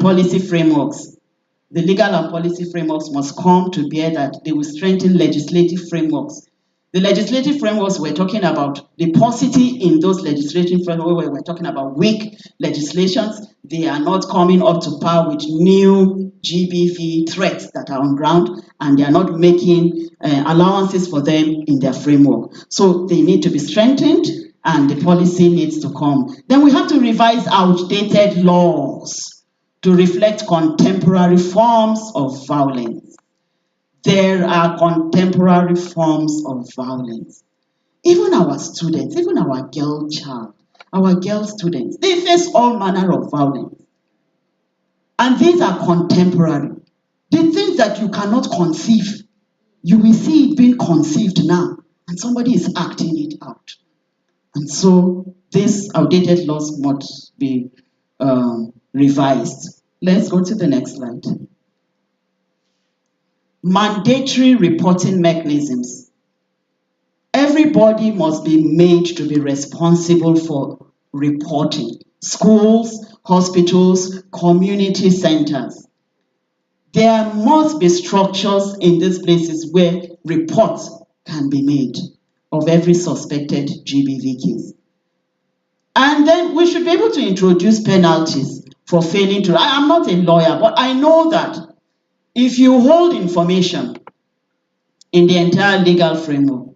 policy frameworks. The legal and policy frameworks must come to bear that they will strengthen legislative frameworks. The legislative frameworks we're talking about, the paucity in those legislative frameworks where we're talking about weak legislations, they are not coming up to par with new GBV threats that are on ground, and they are not making allowances for them in their framework. So they need to be strengthened, and the policy needs to come. Then we have to revise outdated laws to reflect contemporary forms of violence. There are contemporary forms of violence. Even our students, even our girl child, our girl students, they face all manner of violence. And these are contemporary. The things that you cannot conceive, you will see it being conceived now, and somebody is acting it out. And so these outdated laws must be revised. Let's go to the next slide. Mandatory reporting mechanisms. Everybody must be made to be responsible for reporting. Schools, hospitals, community centers. There must be structures in these places where reports can be made of every suspected GBV case. And then we should be able to introduce penalties for failing to. I am not a lawyer, but I know that if you hold information in the entire legal framework,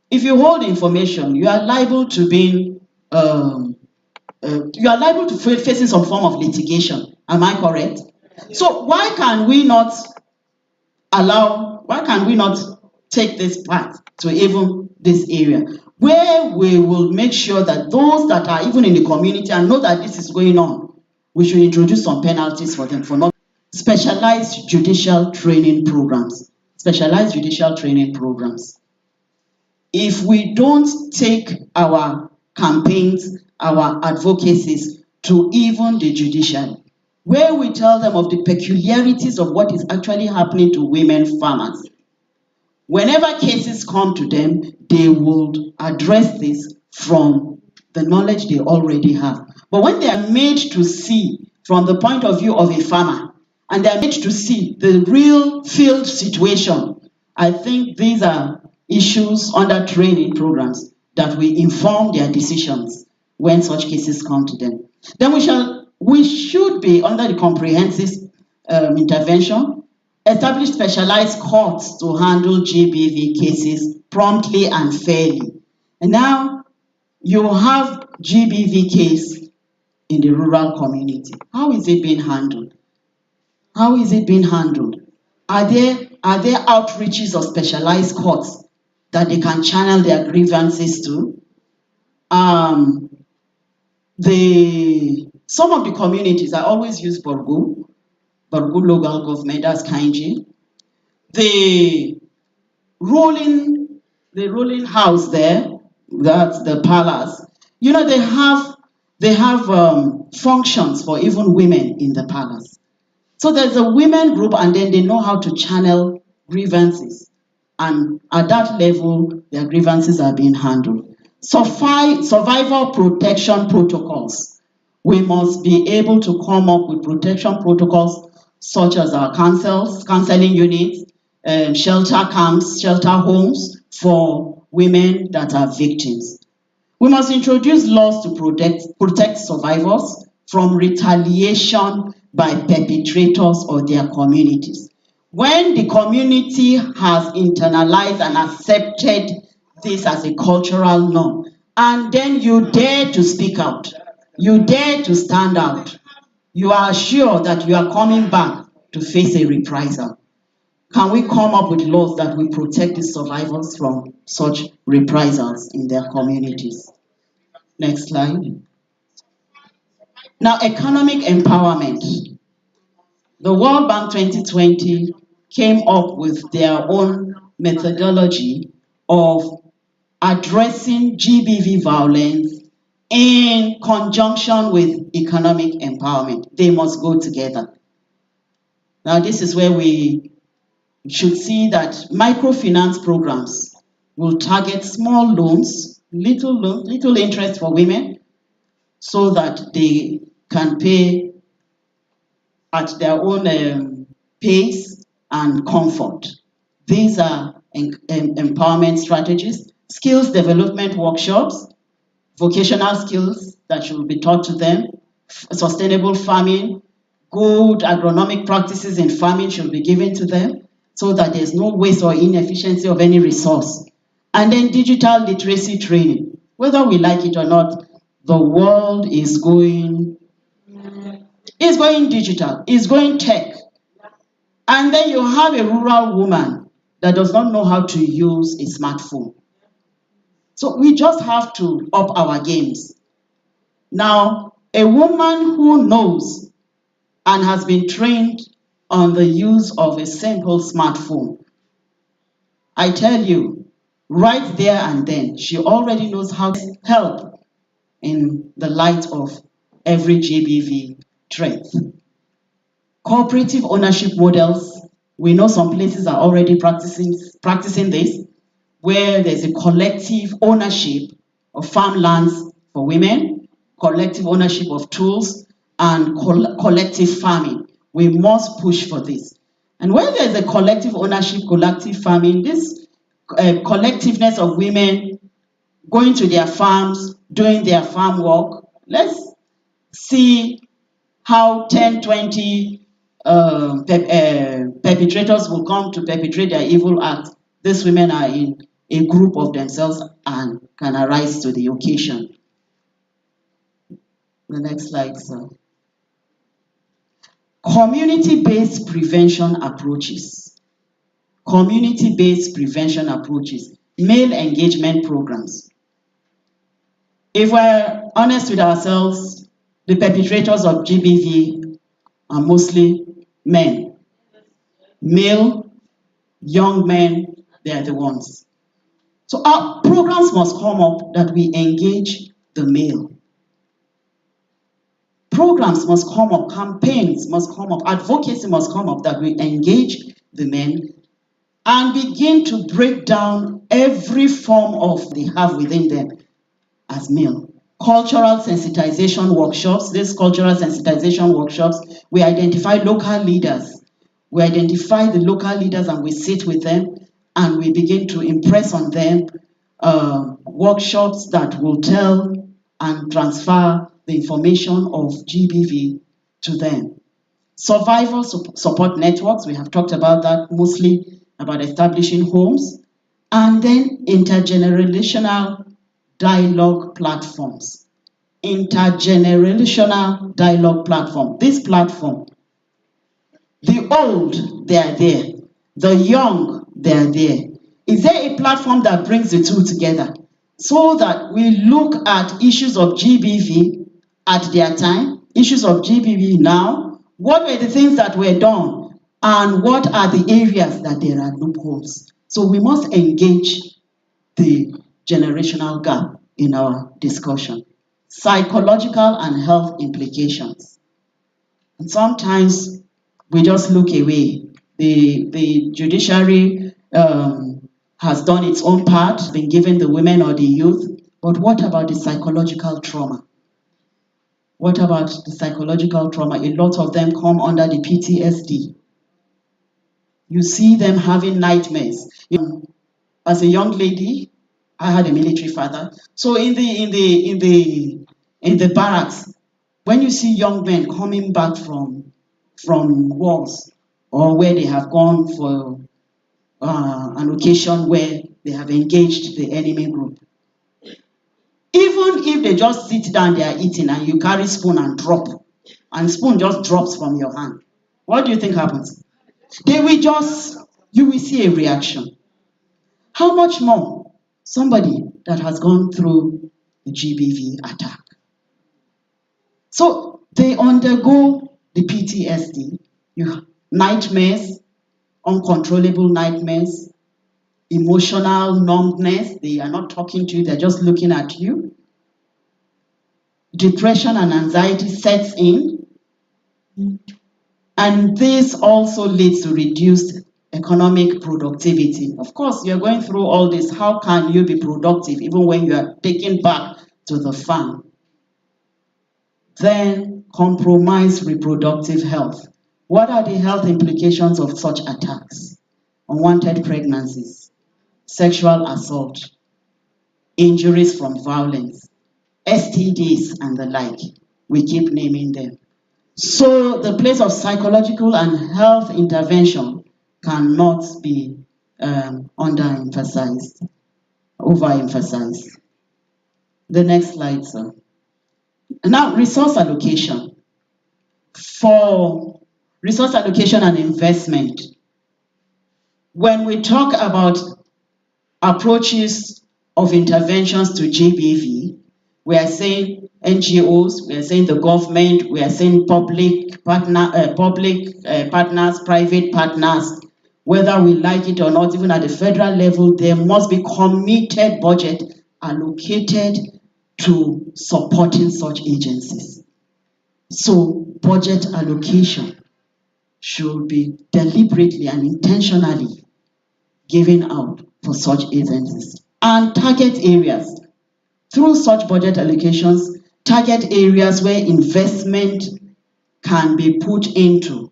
if you hold information, you are liable to being, facing some form of litigation. Am I correct? So why can we not take this path to even this area, where we will make sure that those that are even in the community and know that this is going on, we should introduce some penalties for them for not. Specialized judicial training programs. Specialized judicial training programs. If we don't take our campaigns, our advocacies to even the judiciary, where we tell them of the peculiarities of what is actually happening to women farmers, whenever cases come to them, they will address this from the knowledge they already have. But when they are made to see from the point of view of a farmer, and they are made to see the real field situation, I think these are issues under training programs that will inform their decisions when such cases come to them. Then we should be, under the comprehensive intervention, establish specialized courts to handle GBV cases promptly and fairly. And now you have GBV case in the rural community. How is it being handled? How is it being handled? Are there outreaches of specialized courts that they can channel their grievances to? Some of the communities, I always use Borgu local government, that's Kainji. The ruling house there, that's the palace. You know, they have functions for even women in the palace. So there's a women group, and then they know how to channel grievances. And at that level, their grievances are being handled. Survivor protection protocols. We must be able to come up with protection protocols such as our counseling units, shelter camps, shelter homes for women that are victims. We must introduce laws to protect survivors from retaliation by perpetrators or their communities. When the community has internalized and accepted this as a cultural norm, and then you dare to speak out, you dare to stand out, you are sure that you are coming back to face a reprisal. Can we come up with laws that will protect the survivors from such reprisals in their communities? Next slide. Now, economic empowerment. The World Bank 2020 came up with their own methodology of addressing GBV violence in conjunction with economic empowerment. They must go together. Now, this is where we should see that microfinance programs will target small loans, little interest for women, so that they can pay at their own pace and comfort. These are empowerment strategies, skills development workshops, vocational skills that should be taught to them, sustainable farming, good agronomic practices in farming should be given to them so that there's no waste or inefficiency of any resource. And then digital literacy training. Whether we like it or not, the world is going digital, is going tech. And then you have a rural woman that does not know how to use a smartphone. So we just have to up our games. Now, a woman who knows and has been trained on the use of a simple smartphone, I tell you, right there and then, she already knows how to help in the light of every GBV threat. Cooperative ownership models, we know some places are already practicing this, where there's a collective ownership of farmlands for women, collective ownership of tools, and collective farming. We must push for this. And when there's a collective ownership, collective farming, this collectiveness of women going to their farms, doing their farm work, let's see how 10, 20 perpetrators will come to perpetrate their evil act. These women are in a group of themselves and can arise to the occasion. The next slide, sir. Community-based prevention approaches. Community-based prevention approaches. Male engagement programs. If we're honest with ourselves, the perpetrators of GBV are mostly men. Male, young men, they are the ones. So our programs must come up that we engage the male. Programs must come up, campaigns must come up, advocacy must come up that we engage the men and begin to break down every form of they have within them as male. Cultural sensitization workshops, these cultural sensitization workshops, we identify local leaders. We identify the local leaders and we sit with them and we begin to impress on them workshops that will tell and transfer the information of GBV to them. Survival support networks, we have talked about that, mostly about establishing homes, and then intergenerational dialogue platforms. Intergenerational dialogue platform. This platform, the old, they are there. The young, they are there. Is there a platform that brings the two together so that we look at issues of GBV at their time, issues of GBV now, what were the things that were done, and what are the areas that there are loopholes? So we must engage the generational gap in our discussion. Psychological and health implications. And sometimes we just look away. The judiciary has done its own part, been given the women or the youth, but what about the psychological trauma? What about the psychological trauma? A lot of them come under the PTSD. You see them having nightmares. As a young lady, I had a military father. So in the barracks, when you see young men coming back from wars or where they have gone for an occasion where they have engaged the enemy group, even if they just sit down, they are eating, and you carry spoon and drop, and spoon just drops from your hand, what do you think happens? You will see a reaction. How much more somebody that has gone through a GBV attack? So they undergo the PTSD, nightmares, uncontrollable nightmares, emotional numbness. They are not talking to you, they're just looking at you. Depression and anxiety sets in. And this also leads to reduced economic productivity. Of course, you're going through all this. How can you be productive even when you are taken back to the farm? Then compromise reproductive health. What are the health implications of such attacks? Unwanted pregnancies, sexual assault, injuries from violence, STDs, and the like. We keep naming them. So the place of psychological and health intervention cannot be overemphasized. The next slide, sir. Now, resource allocation. For resource allocation and investment, when we talk about approaches of interventions to GBV, we are saying NGOs, we are saying the government, we are saying public partners, private partners. Whether we like it or not, even at the federal level, there must be committed budget allocated to supporting such agencies. So budget allocation should be deliberately and intentionally given out for such agencies. And target areas. Through such budget allocations, target areas where investment can be put into.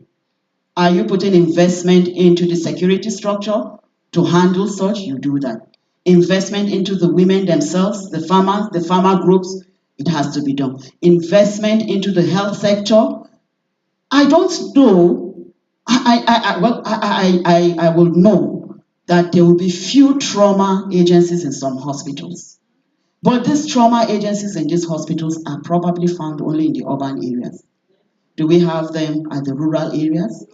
Are you putting investment into the security structure to handle such? You do that. Investment into the women themselves, the farmers, the farmer groups, it has to be done. Investment into the health sector. I don't know. I will know that there will be few trauma agencies in some hospitals. But these trauma agencies in these hospitals are probably found only in the urban areas. Do we have them at the rural areas?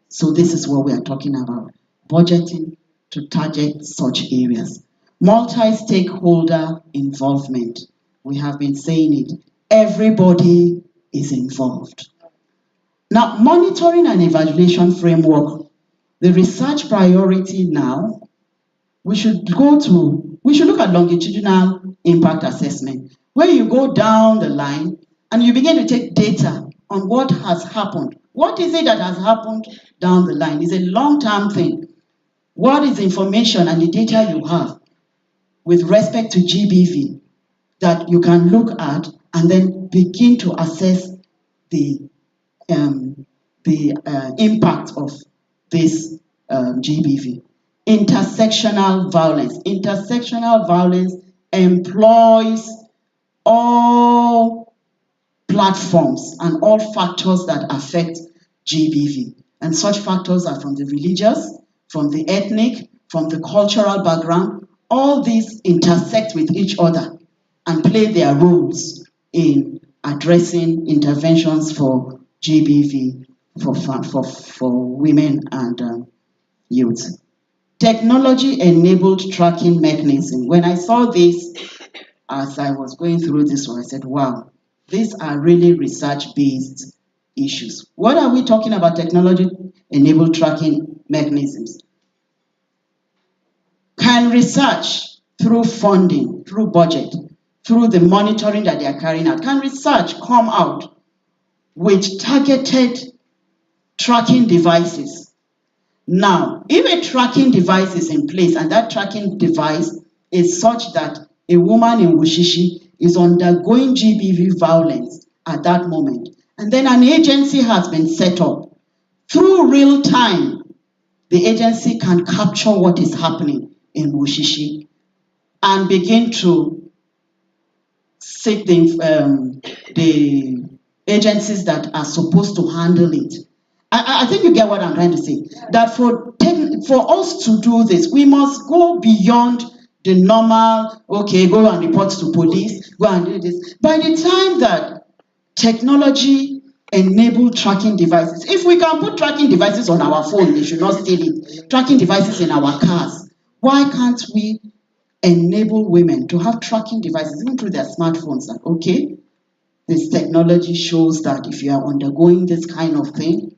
So this is what we are talking about. Budgeting to target such areas. Multi-stakeholder involvement. We have been saying it. Everybody is involved. Now, monitoring and evaluation framework. The research priority now, we should look at longitudinal impact assessment, where you go down the line and you begin to take data on what has happened. What is it that has happened down the line? It's a long-term thing. What is the information and the data you have with respect to GBV that you can look at and then begin to assess the impact of this GBV? Intersectional violence. Intersectional violence employs all platforms and all factors that affect GBV. And such factors are from the religious, from the ethnic, from the cultural background. All these intersect with each other and play their roles in addressing interventions for GBV for women and youth. Technology-enabled tracking mechanism. When I saw this, as I was going through this one, I said, wow, these are really research-based issues. What are we talking about technology-enabled tracking mechanisms? Can research, through funding, through budget, through the monitoring that they are carrying out, can research come out with targeted tracking devices? Now, if a tracking device is in place and that tracking device is such that a woman in Wushishi is undergoing GBV violence at that moment, and then an agency has been set up, through real time, the agency can capture what is happening in Wushishi and begin to seek the agencies that are supposed to handle it. I think you get what I'm trying to say. That for us to do this, we must go beyond the normal, okay, go and report to police, go and do this. By the time that technology-enabled tracking devices, if we can put tracking devices on our phone, they should not steal it. Tracking devices in our cars. Why can't we enable women to have tracking devices, even through their smartphones? Like, okay, this technology shows that if you are undergoing this kind of thing,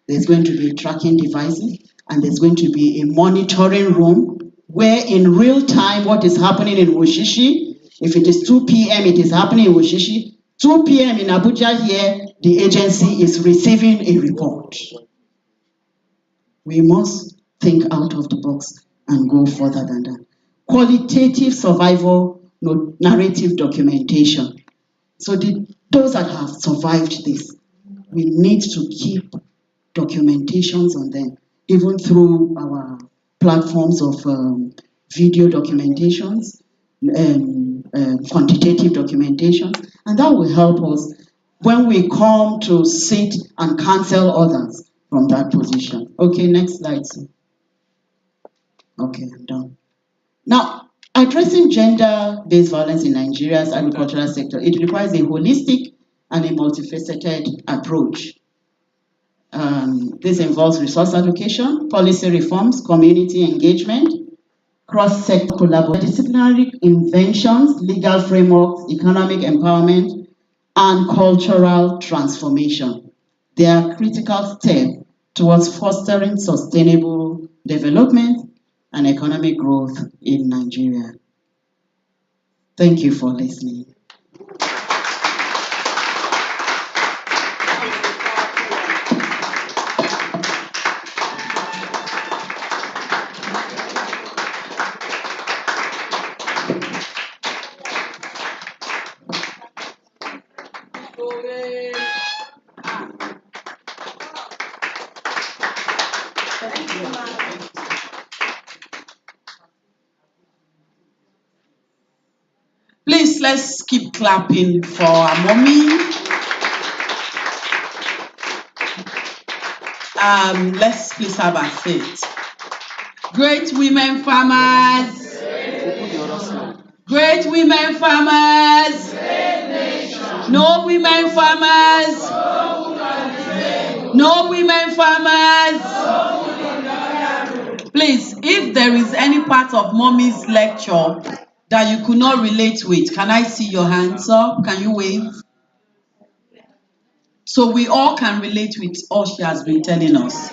there's going to be tracking devices, and there's going to be a monitoring room where in real time what is happening in Wushishi, if it is 2 p.m., it is happening in Wushishi. 2 p.m. in Abuja here, the agency is receiving a report. We must think out of the box and go further than that. Qualitative survival narrative documentation. So those that have survived this, we need to keep documentations on them, even through our platforms of video documentations, quantitative documentations, and that will help us when we come to sit and counsel others from that position. Okay, next slide. Okay, I'm done. Now, addressing gender-based violence in Nigeria's agricultural sector, it requires a holistic and a multifaceted approach. This involves resource allocation, policy reforms, community engagement, cross-sector collaboration, disciplinary inventions, legal frameworks, economic empowerment, and cultural transformation. They are critical steps towards fostering sustainable development and economic growth in Nigeria. Thank you for listening. Please, let's keep clapping for our mommy. Let's please have a seat. Great women farmers. Great women farmers. No women farmers. No women farmers. Please, if there is any part of mommy's lecture that you could not relate with, can I see your hands up? Can you wave? So we all can relate with all she has been telling us.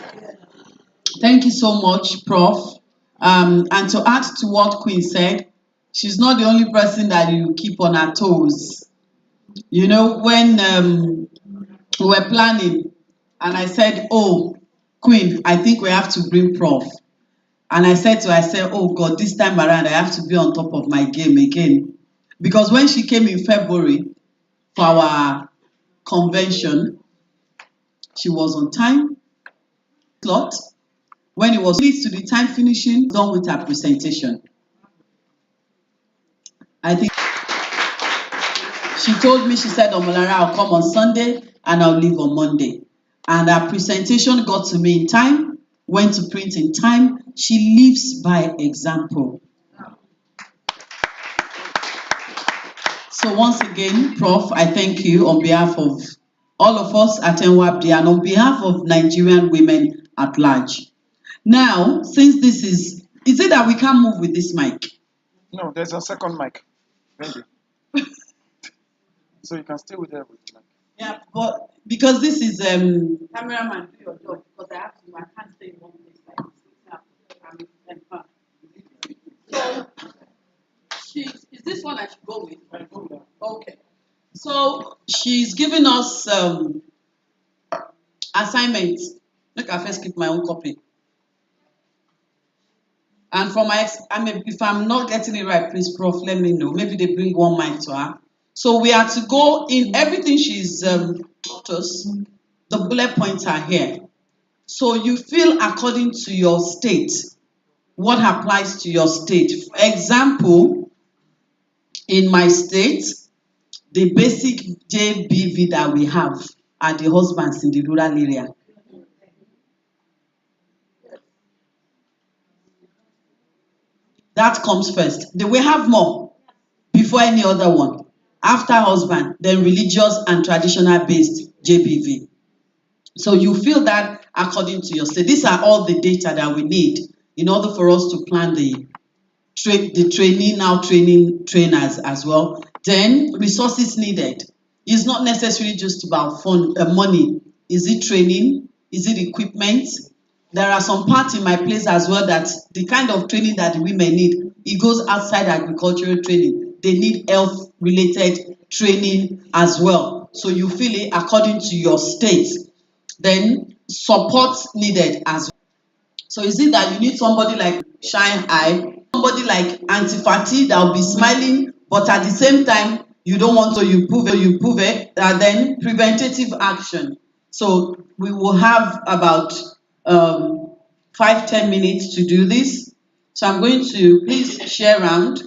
Thank you so much, Prof. And to add to what Queen said, she's not the only person that you keep on her toes. You know, when we were planning, and I said, oh, Queen, I think we have to bring Prof. And I said to her, I said, oh God, this time around, I have to be on top of my game again. Because when she came in February for our convention, she was on time slot. When it was leads to the time finishing, done with her presentation. I think she told me, she said, Omolara, I'll come on Sunday and I'll leave on Monday. And her presentation got to me in time, went to print in time. She lives by example. So once again, Prof, I thank you on behalf of all of us at NWAPD and on behalf of Nigerian women at large. Now, since this is it that we can't move with this mic? No, there's a second mic. Maybe. So you can stay with her with the mic. Yeah, but because this is cameraman, do your job, because I can't stay in one place like this. So is this one I should go with? Okay. So she's giving us assignments. Look, I first keep my own copy. And for my if I'm not getting it right, please, Prof, let me know. Maybe they bring one mic to her. So we are to go in everything she's taught us. The bullet points are here. So you feel according to your state, what applies to your state. For example, in my state, the basic JBV that we have are the husbands in the rural area. That comes first. They will have more before any other one. After husband, then religious and traditional based JBV. So you feel that according to your state. These are all the data that we need in order for us to plan the training trainers as well. Then resources needed. It's not necessarily just about money. Is it training? Is it equipment? There are some parts in my place as well that the kind of training that the women need, it goes outside agricultural training. They need health related training as well. So you feel it according to your state. Then support needed as well. So is it that you need somebody like Shine Eye, somebody like Auntie Fati that will be smiling, but at the same time, you don't want to, you prove it, and then preventative action. So we will have about 5-10 minutes to do this. So I'm going to please share around.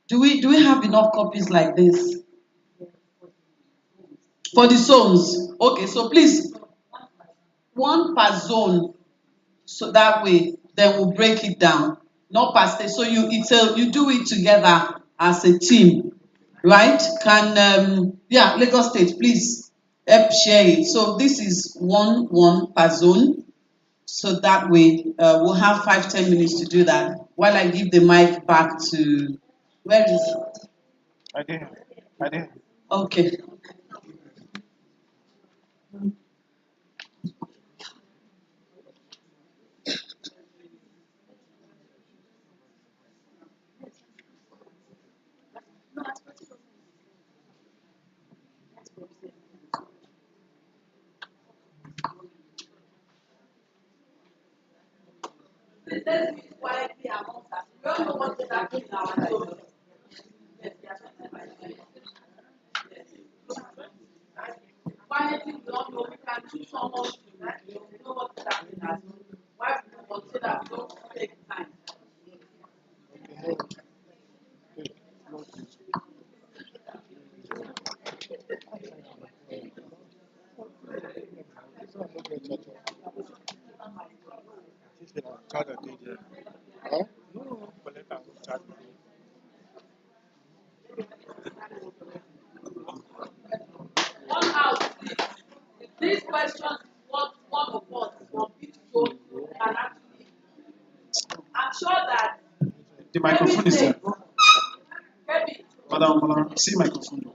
Do we have enough copies like this for the zones? Okay, so please one per zone, so that way then we'll break it down, not per state. So you do it together as a team, right? Can yeah, Lagos State, please help share it. So this is one per zone. So that way we'll have 5-10 minutes to do that while I give the mic back to, where is, I did. I did. okay. One house, please. These questions, one of us from each zone can actually. I'm sure that The microphone is there. maybe Madam, see microphone.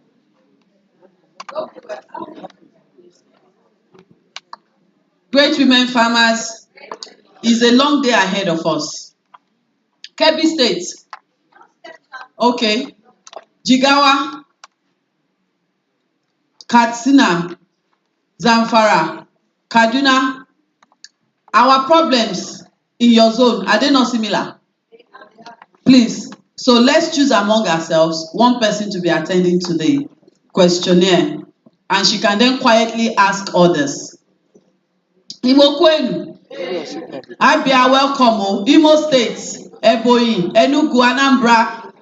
great women farmers is a long day ahead of us. Kebbi State, okay. Jigawa, Katsina, Zamfara, Kaduna. Our problems in your zone, are they not similar? Please, so let's choose among ourselves one person to be attending to the questionnaire, and she can then quietly ask others. Imo Kwenu, Abia, welcome. Imo State, Ebonyi, Enugu, Anambra.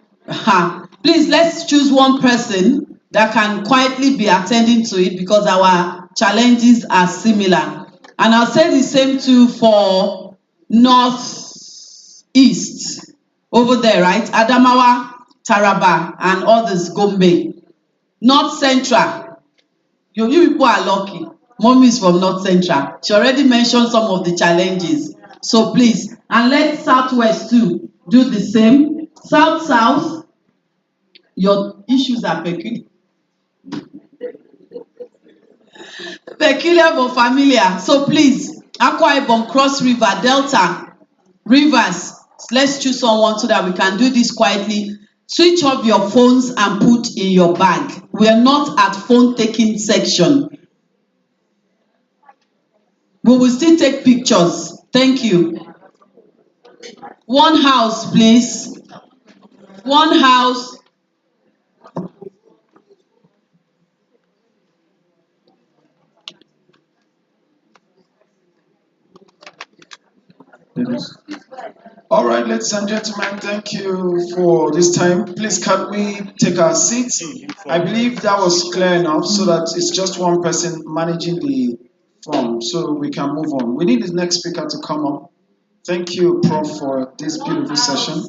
Please, let's choose one person that can quietly be attending to it, because our challenges are similar. And I'll say the same too for North East over there, right? Adamawa, Taraba, and others, Gombe. North Central, you people are lucky. Mommy is from North Central. She already mentioned some of the challenges. So please, and let Southwest too do the same. South, your issues are peculiar but familiar. So please, Akwa Ibom, Cross River, Delta, Rivers, let's choose someone so that we can do this quietly. Switch off your phones and put in your bag. We are not at phone taking section. We will still take pictures. Thank you. One house, please. One house. Yes. All right, ladies and gentlemen, thank you for this time. Please, can we take our seats? I believe that was clear enough, so that it's just one person managing the form, so we can move on. We need the next speaker to come up. Thank you, Prof, for this beautiful session.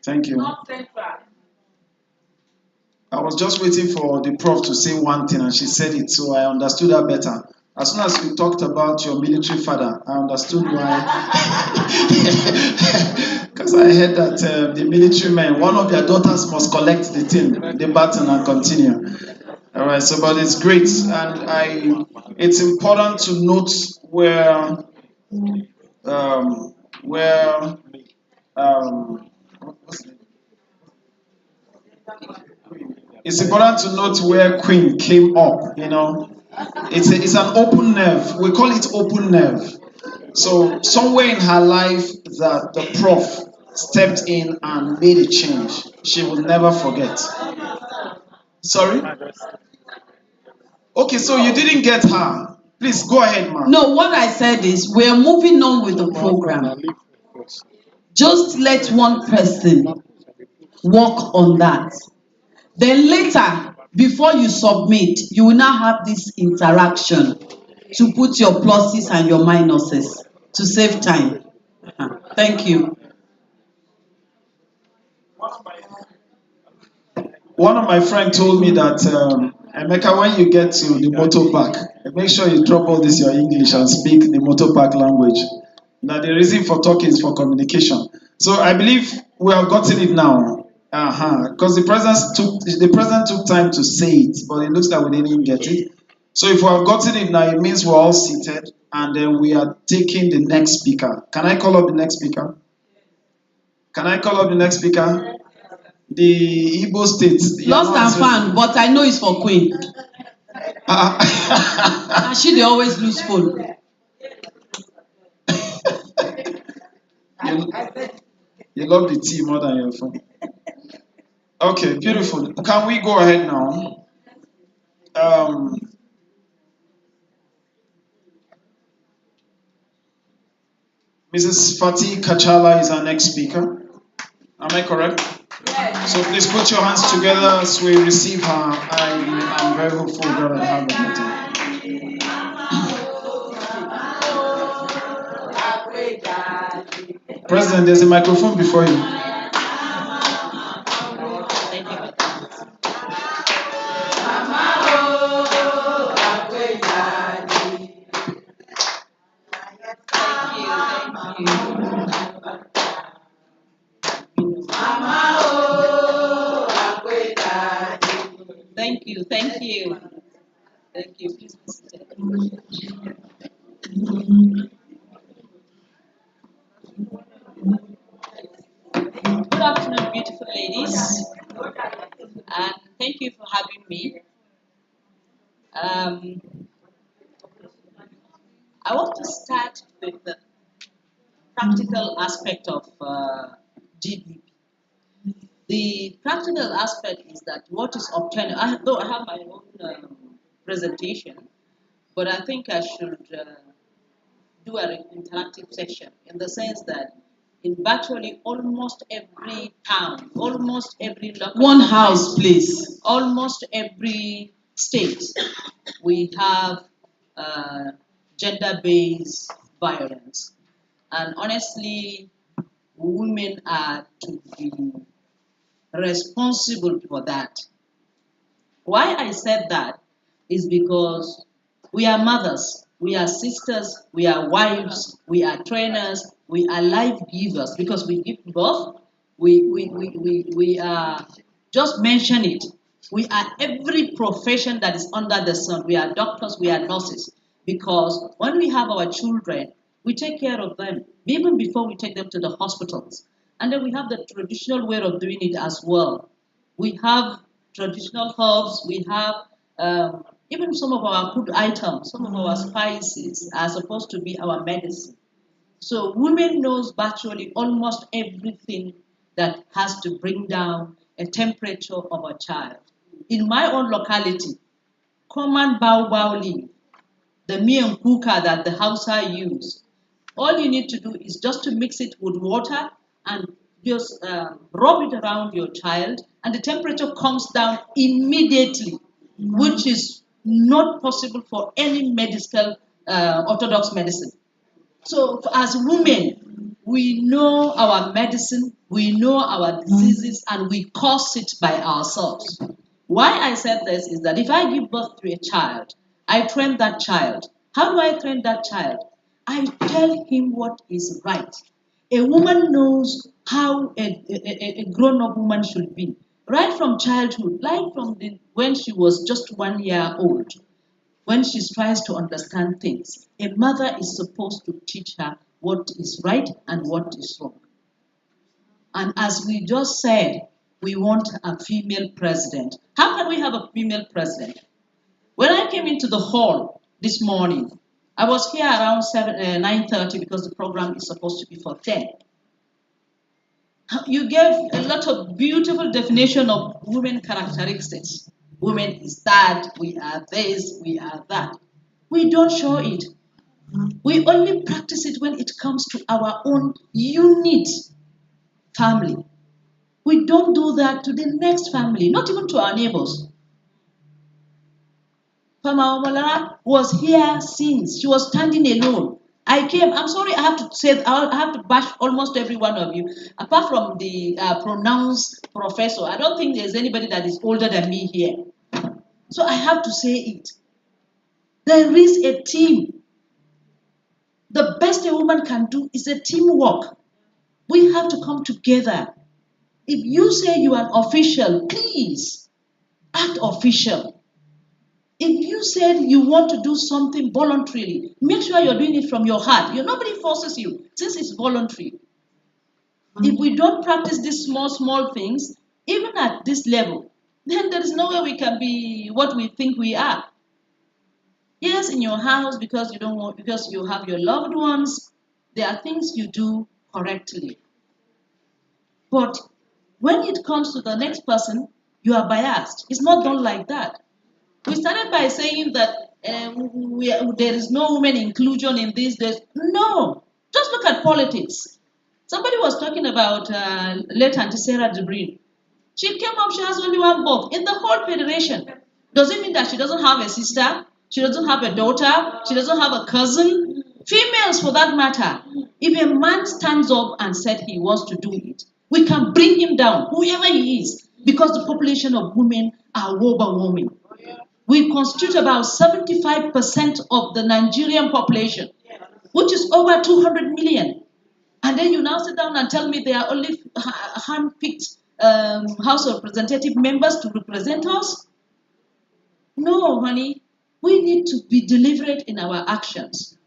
Thank you. I was just waiting for the Prof to say one thing, and she said it, so I understood her better. As soon as you talked about your military father, I understood why. Because I heard that the military men, one of their daughters must collect the thing, the baton, and continue. All right, so but it's great, and it's important to note where what's the name? It's important to note where Queen came up. It's an open nerve. We call it open nerve. So somewhere in her life that the Prof stepped in and made a change. She will never forget. Sorry? Okay, so you didn't get her. Please go ahead, ma'am. No, what I said is we're moving on with the program. Just let one person work on that. Then later, before you submit, you will now have this interaction to put your pluses and your minuses to save time. Thank you. One of my friends told me that, Emeka, when you get to the motor park, make sure you drop all this your English and speak the motor park language. Now the reason for talking is for communication. So I believe we have gotten it now. Because the president took time to say it, but it looks like we didn't get it. So if we have gotten it now, it means we're all seated and then we are taking the next speaker. Can I call up the next speaker? Can I call up the next speaker? The Igbo state. Lost and found, but I know it's for Queen. And they always lose phone. You love the tea more than your phone. Okay, beautiful. Can we go ahead now? Mrs. Fatih Kachala is our next speaker. Am I correct? Yes. So please put your hands together as we receive her. I am very hopeful God will have a better. President, there's a microphone before you. Thank you. Thank you. Thank you. Please be seated. Good afternoon, beautiful ladies, and thank you for having me. I want to start with the practical aspect of GDP. The practical aspect is that what is obtained, though I have my own presentation, but I think I should do an interactive section in the sense that in virtually almost every town, almost every local one house, please, almost every state, we have gender-based violence, and honestly, women are to be responsible for that. Why I said that is because we are mothers, we are sisters, we are wives, we are trainers, we are life givers because we give birth. We are, just mention it. We are every profession that is under the sun. We are doctors, we are nurses. Because when we have our children, we take care of them even before we take them to the hospitals. And then we have the traditional way of doing it as well. We have traditional herbs, we have even some of our food items, some of our spices are supposed to be our medicine. So women knows virtually almost everything that has to bring down a temperature of a child. In my own locality, common bao leaf, the miyan kuka that the Hausa use, all you need to do is just to mix it with water and just rub it around your child, and the temperature comes down immediately, which is not possible for any medical orthodox medicine. So as women, we know our medicine, we know our diseases, and we cause it by ourselves. Why I said this is that if I give birth to a child, I train that child. How do I train that child? I tell him what is right. A woman knows how a grown-up woman should be. Right from childhood, right from when she was just 1 year old, when she tries to understand things, a mother is supposed to teach her what is right and what is wrong. And as we just said, we want a female president. How can we have a female president? When I came into the hall this morning, I was here around 9:30 because the program is supposed to be for 10. You gave a lot of beautiful definition of women characteristics. Women is that, we are this, we are that. We don't show it. We only practice it when it comes to our own unit family. We don't do that to the next family, not even to our neighbors. Mama Omolara was here since. She was standing alone. I came. I'm sorry. I have to say. I have to bash almost every one of you. Apart from the pronounced professor, I don't think there's anybody that is older than me here. So I have to say it. There is a team. The best a woman can do is a teamwork. We have to come together. If you say you are an official, please act official. If you said you want to do something voluntarily, make sure you're doing it from your heart. Nobody forces you, since it's voluntary. If we don't practice these small things, even at this level, then there is no way we can be what we think we are. Yes, in your house, because you have your loved ones, there are things you do correctly. But when it comes to the next person, you are biased. It's not done like that. We started by saying that there is no women inclusion in this. No, just look at politics. Somebody was talking about late Auntie Sarah Debreen. She came up, she has only one vote in the whole federation. Does it mean that she doesn't have a sister? She doesn't have a daughter? She doesn't have a cousin? Females, for that matter. If a man stands up and said he wants to do it, we can bring him down, whoever he is, because the population of women are overwhelming. We constitute about 75% of the Nigerian population, which is over 200 million. And then you now sit down and tell me they are only hand-picked House of Representative members to represent us? No, honey. We need to be deliberate in our actions.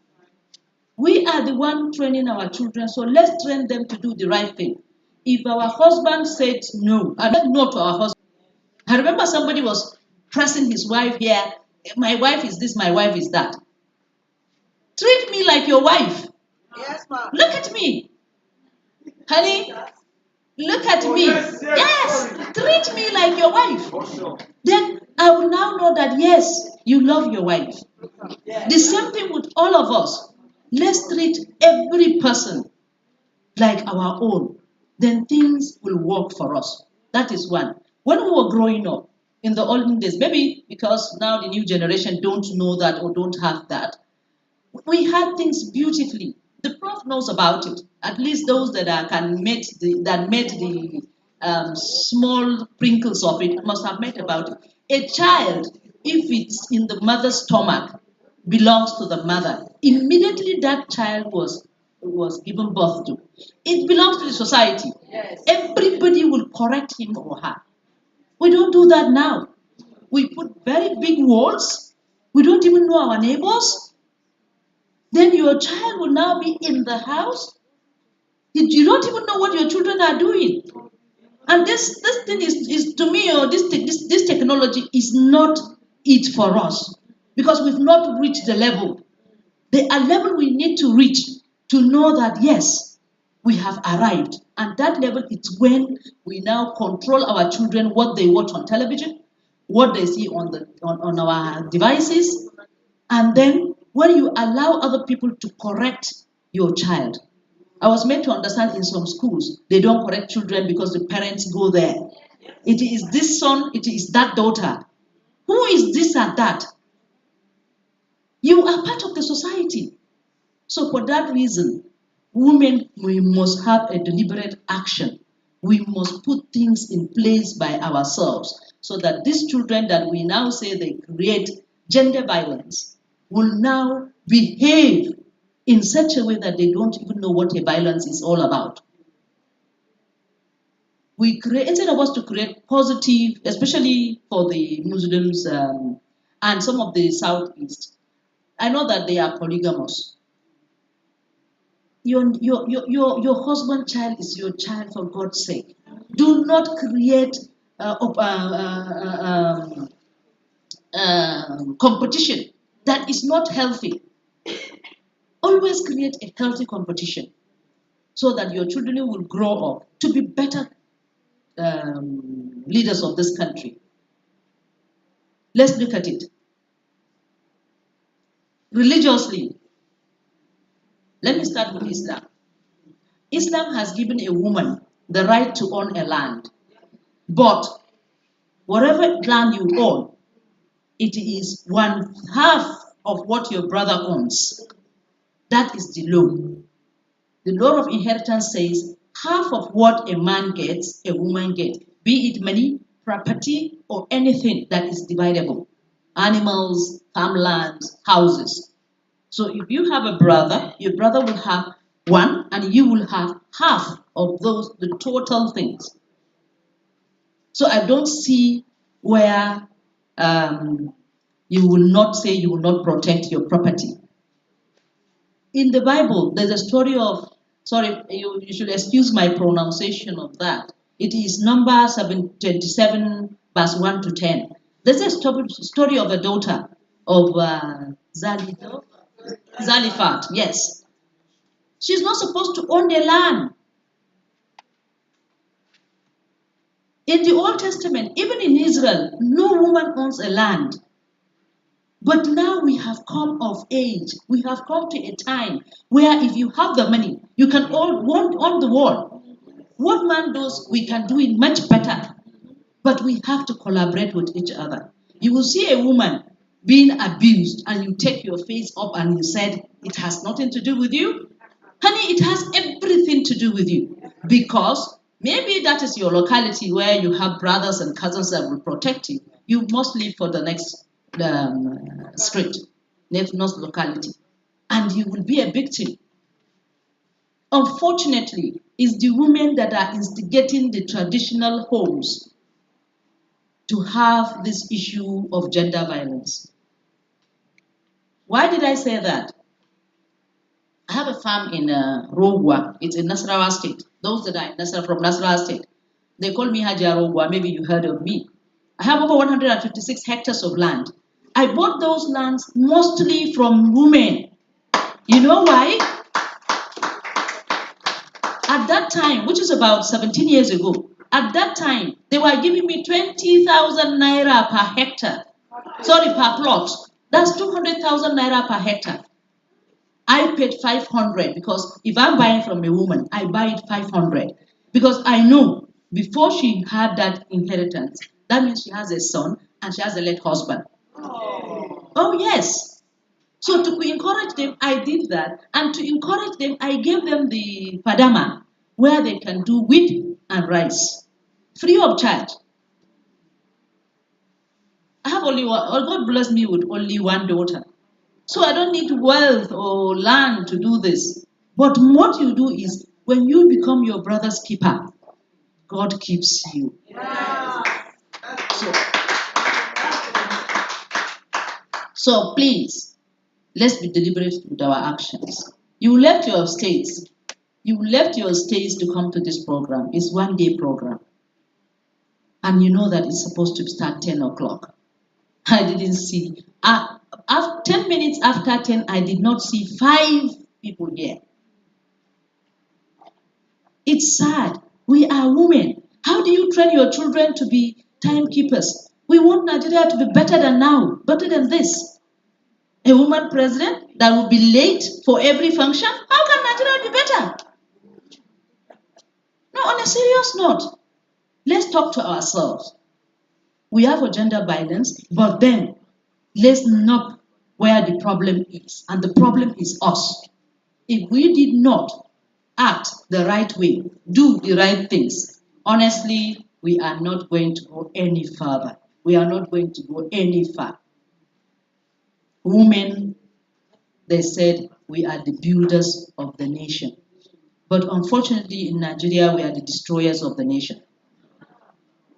We are the one training our children, so let's train them to do the right thing. If our husband said no, and said no to our husband, I remember somebody was pressing his wife here. My wife is this, my wife is that. Treat me like your wife. Yes, ma'am. Look at me. Honey, look at me. Yes, treat me like your wife. Then I will now know that yes, you love your wife. The same thing with all of us. Let's treat every person like our own. Then things will work for us. That is one. When we were growing up, in the olden days, maybe because now the new generation don't know that or don't have that, we had things beautifully. The prof knows about it. At least those that made the small sprinkles of it must have made about it. A child, if it's in the mother's stomach, belongs to the mother. Immediately that child was given birth to. It belongs to the society. Yes. Everybody will correct him or her. We don't do that now. We put very big walls. We don't even know our neighbors. Then your child will now be in the house. You don't even know what your children are doing. And this thing is to me, this technology is not it for us. Because we've not reached the level. The level we need to reach to know that yes, we have arrived. And that level is when we now control our children, what they watch on television, what they see on our devices, and then when you allow other people to correct your child. I was made to understand in some schools, they don't correct children because the parents go there. It is this son, it is that daughter. Who is this and that? You are part of the society. So for that reason, women, we must have a deliberate action. We must put things in place by ourselves so that these children that we now say they create gender violence will now behave in such a way that they don't even know what a violence is all about. We create, instead of us to create positive, especially for the Muslims and some of the Southeast, I know that they are polygamous. Your husband child is your child, for God's sake. Do not create competition that is not healthy. Always create a healthy competition so that your children will grow up to be better leaders of this country. Let's look at it. Religiously, let me start with Islam. Islam has given a woman the right to own a land, but whatever land you own, it is one half of what your brother owns. That is the law. The law of inheritance says half of what a man gets, a woman gets, be it money, property, or anything that is dividable. Animals, farmlands, houses. So if you have a brother, your brother will have one, and you will have half of those, the total things. So I don't see where you will not say you will not protect your property. In the Bible, there's a story of, sorry, you should excuse my pronunciation of that. It is Numbers 27, verse 1 to 10. There's a story of a daughter of Zaliphat, yes. She's not supposed to own the land. In the Old Testament, even in Israel, no woman owns a land. But now we have come of age. We have come to a time where if you have the money, you can own the world. What man does, we can do it much better. But we have to collaborate with each other. You will see a woman being abused and you take your face up and you said, it has nothing to do with you. Honey, it has everything to do with you. Because maybe that is your locality where you have brothers and cousins that will protect you. You must leave for the next street, next locality. And you will be a victim. Unfortunately, it's the women that are instigating the traditional homes to have this issue of gender violence. Why did I say that? I have a farm in Rogwa. It's in Nasarawa State. Those that are from Nasarawa State, they call me Haja Rogwa. Maybe you heard of me. I have over 156 hectares of land. I bought those lands mostly from women. You know why? At that time, which is about 17 years ago, at that time, they were giving me 20,000 naira per hectare. Sorry, per plot. That's 200,000 naira per hectare. I paid 500 because if I'm buying from a woman, I buy it 500 because I know before she had that inheritance, that means she has a son and she has a late husband. Oh yes. So to encourage them, I did that, and to encourage them, I gave them the padama where they can do wheat and rice, free of charge. I have only one. God bless me with only one daughter. So I don't need wealth or land to do this. But what you do is when you become your brother's keeper, God keeps you. So, so please, let's be deliberate with our actions. You left your states. You left your states to come to this program. It's 1 day program. And you know that it's supposed to start 10 o'clock. I didn't see. 10 minutes after 10, I did not see 5 people here. It's sad. We are women. How do you train your children to be timekeepers? We want Nigeria to be better than now, better than this. A woman president that will be late for every function? How can Nigeria be better? No, on a serious note, let's talk to ourselves. We have a gender violence, but then let's know where the problem is. And the problem is us. If we did not act the right way, do the right things, honestly, we are not going to go any further. We are not going to go any far. Women, they said, we are the builders of the nation. But unfortunately, in Nigeria, we are the destroyers of the nation.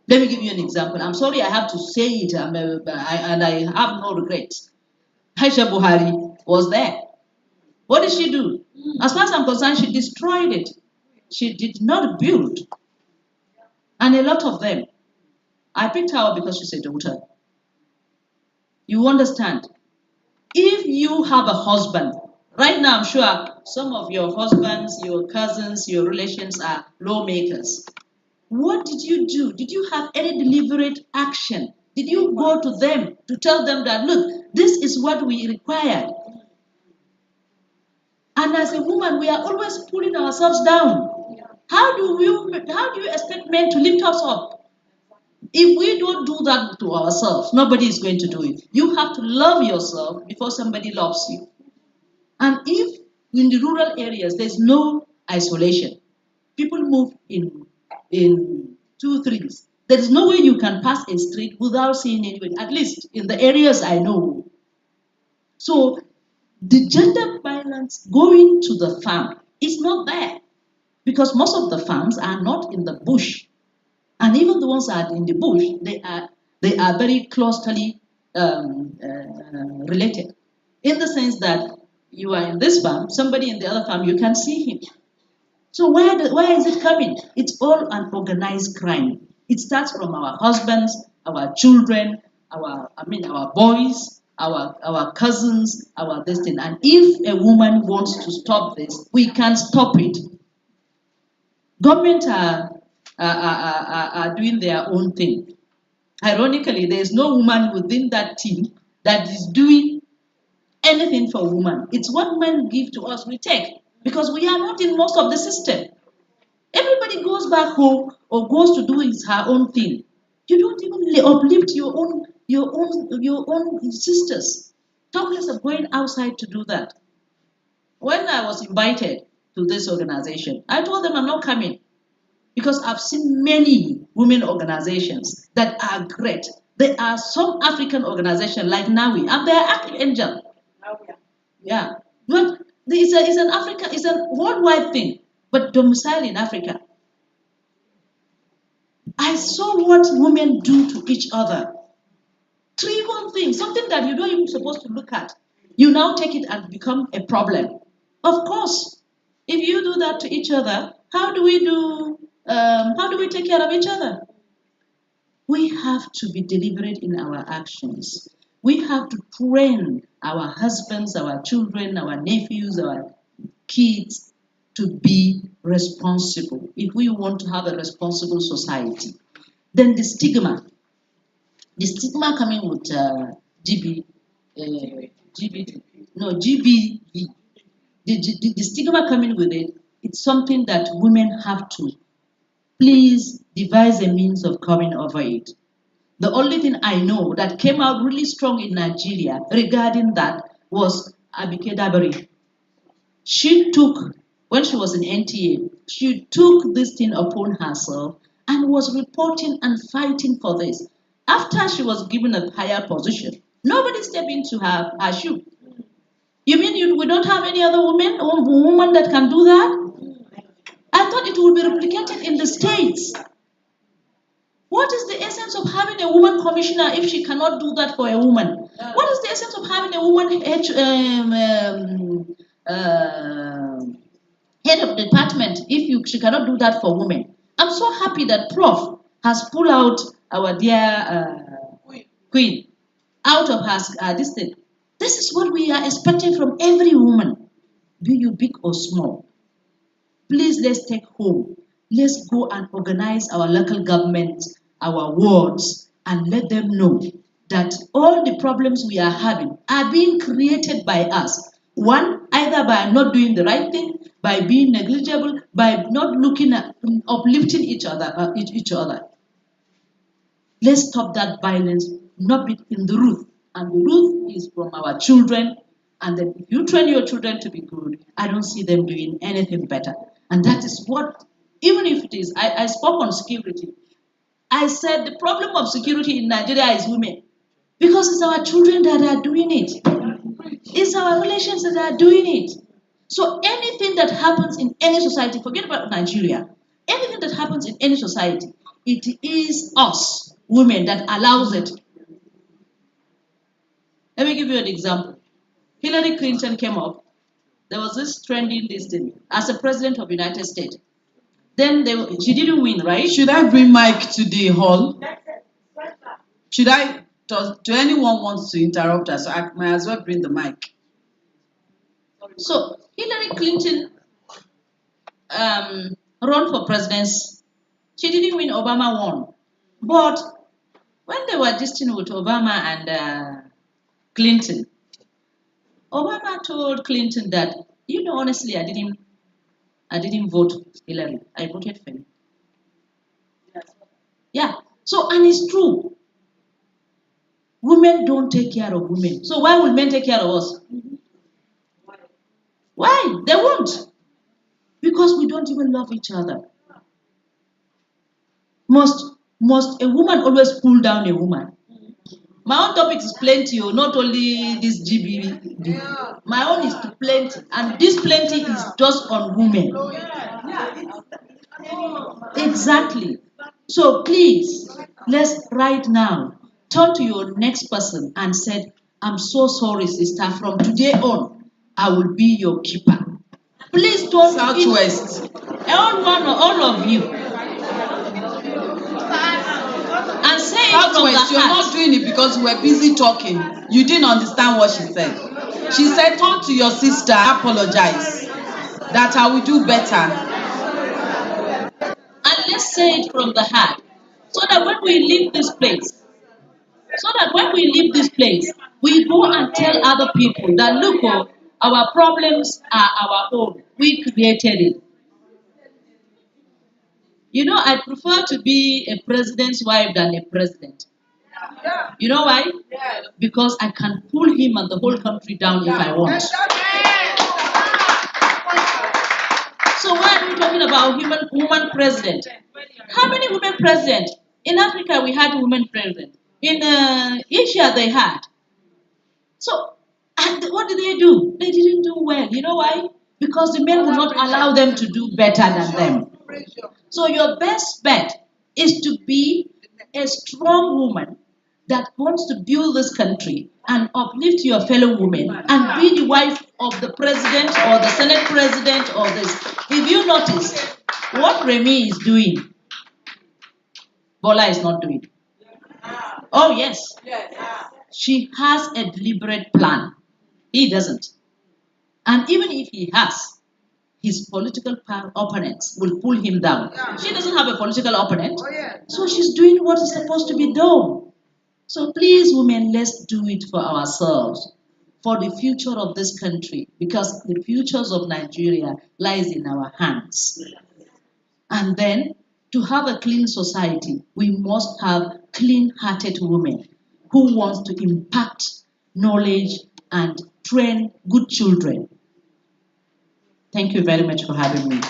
Let me give you an example. I'm sorry I have to say it, and I have no regrets. Aisha Buhari was there. What did she do? As far as I'm concerned, she destroyed it. She did not build. And a lot of them. I picked her up because she's a daughter. You understand? If you have a husband, right now I'm sure some of your husbands, your cousins, your relations are lawmakers. What did you do? Did you have any deliberate action? Did you go to them to tell them that, look, this is what we require? And as a woman, we are always pulling ourselves down. How do you expect men to lift us up? If we don't do that to ourselves, nobody is going to do it. You have to love yourself before somebody loves you. And if in the rural areas there's no isolation, people move in two, threes. There is no way you can pass a street without seeing anybody, at least in the areas I know. So the gender violence going to the farm is not there because most of the farms are not in the bush. And even the ones that are in the bush, they are very closely related. In the sense that you are in this farm, somebody in the other farm, you can see him. So where is it coming? It's all an organized crime. It starts from our husbands, our children, our boys, our cousins, our destiny. And if a woman wants to stop this, we can stop it. Government are doing their own thing. Ironically, there is no woman within that team that is doing anything for women. It's what men give to us, we take. Because we are not in most of the system. Everybody goes back home or goes to do her own thing. You don't even uplift your own sisters. Talk less of going outside to do that. When I was invited to this organization, I told them I'm not coming because I've seen many women organizations that are great. There are some African organizations like NAWI, and they are archangel. Yeah, but it's a worldwide thing, but domicile in Africa. I saw what women do to each other. Trivial things, something that you don't even supposed to look at. You now take it and become a problem. Of course, if you do that to each other, how do we do? How do we take care of each other? We have to be deliberate in our actions. We have to train our husbands, our children, our nephews, our kids to be responsible if we want to have a responsible society. Then the stigma coming with GB, GBD, no, GBV, the stigma coming with it, it's something that women have to please devise a means of coming over it. The only thing I know that came out really strong in Nigeria regarding that was Abike Dabari. She took, when she was in NTA, she took this thing upon herself and was reporting and fighting for this. After she was given a higher position, nobody stepped into her shoe. You mean we don't have any other woman that can do that? I thought it would be replicated in the States. What is the essence of having a woman commissioner if she cannot do that for a woman? What is the essence of having a woman head of department if she cannot do that for women? I'm so happy that Prof has pulled out our dear Queen out of her this thing. This is what we are expecting from every woman, be you big or small. Please, let's take home. Let's go and organize our local governments, our wards, and let them know that all the problems we are having are being created by us. One, either by not doing the right thing, by being negligible, by not looking at uplifting each other. Let's stop that violence, not be in the root. And the root is from our children. And then if you train your children to be good, I don't see them doing anything better. And that is what, even if it is, I spoke on security. I said the problem of security in Nigeria is women. Because it's our children that are doing it. It's our relations that are doing it. So anything that happens in any society, forget about Nigeria, anything that happens in any society, it is us, women, that allows it. Let me give you an example. Hillary Clinton came up. There was this trending listing as a president of the United States. Then she didn't win, right? Should I bring Mike to the hall? Should I? Do anyone wants to interrupt us? I might as well bring the mic. So Hillary Clinton run for presidency. She didn't win. Obama won. But when they were distant with Obama and Clinton, Obama told Clinton that Honestly, I didn't vote Hillary. I voted for him. Yeah. So, and it's true. Women don't take care of women. So why will men take care of us? Why? They won't. Because we don't even love each other. Must a woman always pull down a woman? My own topic is plenty, not only this GBB. My own is to plenty, and this plenty is just on women. Exactly. So please, let's right now turn to your next person and said, "I'm so sorry, sister. From today on, I will be your keeper." Please don't. Southwest. All of you, and say it from the Southwest, you're heart. not doing it because we were busy talking. You didn't understand what she said. She said, turn to your sister, apologize. That I will do better. And let's say it from the heart. So that when we leave this place, we go and tell other people that look, our problems are our own. We created it. I prefer to be a president's wife than a president. You know why? Because I can pull him and the whole country down if I want. So why are we talking about woman president? How many women president? In Africa, we had women president. In Asia, they had. So, and what did they do? They didn't do well. You know why? Because the men will not allow them to do better than them. So your best bet is to be a strong woman that wants to build this country and uplift your fellow women and be the wife of the president or the senate president or this. If you notice, what Remy is doing, Bola is not doing. Oh yes, she has a deliberate plan. He doesn't. And even if he has, his political opponents will pull him down. She doesn't have a political opponent, so she's doing what is supposed to be done. So please, women, let's do it for ourselves, for the future of this country, because the futures of Nigeria lies in our hands. And then, to have a clean society, we must have clean-hearted women who want to impact knowledge and train good children. Thank you very much for having me.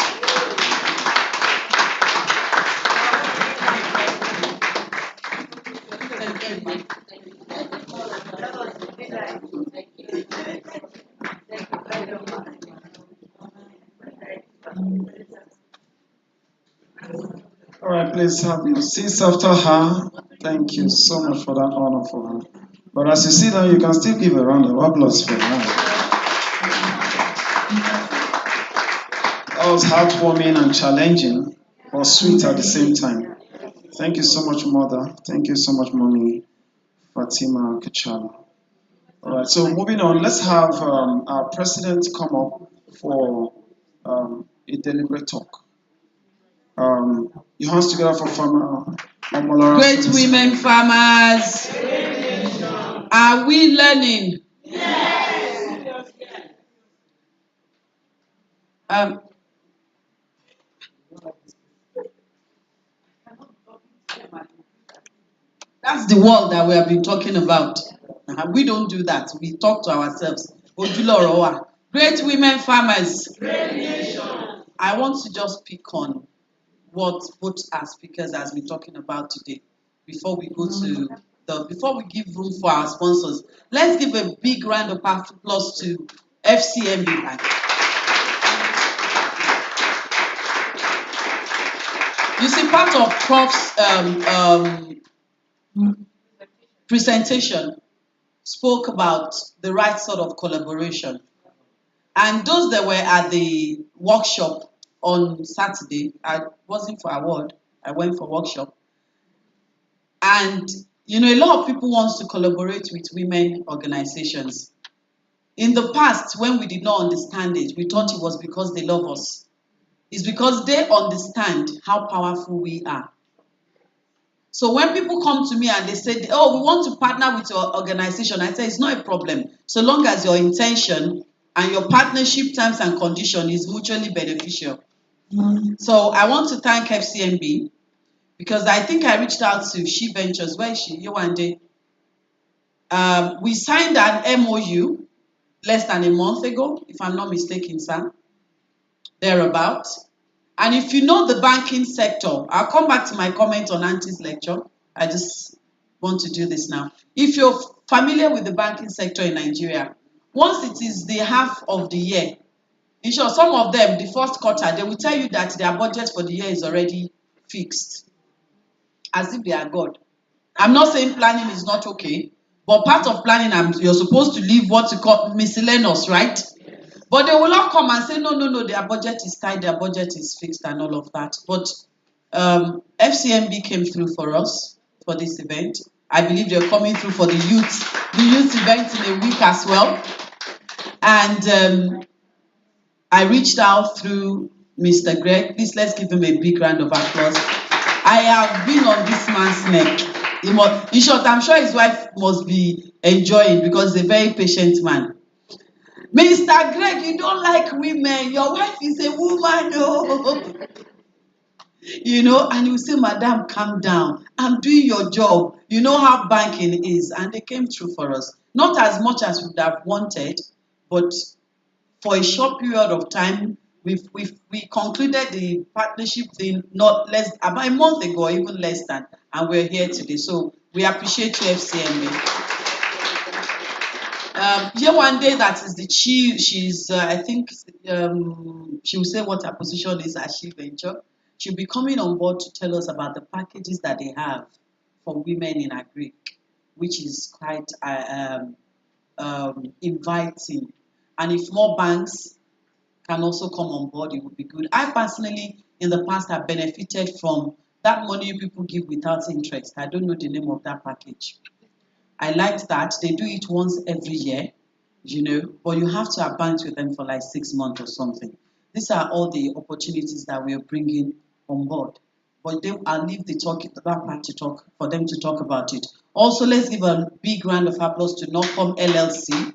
All right, please have your seats after her. Thank you so much for that honor for her. But as you sit down, you can still give a round of applause for her. That was heartwarming and challenging, but sweet at the same time. Thank you so much, Mother. Thank you so much, Mommy Fatima Kachala. All right, so moving on, let's have our president come up for a deliberate talk. Your hands together for Farmer Omolara. Great women farmers. Are we learning? Um, that's the world that we have been talking about. We don't do that. We talk to ourselves. Ojulorowa. Great women farmers. I want to just pick on what both our speakers has been talking about today before we go to before we give room for our sponsors. Let's give a big round of applause to FCMB Bank. You see, part of Prof's presentation spoke about the right sort of collaboration. And those that were at the workshop on Saturday, I wasn't for award, I went for workshop. And, a lot of people want to collaborate with women organizations. In the past, when we did not understand it, we thought it was because they love us. It's because they understand how powerful we are. So when people come to me and they say, oh, we want to partner with your organization, I say, it's not a problem. So long as your intention and your partnership terms and condition is mutually beneficial. So I want to thank FCMB because I think I reached out to She Ventures. Where is she? Yewande. We signed an MOU less than a month ago, if I'm not mistaken, sir. Thereabout. And if you know the banking sector, I'll come back to my comment on Auntie's lecture. I just want to do this now. If you're familiar with the banking sector in Nigeria, once it is the half of the year, in short, some of them, the first quarter, they will tell you that their budget for the year is already fixed, as if they are God. I'm not saying planning is not okay, but part of planning, you're supposed to leave what you call miscellaneous, right? But they will not come and say, no, their budget is tight, their budget is fixed and all of that. But FCMB came through for us for this event. I believe they're coming through for the youth event in a week as well. And I reached out through Mr. Greg. Please, let's give him a big round of applause. I have been on this man's neck. In short, I'm sure his wife must be enjoying because he's a very patient man. Mr. Greg, you don't like women. Your wife is a woman. Oh. And you say, Madam, calm down. I'm doing your job. You know how banking is. And they came through for us. Not as much as we would have wanted, but for a short period of time, we concluded the partnership thing about a month ago, even less than, and we're here today. So we appreciate you, FCMB. One day that is the chief. She's I think she will say what her position is at She Venture. She'll be coming on board to tell us about the packages that they have for women in agri, which is quite inviting. And if more banks can also come on board, it would be good. I personally, in the past, have benefited from that money you people give without interest. I don't know the name of that package. I liked that. They do it once every year, but you have to have banked with them for like 6 months or something. These are all the opportunities that we are bringing on board. But I'll leave that part for them to talk about it. Also, let's give a big round of applause to Norcom LLC,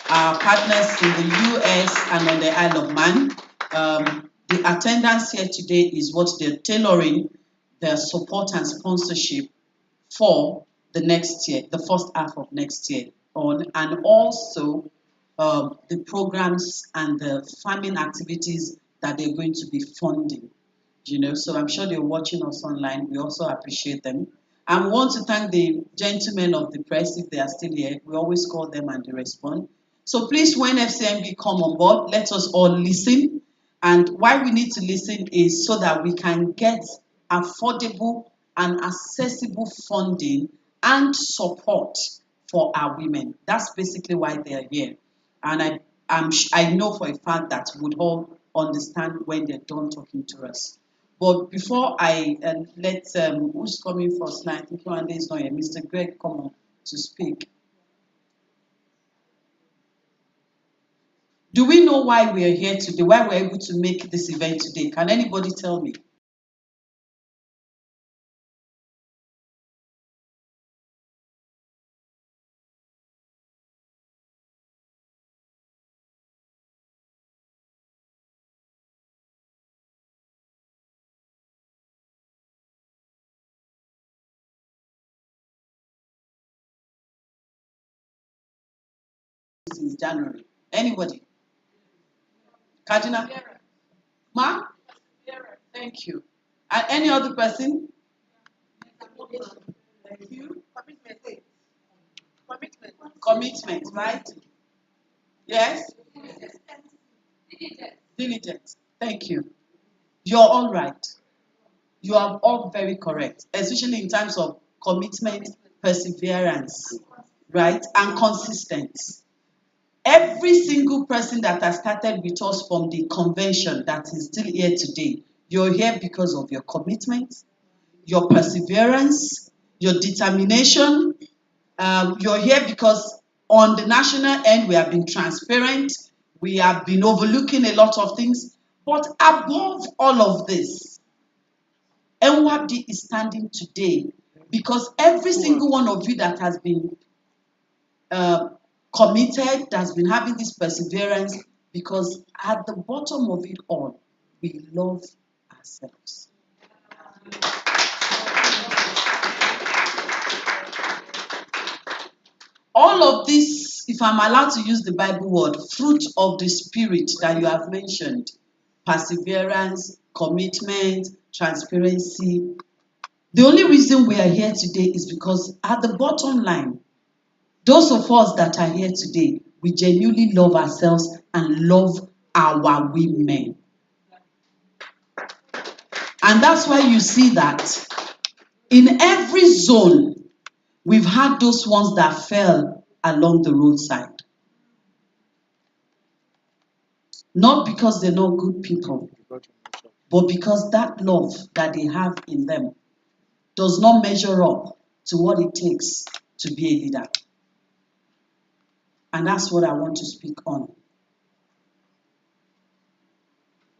our partners in the US and on the Isle of Man. The attendance here today is what they're tailoring their support and sponsorship for the next year, the first half of next year on, and also the programs and the farming activities that they're going to be funding. So I'm sure they're watching us online. We also appreciate them. And we want to thank the gentlemen of the press, if they are still here. We always call them and they respond. So please, when FCMB come on board, let us all listen. And why we need to listen is so that we can get affordable and accessible funding and support for our women. That's basically why they're here. And I know for a fact that we would all understand when they're done talking to us. But before I let who's coming first now, I think one day is not here, Mr. Greg come on to speak. Do we know why we are here today? Why we're able to make this event today? Can anybody tell me? Since January. Anybody? Kadina? Ma? Thank you. And any other person? Thank you. Commitment, right? Yes? Diligence. Thank you. You're all right. You are all very correct, especially in terms of commitment, perseverance, right? And consistency. Every single person that has started with us from the convention that is still here today, you're here because of your commitment, your perseverance, your determination. You're here because on the national end, we have been transparent. We have been overlooking a lot of things. But above all of this, NWABD is standing today because every single one of you that has been committed, that's been having this perseverance, because at the bottom of it all, we love ourselves. All of this, if I'm allowed to use the Bible word, fruit of the Spirit that you have mentioned, perseverance, commitment, transparency, the only reason we are here today is because at the bottom line, those of us that are here today, we genuinely love ourselves and love our women. And that's why you see that in every zone, we've had those ones that fell along the roadside. Not because they're not good people, but because that love that they have in them does not measure up to what it takes to be a leader. And that's what I want to speak on.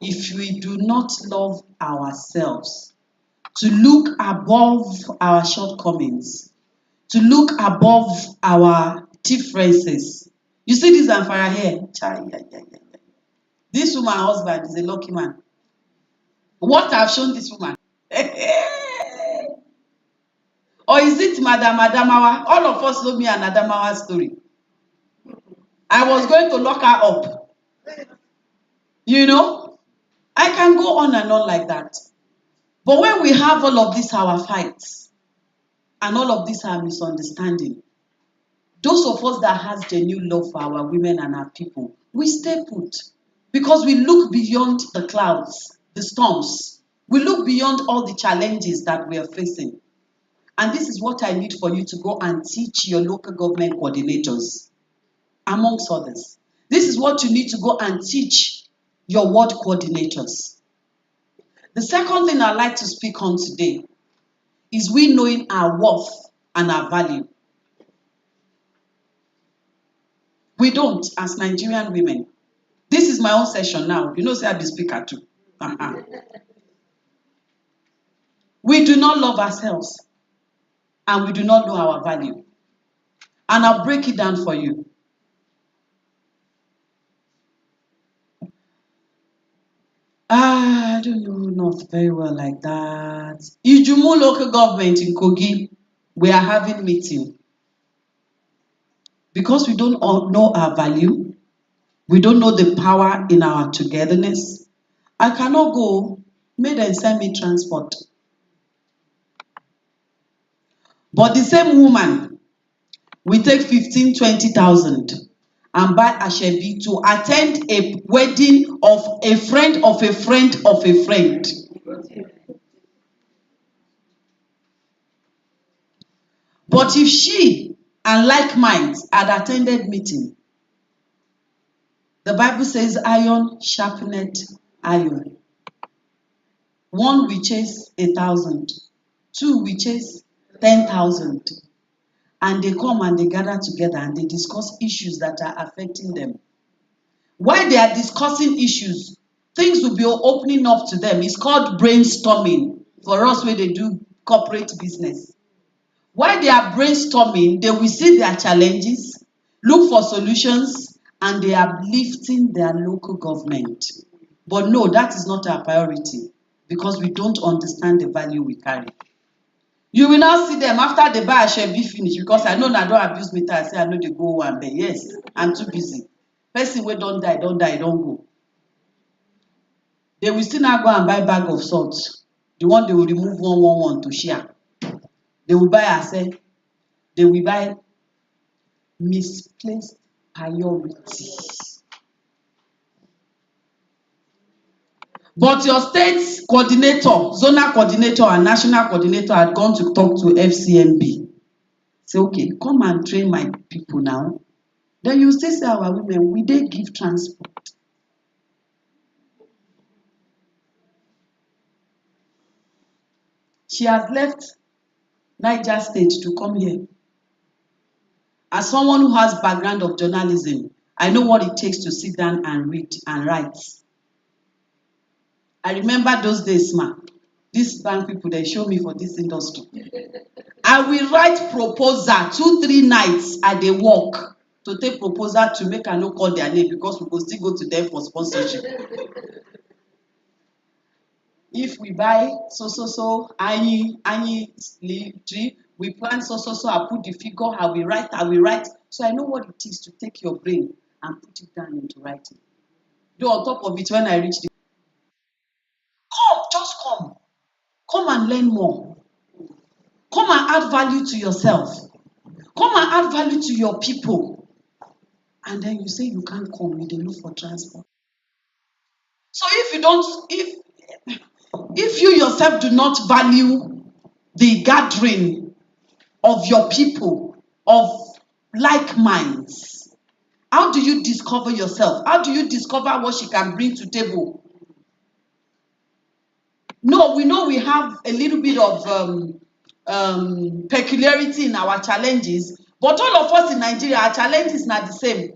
If we do not love ourselves, to look above our shortcomings, to look above our differences. You see this Zamfara here? This woman husband is a lucky man. What I've shown this woman? Or is it Madam Adamawa? All of us know me and Adamawa's story. I was going to lock her up. You know? I can go on and on like that. But when we have all of these our fights and all of these our misunderstanding, those of us that has genuine love for our women and our people, we stay put. Because we look beyond the clouds, the storms. We look beyond all the challenges that we are facing. And this is what I need for you to go and teach your local government coordinators, amongst others. This is what you need to go and teach your ward coordinators. The second thing I'd like to speak on today is we knowing our worth and our value. We don't, as Nigerian women. This is my own session now. You know, say I be speaker too. We do not love ourselves. And we do not know our value. And I'll break it down for you. I don't know, not very well like that. Ijumu local government in Kogi, we are having meeting. Because we don't know our value, we don't know the power in our togetherness. I cannot go, may them send me transport. But the same woman will take 15, 20,000 and buy Ashebi to attend a wedding of a friend of a friend of a friend. But if she and like minds had attended meeting, the Bible says iron sharpened iron. One will chase 1,000, two will chase 10,000. And they come and they gather together and they discuss issues that are affecting them. While they are discussing issues, things will be opening up to them. It's called brainstorming for us where they do corporate business. While they are brainstorming, they will see their challenges, look for solutions, and they are lifting their local government. But no, that is not our priority because we don't understand the value we carry. You will now see them after the bar shall be finished because I know I don't abuse me. I say I know they go one day. Yes, I'm too busy. Person wey don't die, don't go. They will still now go and buy bag of salt. The one they will remove one to share. They will buy say they will buy misplaced priorities. But your state coordinator, zonal coordinator, and national coordinator had gone to talk to FCMB. Say, okay, come and train my people now. Then you still say our women, we dey give transport. She has left Niger State to come here. As someone who has background of journalism, I know what it takes to sit down and read and write. I remember those days, ma. These bank people, they show me for this industry. I will write proposal 2-3 nights at the work. to take proposal to make I no call their name because we go still go to them for sponsorship. If we buy so any tree, we plant so I put the figure, I will write. So I know what it is to take your brain and put it down into writing. Though on top of it, when I reach the just come and learn more. Come and add value to yourself. Come and add value to your people. And then you say you can't come, you dey look for transport. So if you yourself do not value the gathering of your people of like minds, how do you discover yourself? How do you discover what she can bring to table? No, we know we have a little bit of peculiarity in our challenges, but all of us in Nigeria, our challenges are not the same.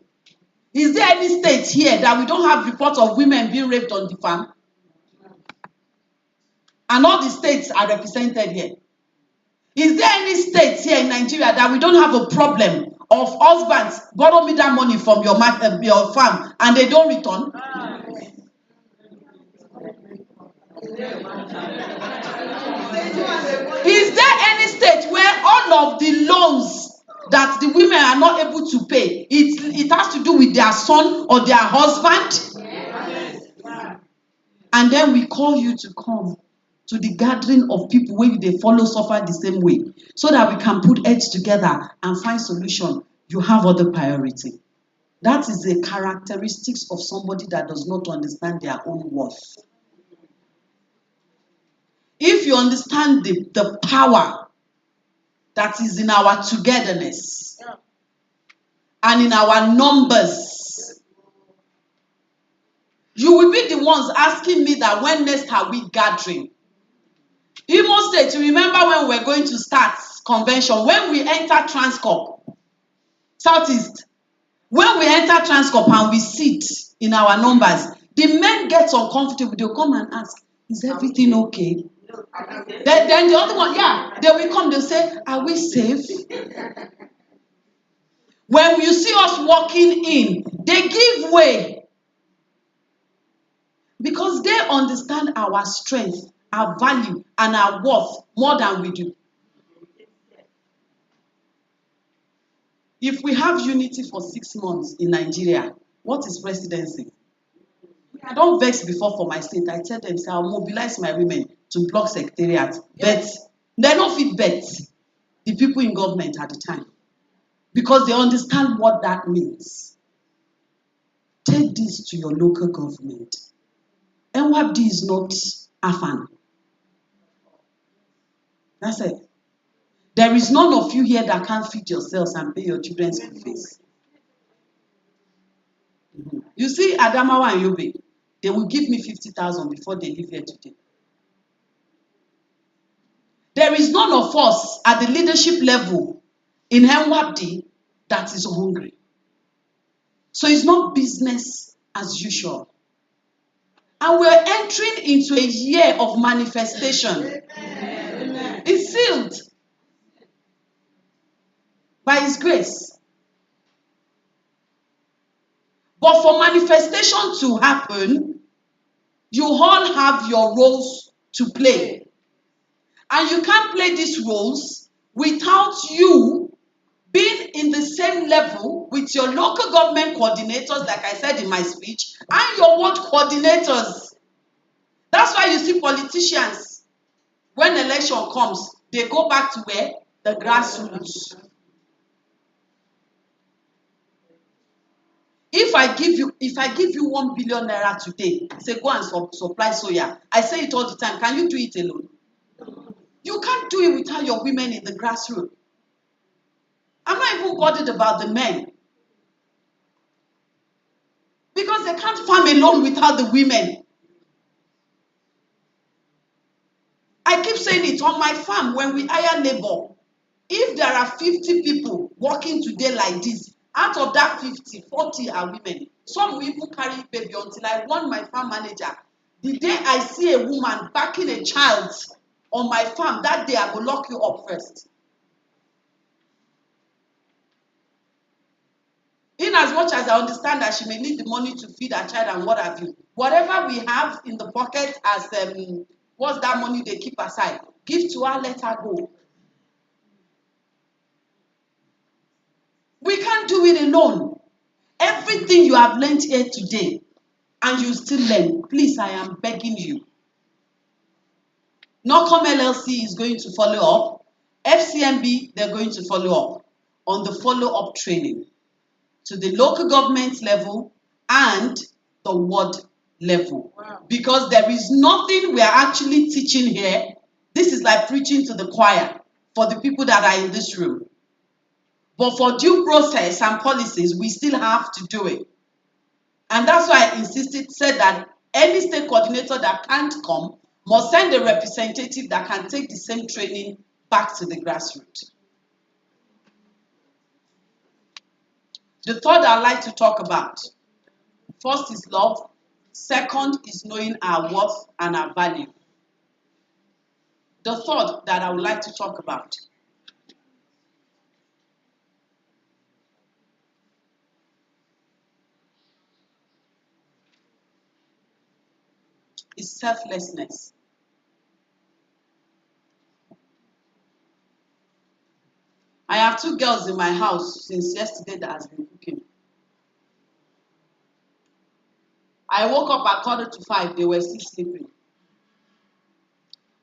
Is there any state here that we don't have reports of women being raped on the farm? And all the states are represented here. Is there any state here in Nigeria that we don't have a problem of husbands borrow me that money from your farm and they don't return? Is there any state where all of the loans that the women are not able to pay, it has to do with their son or their husband? And then we call you to come to the gathering of people where they follow suffer the same way, so that we can put heads together and find solution. You have other priority. That is a characteristics of somebody that does not understand their own worth. If you understand the power that is in our togetherness and in our numbers, you will be the ones asking me that when next are we gathering? Imo State, you remember when we were going to start convention, when we enter Transcorp, Southeast, when we enter Transcorp and we sit in our numbers, the men get uncomfortable. They'll come and ask, is everything okay? Then the other one, they will come, they'll say, are we safe? When you see us walking in, they give way. Because they understand our strength, our value, and our worth more than we do. If we have unity for 6 months in Nigeria, what is presidency? I don't vex before for my state. I tell them, say, I'll mobilize my women to block secretariat. But they don't fit bet the people in government at the time. Because they understand what that means. Take this to your local government. NWABD is not AFAN. That's it. There is none of you here that can feed yourselves and pay your children's school fees. You see, Adamawa and Yobe, they will give me 50,000 before they leave here today. There is none of us at the leadership level in NWABD that is hungry. So it's not business as usual. And we're entering into a year of manifestation. Amen. It's sealed by His grace. But for manifestation to happen, you all have your roles to play. And you can't play these roles without you being in the same level with your local government coordinators, like I said in my speech, and your ward coordinators. That's why you see politicians, when election comes, they go back to where? The grassroots. If I give you 1 billion naira today, say go and supply soya, I say it all the time, can you do it alone? You can't do it without your women in the grassroots. I'm not even bothered about the men. Because they can't farm alone without the women. I keep saying it, on my farm, when we hire labor, if there are 50 people working today like this, out of that 50, 40 are women. Some will even carry baby until I warn my farm manager. The day I see a woman backing a child on my farm, that day I will lock you up first. as much as I understand that she may need the money to feed her child and what have you, whatever we have in the pocket as what's that money they keep aside, give to her, let her go. We can't do it alone. Everything you have learned here today, and you still learn, please, I am begging you. Nocom LLC is going to follow up. FCMB, they're going to follow up on the follow-up training to the local government level and the ward level. Wow. Because there is nothing we are actually teaching here. This is like preaching to the choir for the people that are in this room. But for due process and policies, we still have to do it. And that's why I said that any state coordinator that can't come must send a representative that can take the same training back to the grassroots. The third I'd like to talk about, first is love, second is knowing our worth and our value. The third that I would like to talk about is selflessness. I have 2 girls in my house since yesterday that has been cooking. I woke up at 4:45, they were still sleeping.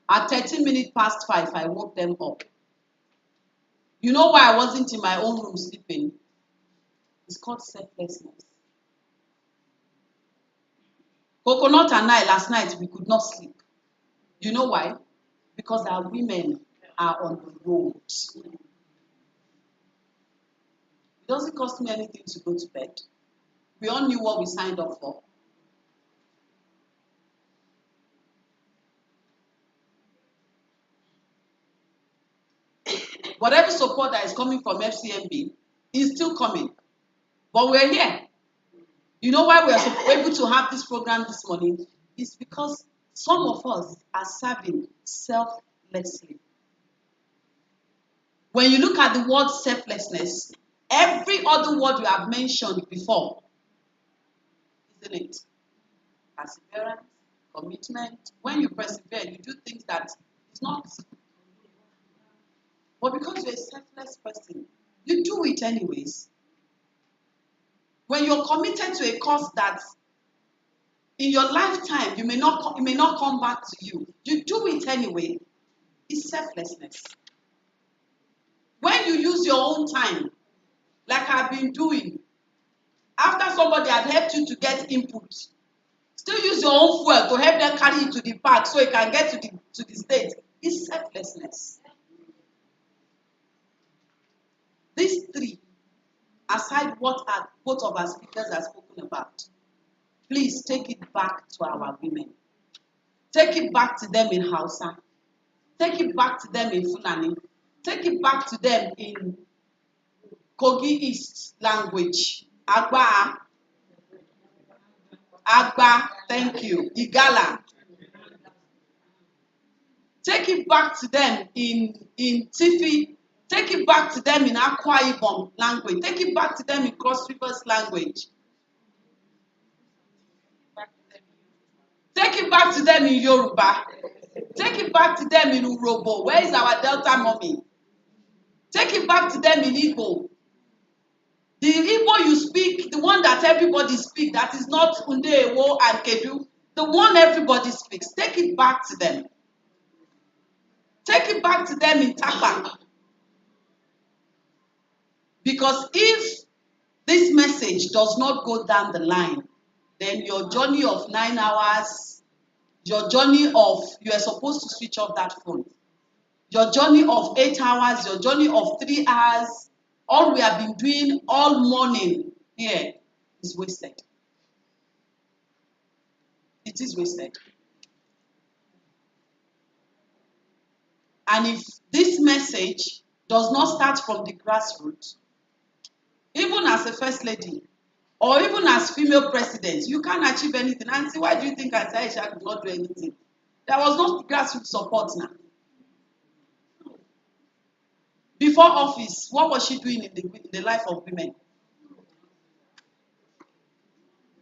At 13 minutes past 5, I woke them up. You know why I wasn't in my own room sleeping? It's called selflessness. Coconut and I, last night, we could not sleep. You know why? Because our women are on the roads. It doesn't cost me anything to go to bed. We all knew what we signed up for. Whatever support that is coming from FCMB is still coming. But we're here. You know why we are able to have this program this morning? It's because some of us are serving selflessly. When you look at the word selflessness, every other word you have mentioned before, isn't it? Perseverance, commitment. When you persevere, you do things that is not. But because you're a selfless person, you do it anyways. When you're committed to a cause that in your lifetime you may not come back to you, you do it anyway. It's selflessness. When you use your own time, like I've been doing, after somebody had helped you to get input, still use your own fuel to help them carry it to the park so it can get to the state. It's selflessness. These 3, aside what both of our speakers have spoken about, please take it back to our women. Take it back to them in Hausa. Take it back to them in Fulani. Take it back to them in Kogi East language. Agba, thank you. Igala. Take it back to them in Tifi. Take it back to them in Akwa Ibom language. Take it back to them in Cross Rivers language. Take it back to them in Yoruba. Take it back to them in Urobo. Where is our Delta mommy? Take it back to them in Igbo. The Igbo you speak, the one that everybody speaks, that is not Undewo and Kedu, the one everybody speaks, take it back to them. Take it back to them in Tapa. Because if this message does not go down the line, then your journey of 9 hours, your journey of, you are supposed to switch off that phone. Your journey of 8 hours, your journey of 3 hours, all we have been doing all morning here is wasted. It is wasted. And if this message does not start from the grassroots, even as a first lady, or even as female president, you can't achieve anything. And see, why do you think Aisha could not do anything? There was no grassroots support now. Before office, what was she doing in the life of women?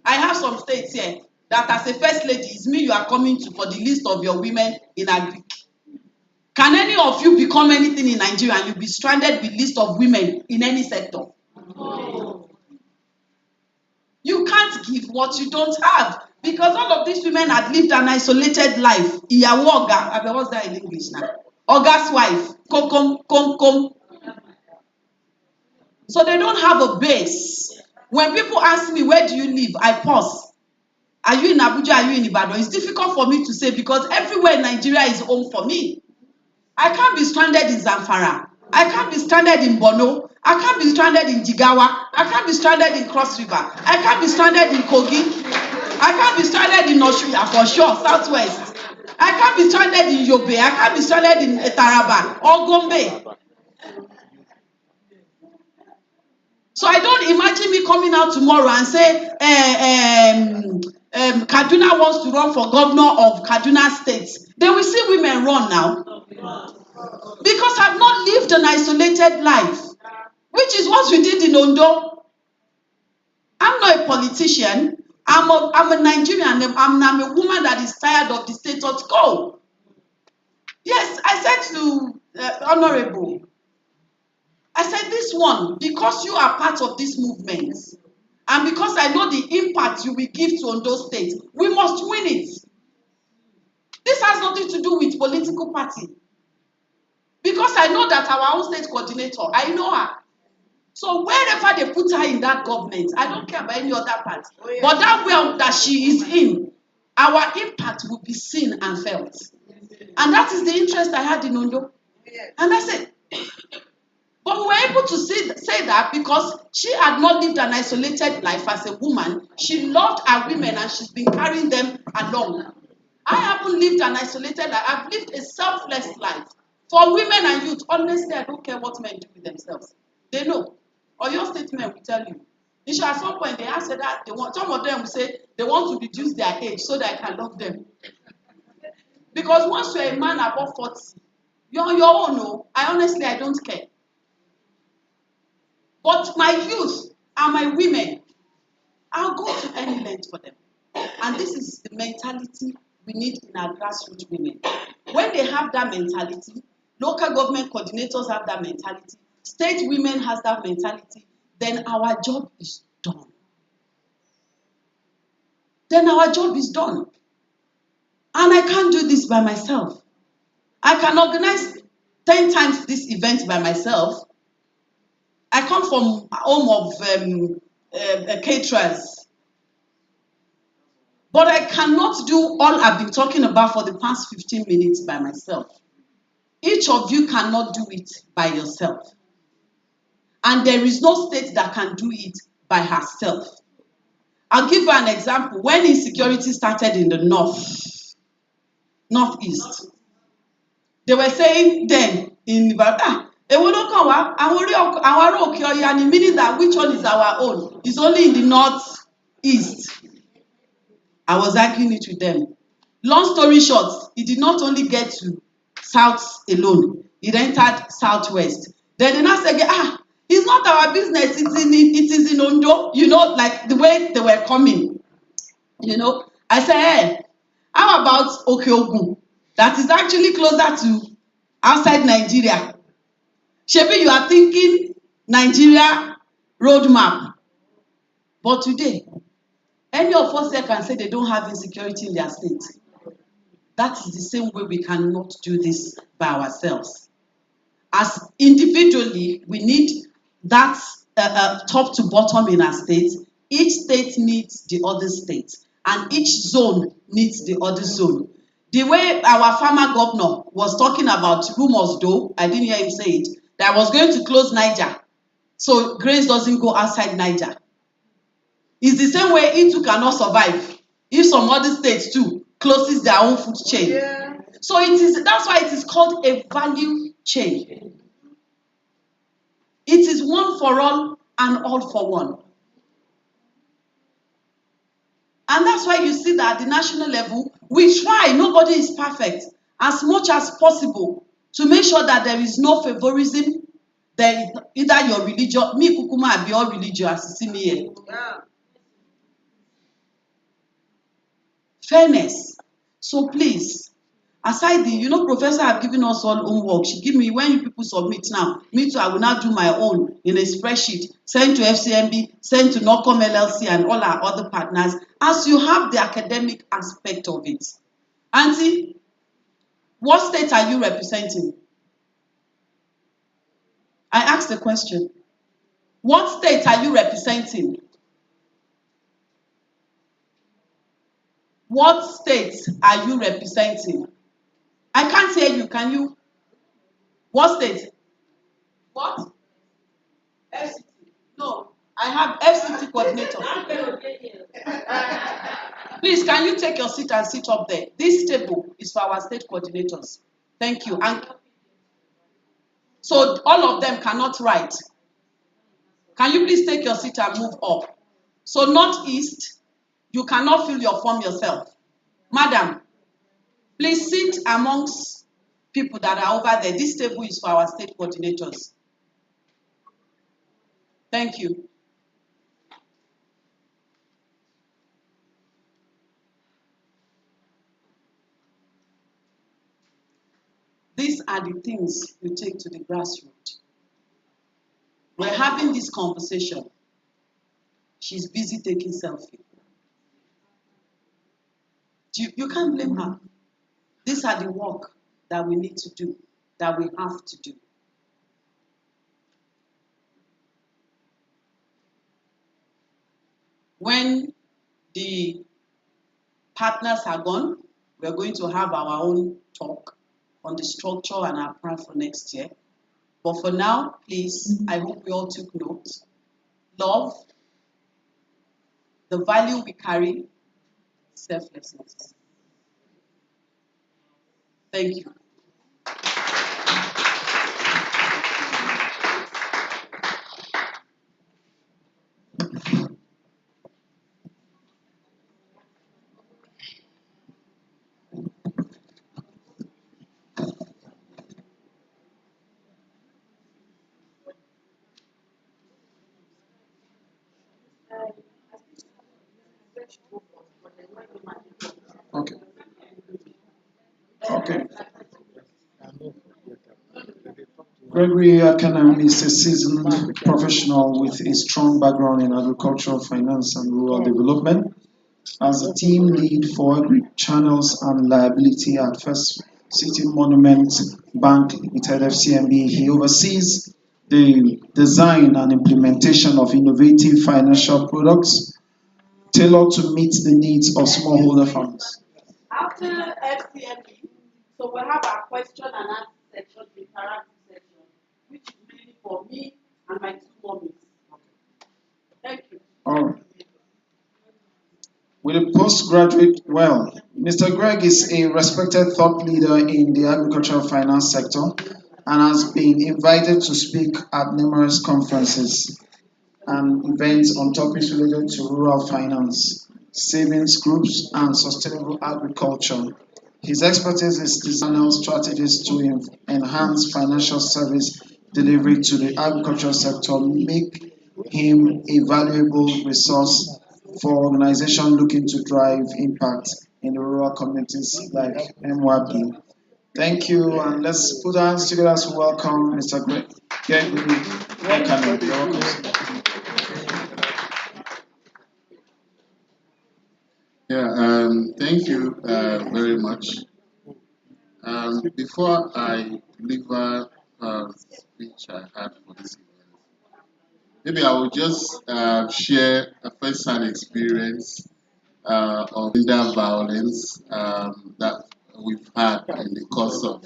I have some states here that as a first lady, it's me you are coming to for the list of your women in agric. Can any of you become anything in Nigeria and you'll be stranded with list of women in any sector? No. You can't give what you don't have. Because all of these women had lived an isolated life. Ìyàwó ọ̀gá, I mean, what's that in English now? Ọ̀gá's wife. Kom. So they don't have a base. When people ask me, where do you live? I pause. Are you in Abuja? Are you in Ibadan? It's difficult for me to say because everywhere in Nigeria is home for me. I can't be stranded in Zamfara. I can't be stranded in Borno. I can't be stranded in Jigawa. I can't be stranded in Cross River. I can't be stranded in Kogi. I can't be stranded in Oshuya for sure, Southwest. I can't be stranded in Yobe. I can't be stranded in Taraba or Gombe. So I don't imagine me coming out tomorrow and say, Kaduna wants to run for governor of Kaduna State. They will see women run now. Because I've not lived an isolated life, which is what you did in Ondo. I'm not a politician. I'm a Nigerian. I'm a woman that is tired of the status quo. Yes, I said to Honorable, I said this one, because you are part of this movement, and because I know the impact you will give to Ondo State, we must win it. This has nothing to do with political party. Because I know that our own state coordinator, I know her. So wherever they put her in that government, I don't care about any other part. But that realm that she is in, our impact will be seen and felt. And that is the interest I had in Ondo. And I said, but we were able to say that because she had not lived an isolated life as a woman. She loved her women and she's been carrying them along. I haven't lived an isolated life. I've lived a selfless life. For women and youth, honestly, I don't care what men do with themselves. They know. Or your statement will tell you. At some point, they answer that some of them will say they want to reduce their age so that I can love them. Because once you're a man above 40, you're on your own. No, I don't care. But my youth and my women, I'll go to any length for them. And this is the mentality we need in our grassroots women. When they have that mentality, local government coordinators have that mentality, state women has that mentality, then our job is done. And I can't do this by myself. I can organize 10 times this event by myself. I come from a home of caterers. But I cannot do all I've been talking about for the past 15 minutes by myself. Each of you cannot do it by yourself. And there is no state that can do it by herself. I'll give you an example. When insecurity started in the northeast, they were saying then in Ibadan, meaning that which one is our own? It's only in the northeast. I was arguing it with them. Long story short, it did not only get to south alone, it entered southwest. Then they now said, it's not our business, it is in Ondo, like the way they were coming. I said, hey, how about Okeogun? That is actually closer to outside Nigeria. Shebi, you are thinking Nigeria roadmap. But today, any of us here can say they don't have insecurity in their state. That is the same way we cannot do this by ourselves. As individually, we need that top to bottom in our state. Each state needs the other state, and each zone needs the other zone. The way our former governor was talking about rumors, though, I didn't hear him say it, that I was going to close Niger, so grains doesn't go outside Niger. It's the same way it too cannot survive if some other states too closes their own food chain. Yeah. So that's why it is called a value chain. It is one for all and all for one. And that's why you see that at the national level, we try, nobody is perfect, as much as possible to make sure that there is no favorism. There is either your religion, me kukuma be all religious, as you see me here. Yeah. Fairness. So please, aside professor have given us all homework. She give me, when you people submit now, me too, I will now do my own in a spreadsheet, send to FCMB, send to NOCOM LLC and all our other partners, as you have the academic aspect of it. Auntie, what state are you representing? I asked the question. What state are you representing? What state are you representing? I can't hear you. Can you? What state? What? FCT. No, I have FCT coordinator. Please, can you take your seat and sit up there? This table is for our state coordinators. Thank you. And so all of them cannot write. Can you please take your seat and move up? So Northeast, you cannot fill your form yourself. Madam, please sit amongst people that are over there. This table is for our state coordinators. Thank you. These are the things you take to the grassroots. We're having this conversation. She's busy taking selfie. You can't blame her. These are the work that we need to do, that we have to do. When the partners are gone, we're going to have our own talk on the structure and our plan for next year. But for now, please, I hope we all took note. Love, the value we carry, selflessness. Thank you. Okay. Okay. Gregory Akanan is a seasoned professional with a strong background in agricultural finance and rural development. As a team lead for agri channels and liability at First City Monument Bank Limited FCMB, he oversees the design and implementation of innovative financial products tailored to meet the needs of smallholder farmers. After FCMB, so we'll have our question and answer section, the interactive section, which is mainly for me and my two mommies. Thank you. All right. With a postgraduate, Mr. Greg is a respected thought leader in the agricultural finance sector and has been invited to speak at numerous conferences and events on topics related to rural finance, savings groups, and sustainable agriculture. His expertise is designing strategies to enhance financial service delivery to the agricultural sector, make him a valuable resource for organizations looking to drive impact in the rural communities like MWAB. Thank you, and let's put our hands together to welcome Mr. Greg. Thank you very much. Before I deliver speech I had for this event, maybe I will just share a first-hand experience of gender violence that we've had in the course of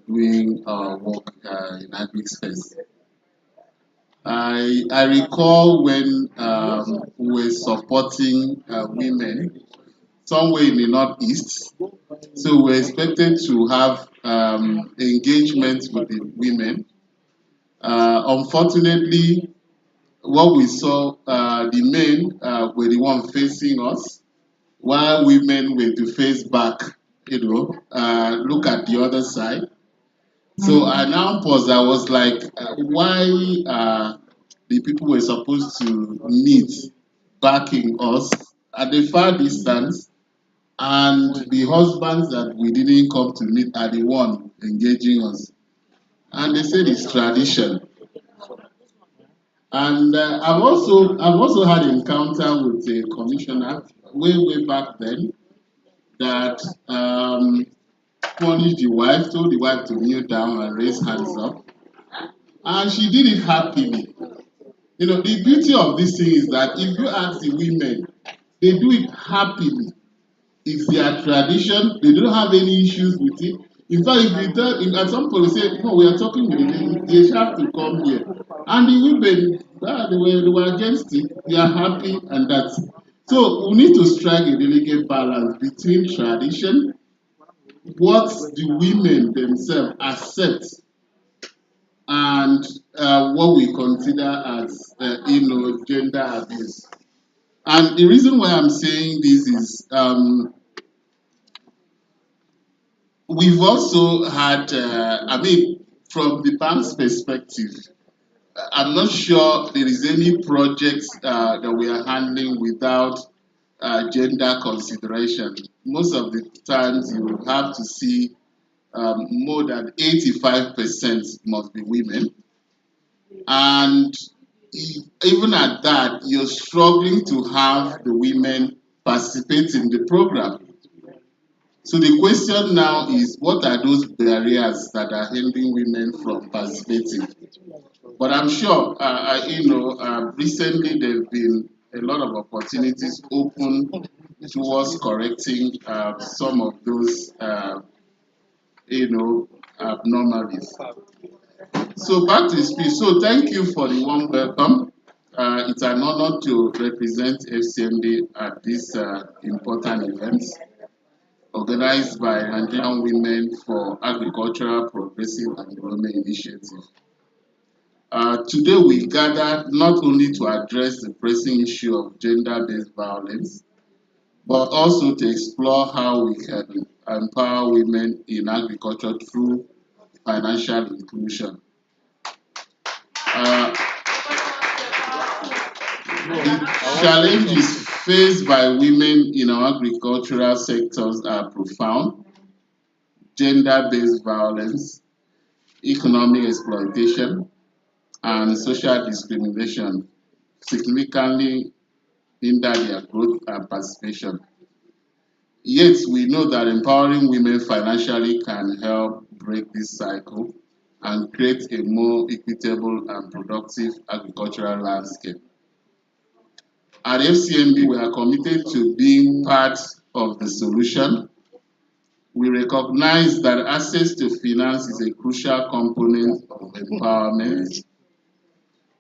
doing our work in agri-space. I recall when we were supporting women somewhere in the Northeast. So we're expected to have engagement with the women. Unfortunately, what we saw, the men were the one facing us, while women were to face back, look at the other side. So I now paused. I was like, why the people were supposed to meet backing us at a far distance, And the husbands that we didn't come to meet are the one engaging us. And they said it's tradition. And I've also had encounter with a commissioner way back then that punished the wife, told the wife to kneel down and raise hands up, and she did it happily. The beauty of this thing is that if you ask the women, they do it happily. It's their tradition. They don't have any issues with it. In fact, if at some point they say, no, we are talking with the lady, they have to come here. And the women, they were against it. They are happy, and that's it. So we need to strike a delicate balance between tradition, what the women themselves accept, and what we consider as, gender abuse. And the reason why I'm saying this is we've also had, from the bank's perspective, I'm not sure there is any projects that we are handling without gender consideration. Most of the times you will have to see more than 85% must be women. And even at that, you're struggling to have the women participate in the program. So the question now is, what are those barriers that are hindering women from participating? But I'm sure, recently there have been a lot of opportunities open towards correcting some of those, abnormalities. So back to the speech. So thank you for the warm welcome. It's an honor to represent FCMD at this important event organized by Nigerian Women for Agricultural Progressive and Development Initiative. Today we gathered not only to address the pressing issue of gender-based violence, but also to explore how we can empower women in agriculture through financial inclusion. Uh, the challenges faced by women in our agricultural sectors are profound: gender-based violence, economic exploitation, and social discrimination significantly hinder their growth and participation. Yet, we know that empowering women financially can help break this cycle and create a more equitable and productive agricultural landscape. At FCMB, we are committed to being part of the solution. We recognize that access to finance is a crucial component of empowerment.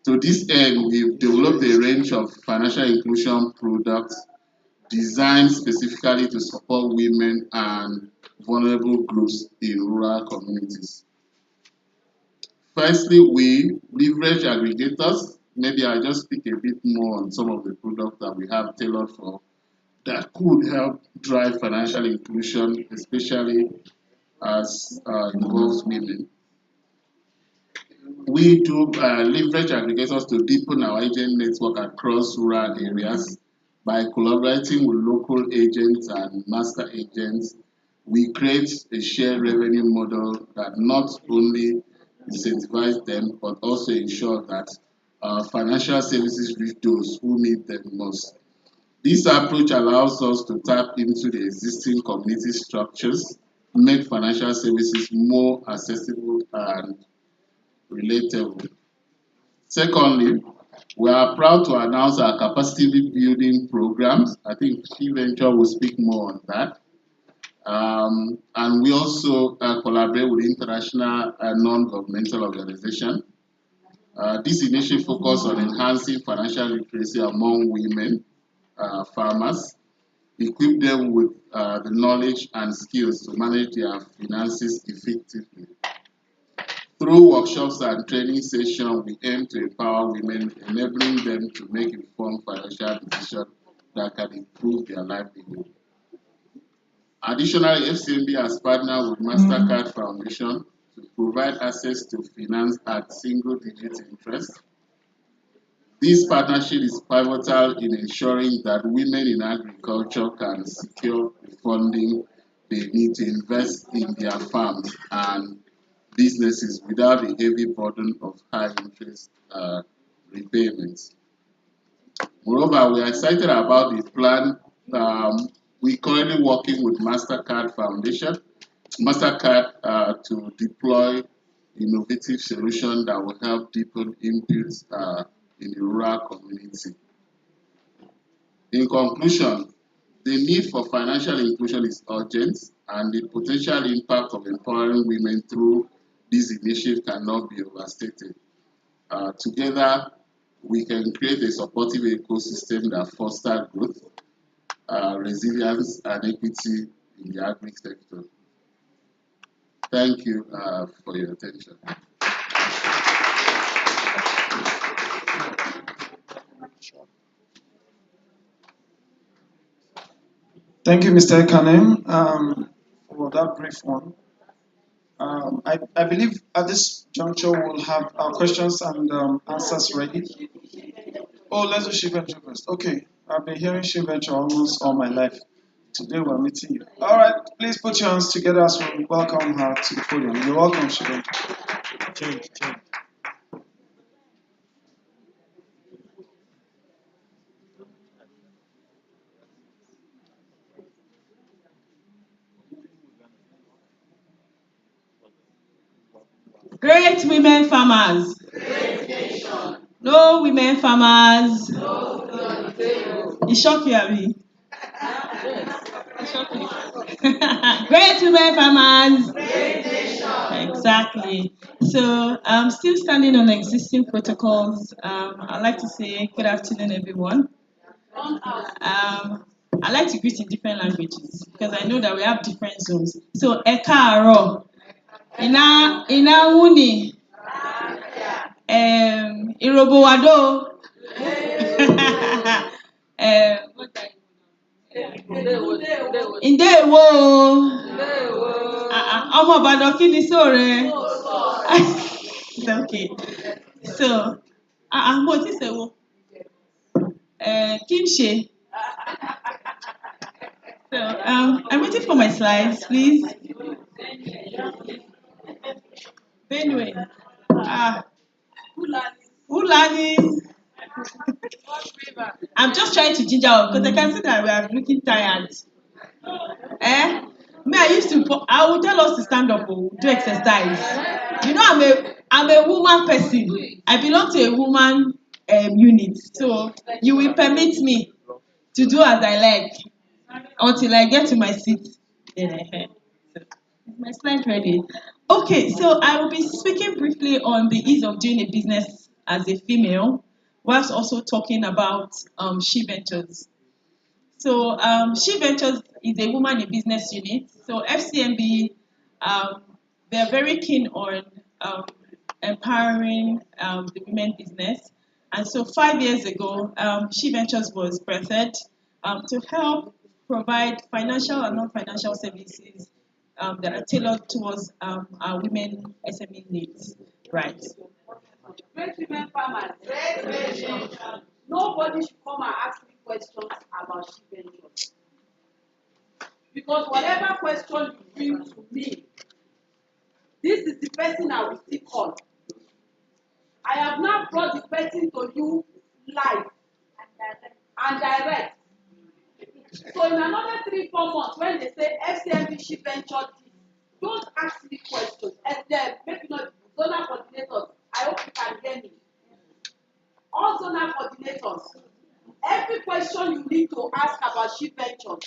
To this end, we've developed a range of financial inclusion products designed specifically to support women and vulnerable groups in rural communities. Firstly, we leverage aggregators. Maybe I'll just speak a bit more on some of the products that we have tailored for that could help drive financial inclusion, especially as involves women. We do leverage aggregators to deepen our agent network across rural areas by collaborating with local agents and master agents. We create a shared revenue model that not only incentivizes them but also ensure that financial services reach those who need them most. This approach allows us to tap into the existing community structures, make financial services more accessible and relatable. Secondly, we are proud to announce our capacity building programs. I think She Venture will speak more on that. And we also collaborate with international non-governmental organizations. This initiative focuses on enhancing financial literacy among women farmers, equip them with the knowledge and skills to manage their finances effectively. Through workshops and training sessions, we aim to empower women, enabling them to make informed financial decisions that can improve their livelihood. Additionally, FCMB has partnered with MasterCard Foundation to provide access to finance at single-digit interest. This partnership is pivotal in ensuring that women in agriculture can secure the funding they need to invest in their farms and businesses without the heavy burden of high interest repayments. Moreover, we are excited about the plan. We're currently working with MasterCard to deploy innovative solutions that will help deepen inputs in the rural community. In conclusion, the need for financial inclusion is urgent, and the potential impact of empowering women through this initiative cannot be overstated. Together, we can create a supportive ecosystem that fosters growth, resilience, and equity in the agri sector. Thank you for your attention. Thank you, Mr. Kanem, for that brief one. I believe at this juncture we'll have our questions and answers ready. Oh, let's do Shiventure first. Okay, I've been hearing Shiventure almost all my life. Today we're meeting you. All right, please put your hands together as we welcome her to the podium. You're welcome, Shiventure. Change. Great women farmers. No women farmers. It shock you, Abi. Great women farmers. Exactly. So I'm still standing on existing protocols. I'd like to say good afternoon, everyone. I like to greet in different languages because I know that we have different zones. So, ẹ káàárọ̀, ina wuni, irobo wado, ndewo, ọmọ Ìbàdàn kí ni sóore? Okay. So, mo ti ṣèwọ. Kí n ṣe? So, I'm waiting for my slides, please. Anyway, Ulani. I'm just trying to ginger up because I can see that we are looking tired. Me, I would tell us to stand up, do exercise. You know, I'm a woman person. I belong to a woman unit, so you will permit me to do as I like until I get to my seat. So, is my slide ready? Okay, so I will be speaking briefly on the ease of doing a business as a female, whilst also talking about She Ventures. So She Ventures is a woman in business unit. So FCMB, they're very keen on empowering the women business. And so 5 years ago, She Ventures was birthed to help provide financial and non-financial services that are tailored towards our women SME needs. Right. Great women farmers. Nobody should come and ask me questions about She Ventures. Because whatever question you bring to me, this is the person I will still call. I have now brought the person to you live and direct. So in another 3-4 months, when they say FCMB She Ventures, don't ask me questions. And then maybe not zonal coordinators. I hope you can hear me. All zonal coordinators. Every question you need to ask about She Ventures,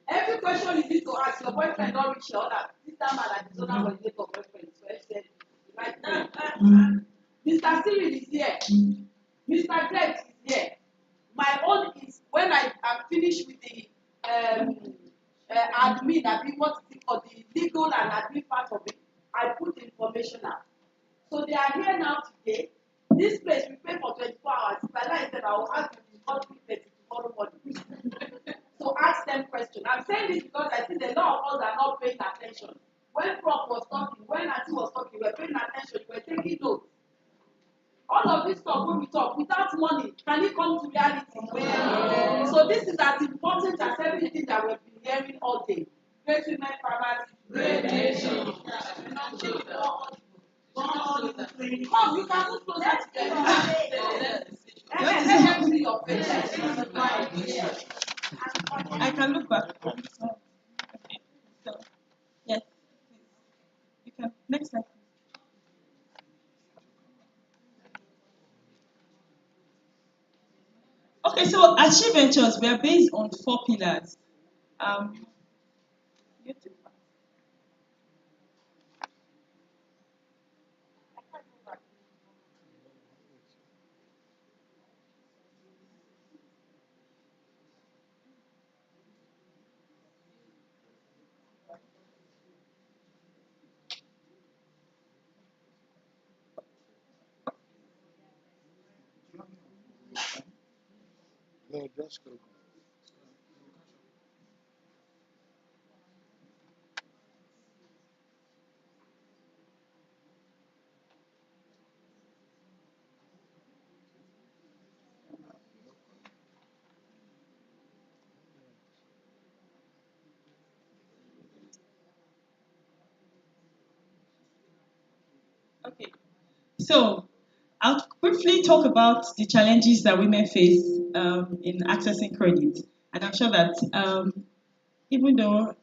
every question you need to ask, your boyfriend don't reach your other. This time I like the zonal coordinator boyfriend. So FCMB, right now. Mr. Cyril is here. Mr. Greg is here. My own is when I am finished with the admin, what is it for the legal and admin part of it, I put the information out. So they are here now today. This place we pay for 24 hours. If I like them, I will ask them to call me tomorrow morning. So ask them questions. I'm saying this because I think a lot of us are not paying attention. When Prof was talking, when Auntie was talking, we were paying attention, we were taking notes. All of this stuff when we talk. Without money, can it come to reality? So this is as important as everything that we've been hearing all day. Great women farmers, great nation. Come, you can move closer to them. Let them see your face. I can look back. Okay. So, yes, you can. Next slide. Okay, so Achieve Ventures, we are based on 4 pillars. Um, No, just go. okay, so I'll briefly talk about the challenges that women face in accessing credit. And I'm sure that even though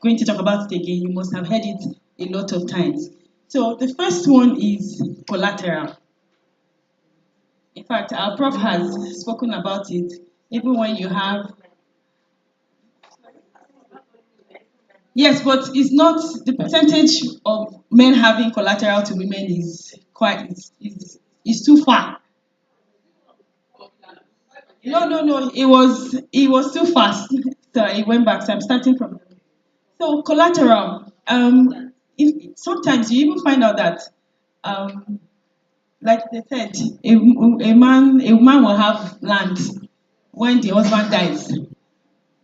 going to talk about it again, you must have heard it a lot of times. So the first one is collateral. In fact, our prof has spoken about it. Even when you have, yes, but it's not the percentage of men having collateral to women is quite is too far. No, no, no. It was too fast. So it went back. So I'm starting from. So collateral. Sometimes you even find out that, um, like they said, a woman will have land when the husband dies.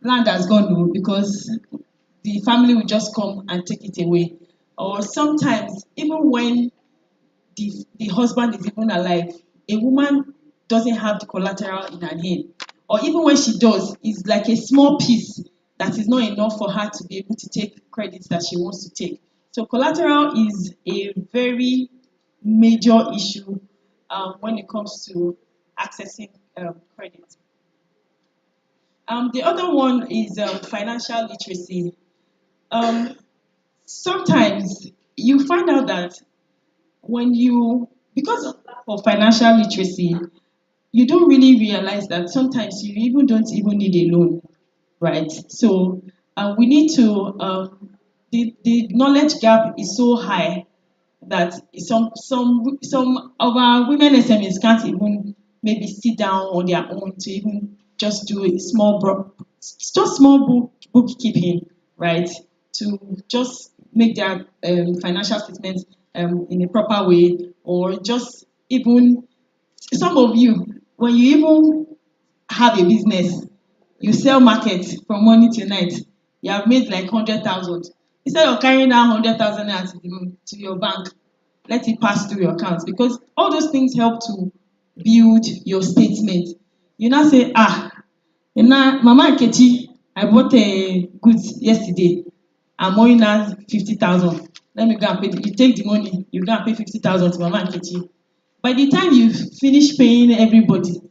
Land has gone because the family will just come and take it away. Or sometimes even when the husband is even alive, a woman doesn't have the collateral in her hand. Or even when she does, it's like a small piece that is not enough for her to be able to take credits that she wants to take. So collateral is a very major issue when it comes to accessing credit. The other one is financial literacy. Um, Sometimes you find out that because of financial literacy, you don't really realize that sometimes you even don't even need a loan, right? So we need to, the knowledge gap is so high that some of our women SMEs can't even maybe sit down on their own to even just do a small bookkeeping, right? To just make their financial statements in a proper way, or just even some of you, when you even have a business, you sell market from morning till night, you have made like 100,000. Instead of carrying that 100,000 naira to your bank, let it pass through your account, because all those things help to build your statement. You now say, Mama Nkechi, I bought a goods yesterday. I'm owing now 50,000. Let me go and pay. You take the money, you go and pay 50,000 to Mama Nkechi. By the time you finish paying everybody,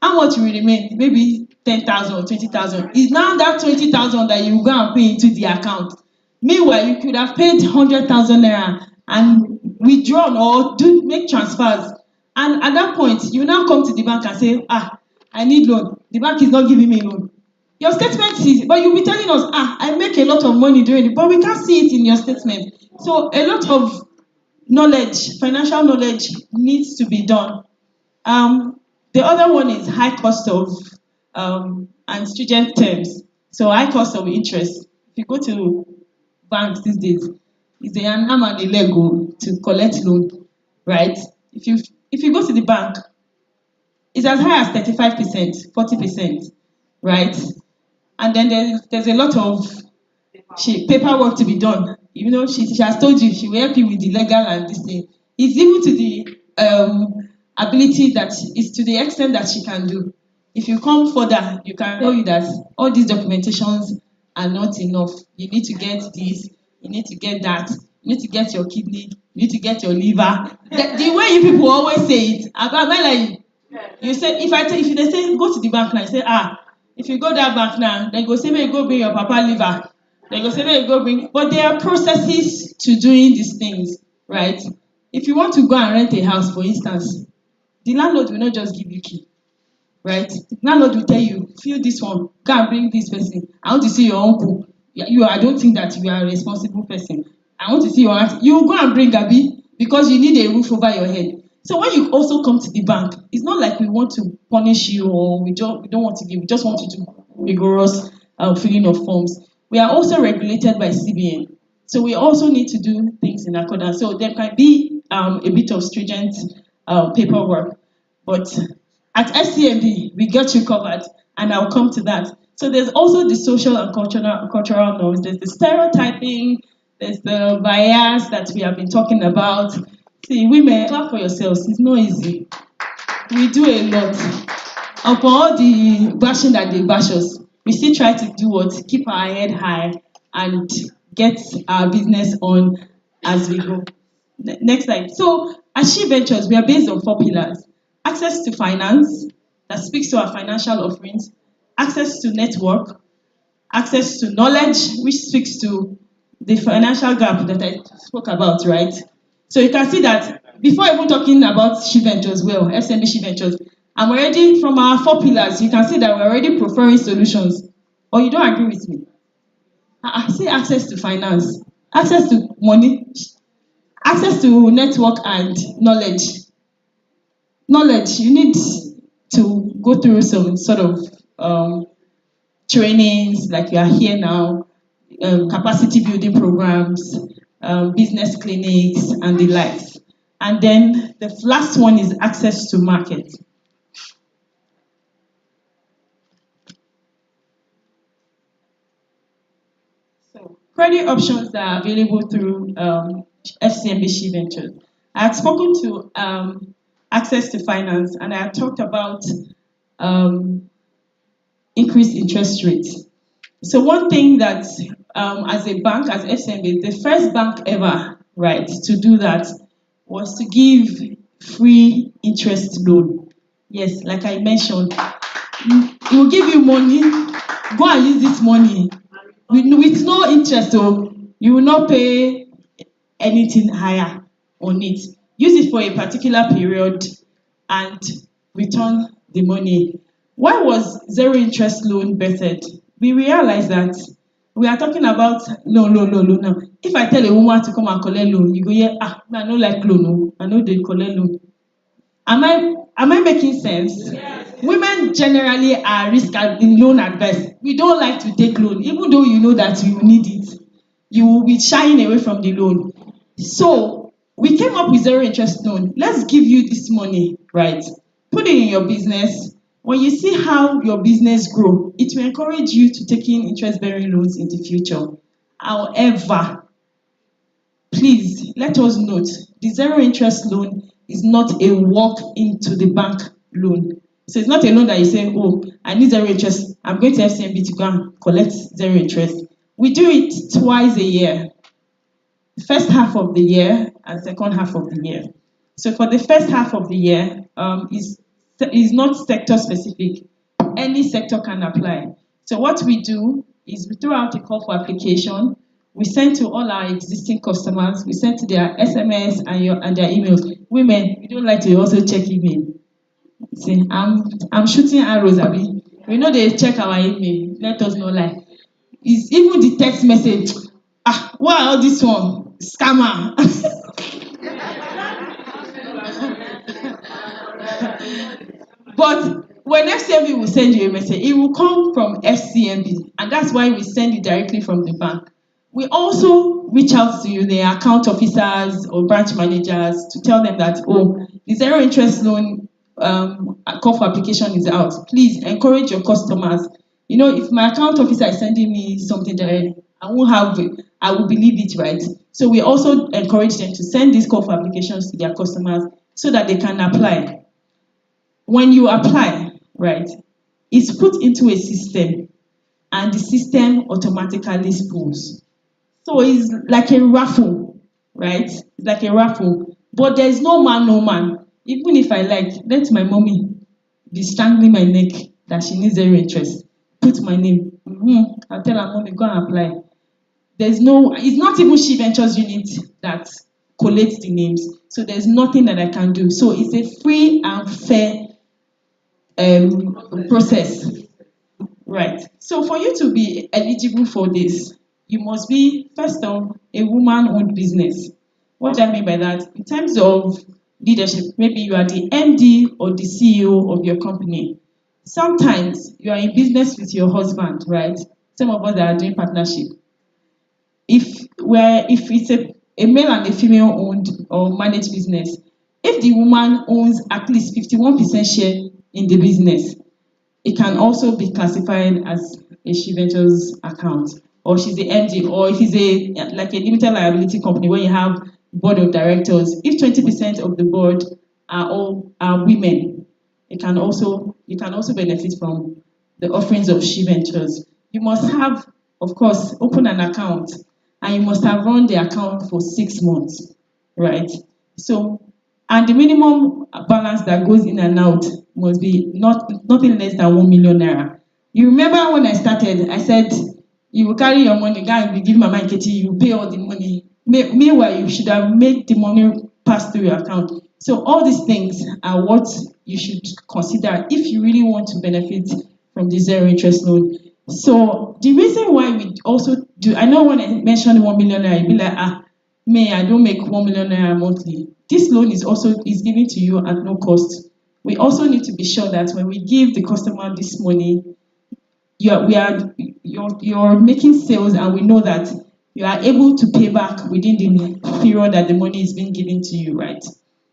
how much will remain? Maybe 10,000 or 20,000. It's now that 20,000 that you go and pay into the account. Meanwhile, you could have paid 100,000 naira and withdrawn or make transfers. And at that point, you now come to the bank and say, I need loan. The bank is not giving me loan. Your statement is, but you'll be telling us, I make a lot of money doing it, but we can't see it in your statement. So a lot of knowledge, financial knowledge needs to be done. The other one is high cost of and student terms. So high cost of interest. If you go to banks these days, it's a arm and a leg to collect loan, right? If you go to the bank, it's as high as 35%, 40%, right? And then there's a lot of paperwork to be done. You know, she has told you she will help you with the legal and this thing. It's even to the ability that is to the extent that she can do. If you come further, you can tell you that all these documentations are not enough. You need to get this, you need to get that, you need to get your kidney, you need to get your liver. The way you people always say it, am I like you say if they say go to the bank now, you say if you go that bank now, they go say make you go bring your papa liver. They go say make you go bring, but there are processes to doing these things, right? If you want to go and rent a house, for instance, the landlord will not just give you key, right? The landlord will tell you, fill this one, go and bring this person. I want to see your uncle. I don't think that you are a responsible person. I want to see your aunt. You will go and bring Gabi because you need a roof over your head. So when you also come to the bank, it's not like we want to punish you or we don't want to give. We just want you to rigorous filling of forms. We are also regulated by CBN. So we also need to do things in accordance. So there can be a bit of stringent paperwork. But at SCMB, we got you covered, and I'll come to that. So there's also the social and cultural norms. There's the stereotyping, there's the bias that we have been talking about. See, women, clap for yourselves. It's not easy. We do a lot. Upon all the bashing that they bash us, we still try to do what? Keep our head high and get our business on as we go. Next slide. So at She Ventures, we are based on 4 pillars. Access to finance, that speaks to our financial offerings. Access to network. Access to knowledge, which speaks to the financial gap that I spoke about, right? So you can see that before even talking about She Ventures, well, SMB She Ventures, I'm already, from our 4 pillars, you can see that we're already preferring solutions. Or you don't agree with me? I say access to finance, access to money, access to network and knowledge. Knowledge, you need to go through some sort of trainings like you are here now, capacity building programs, business clinics, and the likes. And then the last one is access to market. So credit options that are available through FCMB She Ventures. I had spoken to access to finance, and I had talked about um, increased interest rates. So one thing that as a bank, as FCMB, the first bank ever, right, to do that was to give free interest loan. Yes, like I mentioned, it will give you money, go and use this money with no interest, so you will not pay anything higher on it. Use it for a particular period and return the money. Why was zero interest loan bettered? We realized that we are talking about loan now. If I tell a woman to come and collect loan, you go, yeah, I no like loan, I know they collect loan. Am I making sense? Yes. Women generally are risk in loan advice. We don't like to take loan, even though you know that you need it. You will be shying away from the loan. So we came up with zero interest loan. Let's give you this money, right? Put it in your business. When you see how your business grow, it will encourage you to take in interest-bearing loans in the future. However, please let us note the zero interest loan is not a walk into the bank loan. So it's not a loan that you say, oh, I need zero interest. I'm going to FCMB to go and collect zero interest. We do it twice a year. First half of the year and second half of the year. So for the first half of the year, is not sector specific. Any sector can apply. So what we do is we throw out a call for application. We send to all our existing customers. We send to their SMS and their emails. Women, we don't like to also check email. See, I'm shooting arrows, Abi. We know they check our email. Let us know lie. It's even the text message. What are all this one? Scammer. But when FCMB will send you a message, it will come from FCMB, and that's why we send it directly from the bank. We also reach out to the account officers or branch managers to tell them that, oh, the zero interest loan call for application is out. Please encourage your customers. You know, if my account officer is sending me something that I won't have it, I will believe it, right? So we also encourage them to send these call for applications to their customers so that they can apply. when you apply, right, it's put into a system and the system automatically spools. So it's like a raffle, right? It's like a raffle. But there's no man, no man. Even if I like, let my mommy be strangling my neck that she needs zero interest. Put my name. I'll tell her, mommy, go and apply. There's no, it's not even She Ventures unit that collates the names. So there's nothing that I can do. So it's a free and fair process. Right. So for you to be eligible for this, you must be, first off, a woman-owned business. What do I mean by that? In terms of leadership, maybe you are the MD or the CEO of your company. Sometimes you are in business with your husband, right? Some of us are doing partnership. If it's a male and a female owned or managed business, if the woman owns at least 51% share in the business, it can also be classified as a She Ventures account, or she's the MD, or if it's like a limited liability company where you have board of directors. If 20% of the board are women, you can also benefit from the offerings of She Ventures. You must have, of course, open an account, and you must have run the account for 6 months, right? So, and the minimum balance that goes in and out must be nothing less than 1 million naira. You remember when I started, I said you will carry your money, go and be give Mama Nkechi, you pay all the money. Meanwhile, you should have made the money pass through your account. So all these things are what you should consider if you really want to benefit from the zero interest loan. So the reason why we also do, I know when I mentioned 1 million naira, you'll be like, I don't make 1 million naira monthly. This loan is given to you at no cost. We also need to be sure that when we give the customer this money, you're making sales, and we know that you are able to pay back within the period that the money is being given to you, right?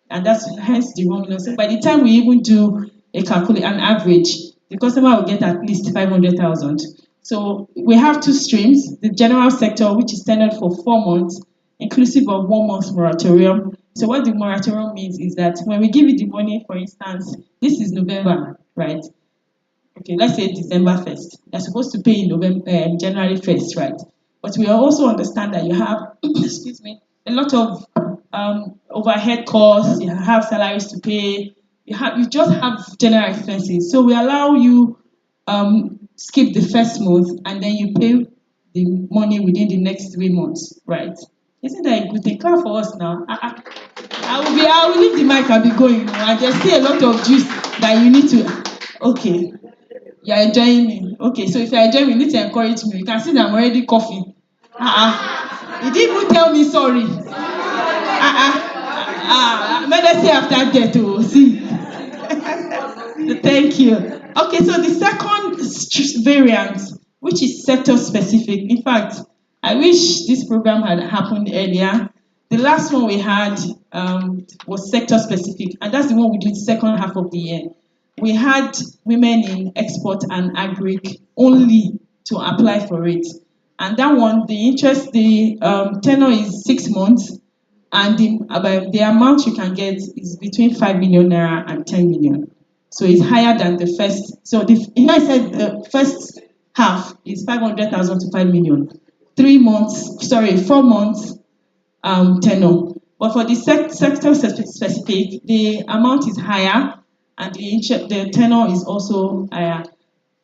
And that's hence the 1 million. So by the time we even do an average, the customer will get at least 500,000. So we have 2 streams: the general sector, which is tendered for 4 months, inclusive of 1 month moratorium. So what the moratorium means is that when we give you the money, for instance, this is November, right? Okay, let's say December 1st. You're supposed to pay in January 1st, right? But we also understand that you have, excuse me, a lot of overhead costs. You have salaries to pay. You just have general expenses. So we allow you skip the first month, and then you pay the money within the next 3 months, right? Isn't that a good thing? Clap for us now. I will leave the mic and be going. And there's still a lot of juice that you need to. Okay, you're enjoying me. Okay, so if you're enjoying me, you need to encourage me. You can see that I'm already coughing. You didn't even tell me sorry. Medicine after death, oh, see. Thank you. Okay, so the second variant, which is sector specific. In fact, I wish this program had happened earlier. The last one we had was sector specific, and that's the one we did second half of the year. We had women in export and agri only to apply for it. And that one, the tenure is 6 months, and the amount you can get is between 5 million naira and 10 million. So it's higher than the first. So I said the first half is 500,000 to 5 million. 4 months tenure. But for the sector specific, the amount is higher, and the tenure is also higher.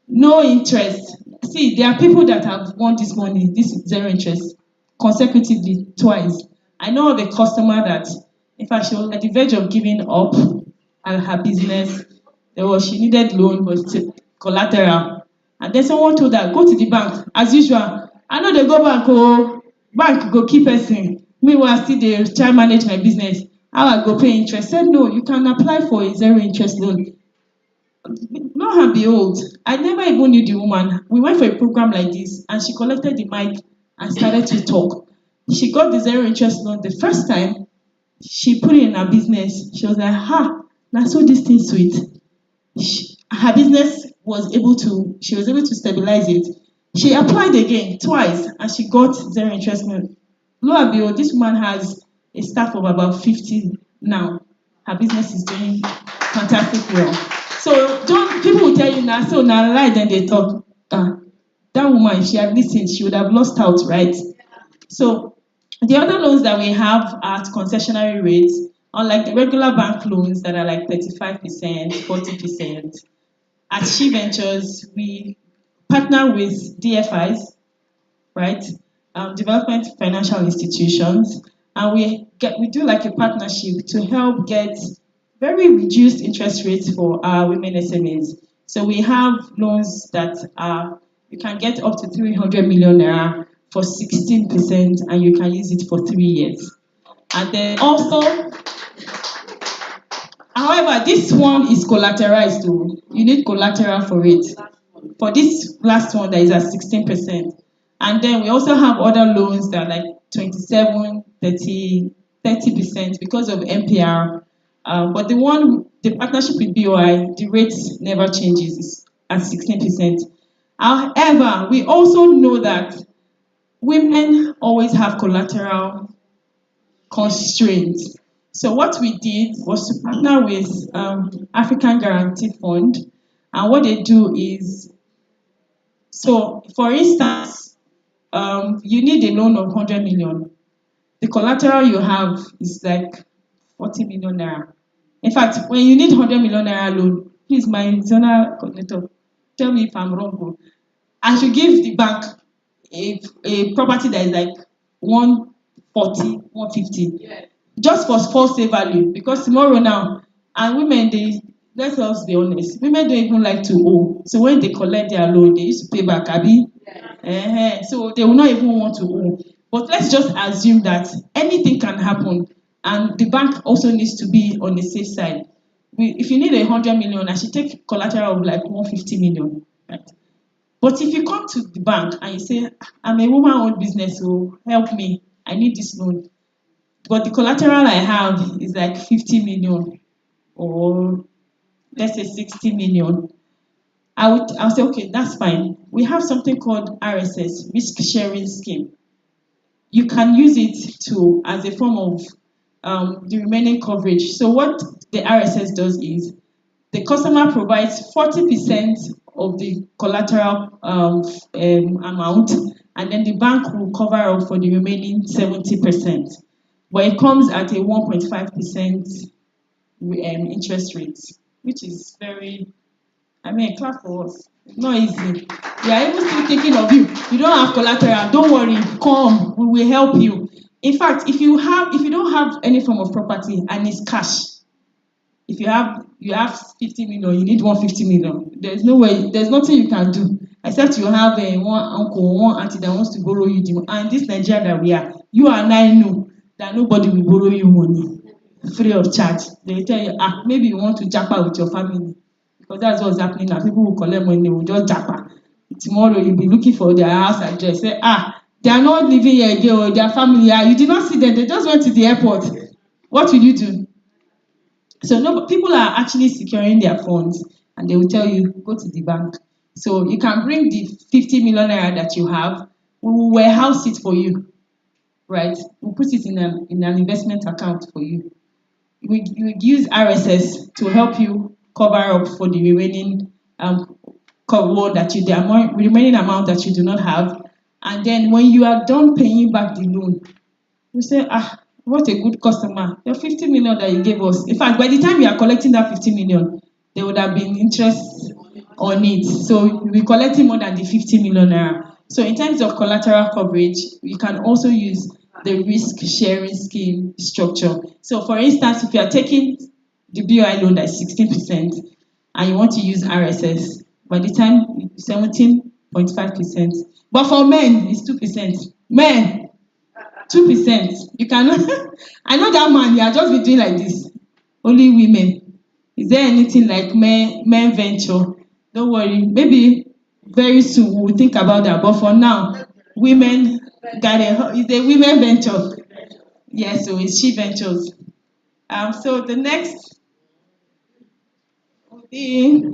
No interest. See, there are people that have won this money, this zero interest, consecutively twice. I know of a customer that, in fact, she was at the verge of giving up her business. She needed loan, but collateral. And then someone told her, go to the bank. As usual, I know they go bank go keep person. Meanwhile, still they try manage my business. How I go pay interest? Said no, you can apply for a zero interest loan. Lo and behold, I never even knew the woman. We went for a program like this, and she collected the mic and started to talk. She got the zero interest loan the first time. She put it in her business. She was like, now so this thing sweet. Her business she was able to stabilize it. She applied again twice, and she got zero interest loan. Lo and behold, this woman has a staff of about 50 now. Her business is doing fantastic well. So people will tell you now, so now lie then they talk. That woman, if she had listened, she would have lost out, right? So the other loans that we have are at concessionary rates, unlike the regular bank loans that are like 35%, 40%. At She Ventures, we partner with DFIs, right? Development financial institutions, and we do like a partnership to help get very reduced interest rates for our women SMEs. So we have loans that are you can get up to 300 million naira for 16%, and you can use it for 3 years. And then also, however, this one is collateralized too. You need collateral for it. For this last one that is at 16%. And then we also have other loans that are like 27, 30% because of MPR. But the partnership with BOI, the rate never changes, it's at 16%. However, we also know that women always have collateral constraints. So what we did was to partner with African Guarantee Fund, and what they do is, so for instance, you need a loan of 100 million. The collateral you have is like 40 million naira. In fact, when you need 100 million naira loan, please, my zonal coordinator, tell me if I'm wrong. I should give the bank a property that is like 140, 150. Yeah. Just for false value, because tomorrow now, and women, they, let us be honest, women don't even like to owe. So when they collect their loan, they used to pay back, abi. So they will not even want to owe. But let's just assume that anything can happen, and the bank also needs to be on the safe side. If you need 100 million, I should take collateral of like 150 million, right? But if you come to the bank and you say, I'm a woman-owned business, so help me, I need this loan. But the collateral I have is like 50 million, or let's say 60 million. I'll say, okay, that's fine. We have something called RSS, risk sharing scheme. You can use it to as a form of the remaining coverage. So what the RSS does is the customer provides 40% of the collateral amount, and then the bank will cover up for the remaining 70%. But it comes at a 1.5% interest rate, which is very, I mean, clap for us. It's not easy. We are even still thinking of you. You don't have collateral. Don't worry. Come. We will help you. In fact, if you don't have any form of property and it's cash, if you have 50 million, you need 150 million. There's no way. There's nothing you can do except you have one uncle, one auntie that wants to borrow you the money. And this Nigeria that we are, you and I know that nobody will borrow you money free of charge. They will tell you, maybe you want to japa with your family, because that's what's happening now. People will collect money, they will just japa. Tomorrow you'll be looking for their house address. Say, they are not living here again, or their family. You did not see them. They just went to the airport. What will you do? So no, people are actually securing their funds, and they will tell you, go to the bank. So you can bring the 50 million naira that you have. We will warehouse it for you, right? We'll put it in an investment account for you. We use RSS to help you cover up for the remaining remaining amount that you do not have. And then when you are done paying back the loan, you say, what a good customer. Your 50 million that you gave us. In fact, by the time you are collecting that 50 million, there would have been interest on it. So you'll be collecting more than the 50 million naira. So in terms of collateral coverage, you can also use the risk sharing scheme structure. So for instance, if you are taking the BOI loan that is 16% and you want to use RSS, by the time 17.5%. But for men, it's 2%. Men, 2%. You cannot. I know that man, you are just be doing like this. Only women. Is there anything like men venture? Don't worry. Maybe very soon we will think about that. But for now, women it's a women venture. Yes, so it's She Ventures. So the next will be,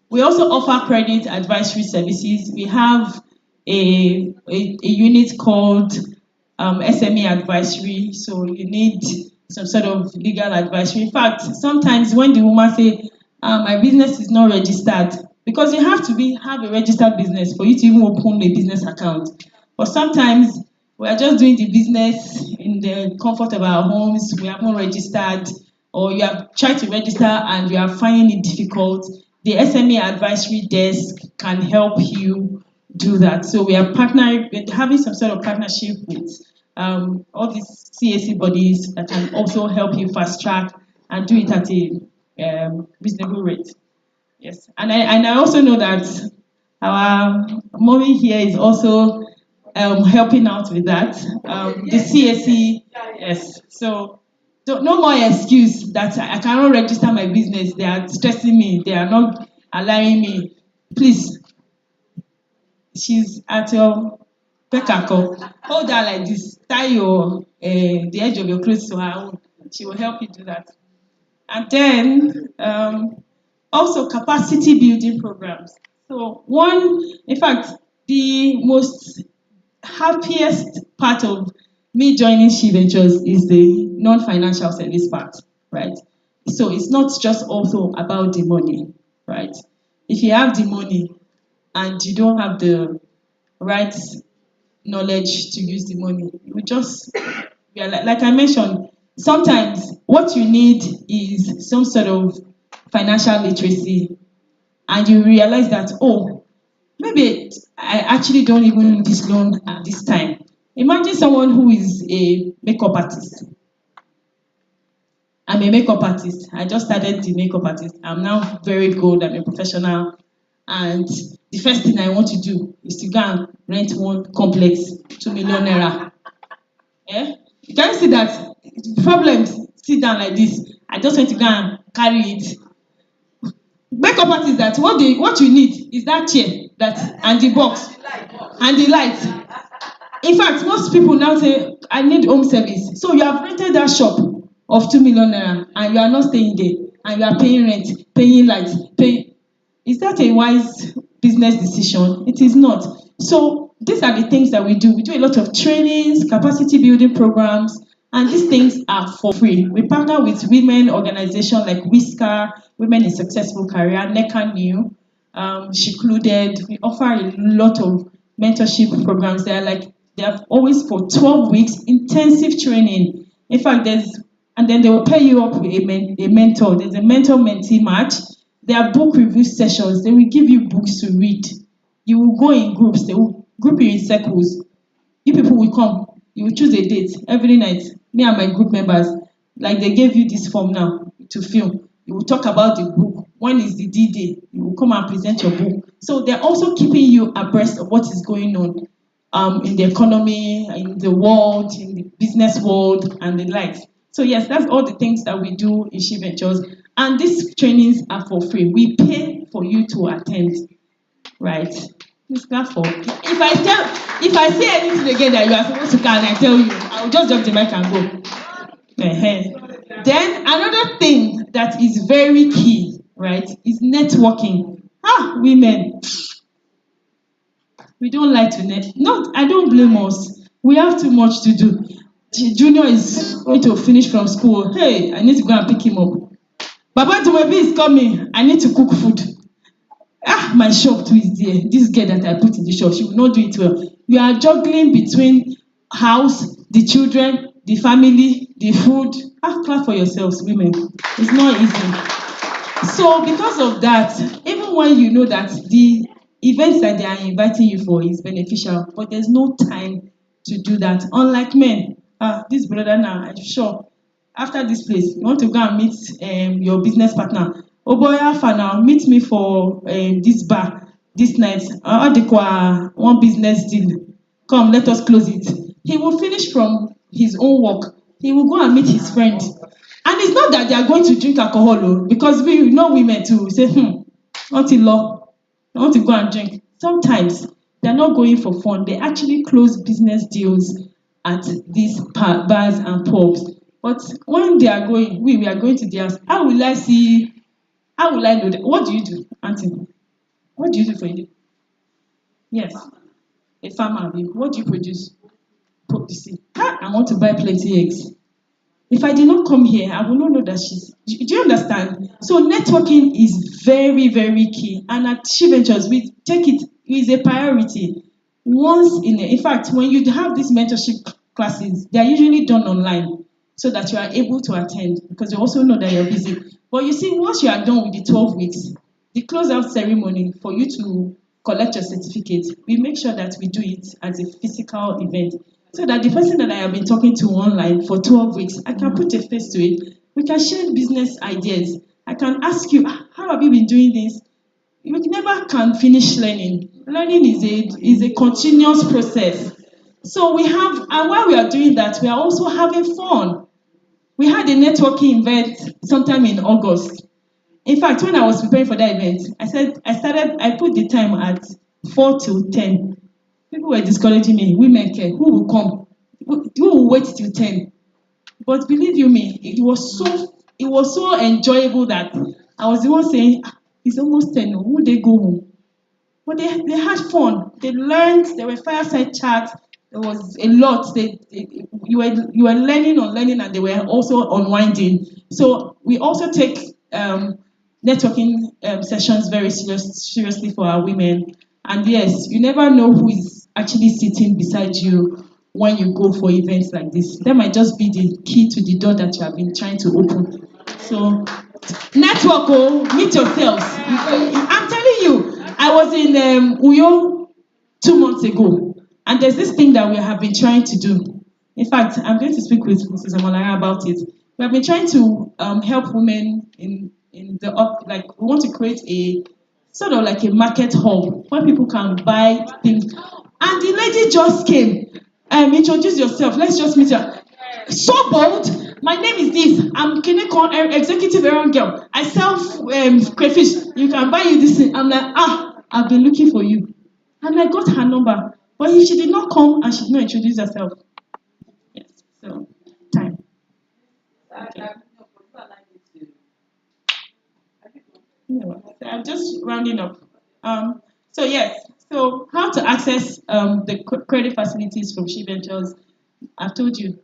we also offer credit advisory services. We have a unit called SME advisory. So you need some sort of legal advisory. In fact, sometimes when the woman say, my business is not registered. Because you have to have a registered business for you to even open a business account. But sometimes we are just doing the business in the comfort of our homes, we haven't registered, or you have tried to register and you are finding it difficult. The SME advisory desk can help you do that. So we are partnering, we're having some sort of partnership with all these CAC bodies that can also help you fast track and do it at a reasonable rate. Yes, and I also know that our mommy here is also helping out with that. The CAC, yes. So no more excuse that I cannot register my business. They are stressing me. They are not allowing me. Please, she's at your Pekako. Hold her like this. Tie the edge of your clothes to her own. She will help you do that. And then also capacity building programs. So in fact, the most happiest part of me joining She Ventures is the non-financial service part, right? So it's not just also about the money, right? If you have the money and you don't have the right knowledge to use the money, you just, yeah, like I mentioned, sometimes what you need is some sort of financial literacy, and you realize that, oh, maybe I actually don't even need this loan at this time. Imagine someone who is a makeup artist. I'm a makeup artist. I just started the makeup artist. I'm now very good. I'm a professional. And the first thing I want to do is to go and rent one complex, 2 million naira. Eh? You can see that problems sit down like this. I just want to go and carry it. Makeup artist, that what you need is that chair and the box and the light. In fact, most people now say, I need home service. So you have rented that shop of 2 million naira and you are not staying there and you are paying rent, paying light, paying. Is that a wise business decision? It is not. So these are the things that we do. We do a lot of trainings, capacity building programs, and these things are for free. We partner with women organizations like Whisker, Women in Successful Career, NECA New, Shecluded. We offer a lot of mentorship programs. They have always for 12 weeks intensive training. In fact, and then they will pair you up with a mentor. There's a mentor-mentee match. There are book review sessions. They will give you books to read. You will go in groups. They will group you in circles. You people will come. You will choose a date every night. Me and my group members, like they gave you this form now to fill. You will talk about the book. When is the D-Day? You will come and present your book. So they're also keeping you abreast of what is going on in the economy, in the world, in the business world, and the likes. So yes, that's all the things that we do in She Ventures. And these trainings are for free. We pay for you to attend, right? Please clap for. If I say anything again that you are supposed to can, I tell you, I will just drop the mic and go. Then another thing that is very key, right, is networking. Women, we don't like to net. No, I don't blame us. We have too much to do. Junior is going to finish from school. Hey, I need to go and pick him up. Baba Dumebi is coming. I need to cook food. My shop too is there. This girl that I put in the shop, she will not do it well. You are juggling between house, the children, the family, the food. Clap for yourselves, women. It's not easy. So because of that, even when you know that the events that they are inviting you for is beneficial, but there's no time to do that. Unlike men, this brother now, I'm sure, after this place, you want to go and meet your business partner. Oh boy, Alpha now, meet me for this bar this night. One business deal. Come, let us close it. He will finish from his own work. He will go and meet his friend. And it's not that they are going to drink alcohol, because we know women too. We say, not in law. I want to go and drink. Sometimes they're not going for fun. They actually close business deals at these bars and pubs. But when they are going, we are going to theirs. How will I know that? What do you do, Auntie? What do you do for you? Yes, a farmer. What do you produce? I want to buy plenty eggs. If I did not come here, I would not know that she's. Do you understand? So networking is very, very key. And at She Ventures, we take it is a priority. In fact, when you have these mentorship classes, they are usually done online so that you are able to attend because you also know that you're busy. But you see, once you are done with the 12 weeks, the closeout ceremony for you to collect your certificate, we make sure that we do it as a physical event so that the person that I have been talking to online for 12 weeks, I can put a face to it. We can share business ideas. I can ask you, how have you been doing this? You never can finish learning. Learning is a continuous process. So we have, and while we are doing that, we are also having fun. We had a networking event sometime in August. In fact, when I was preparing for that event, I put the time at 4 to 10. People were discouraging me. Women care. Who will come? Who will wait till 10? But believe you me, it was so enjoyable that I was the one saying, it's almost 10. Who they go home? But they had fun. They learned. There were fireside chats. There was a lot. You were learning, and they were also unwinding. So we also take networking sessions very seriously for our women. And yes, you never know who is actually sitting beside you when you go for events like this. That might just be the key to the door that you have been trying to open. So network, meet yourselves. I'm telling you, I was in Uyo 2 months ago, and there's this thing that we have been trying to do. In fact, I'm going to speak with Mrs. Amalaya about it. We have been trying to help women in the like we want to create a sort of like a market hub where people can buy things. And the lady just came. Introduce yourself. Let's just meet her. So bold. My name is this. I'm Kinecon executive errand girl. I sell crayfish. You can buy you this thing. I'm like, I've been looking for you. And I got her number. But she did not come and she did not introduce herself. Yes. So time. Okay. So I'm just rounding up. So yes, so how to access the credit facilities from She Ventures? I've told you,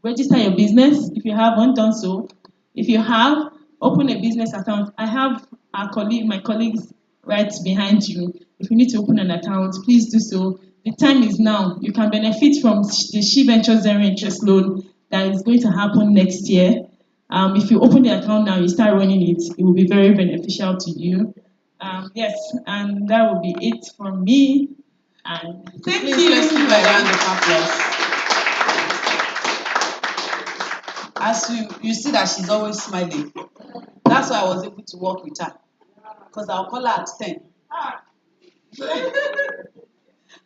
register your business if you haven't done so. If you have, open a business account. I have my colleagues right behind you. If you need to open an account, please do so. The time is now. You can benefit from the She Ventures zero interest loan that is going to happen next year. If you open the account now, you start running it, it will be very beneficial to you. Yes, and that will be it from me. And thank Please, you. let's give a round of applause. As you see that she's always smiling. That's why I was able to work with her. Because I'll call her at 10.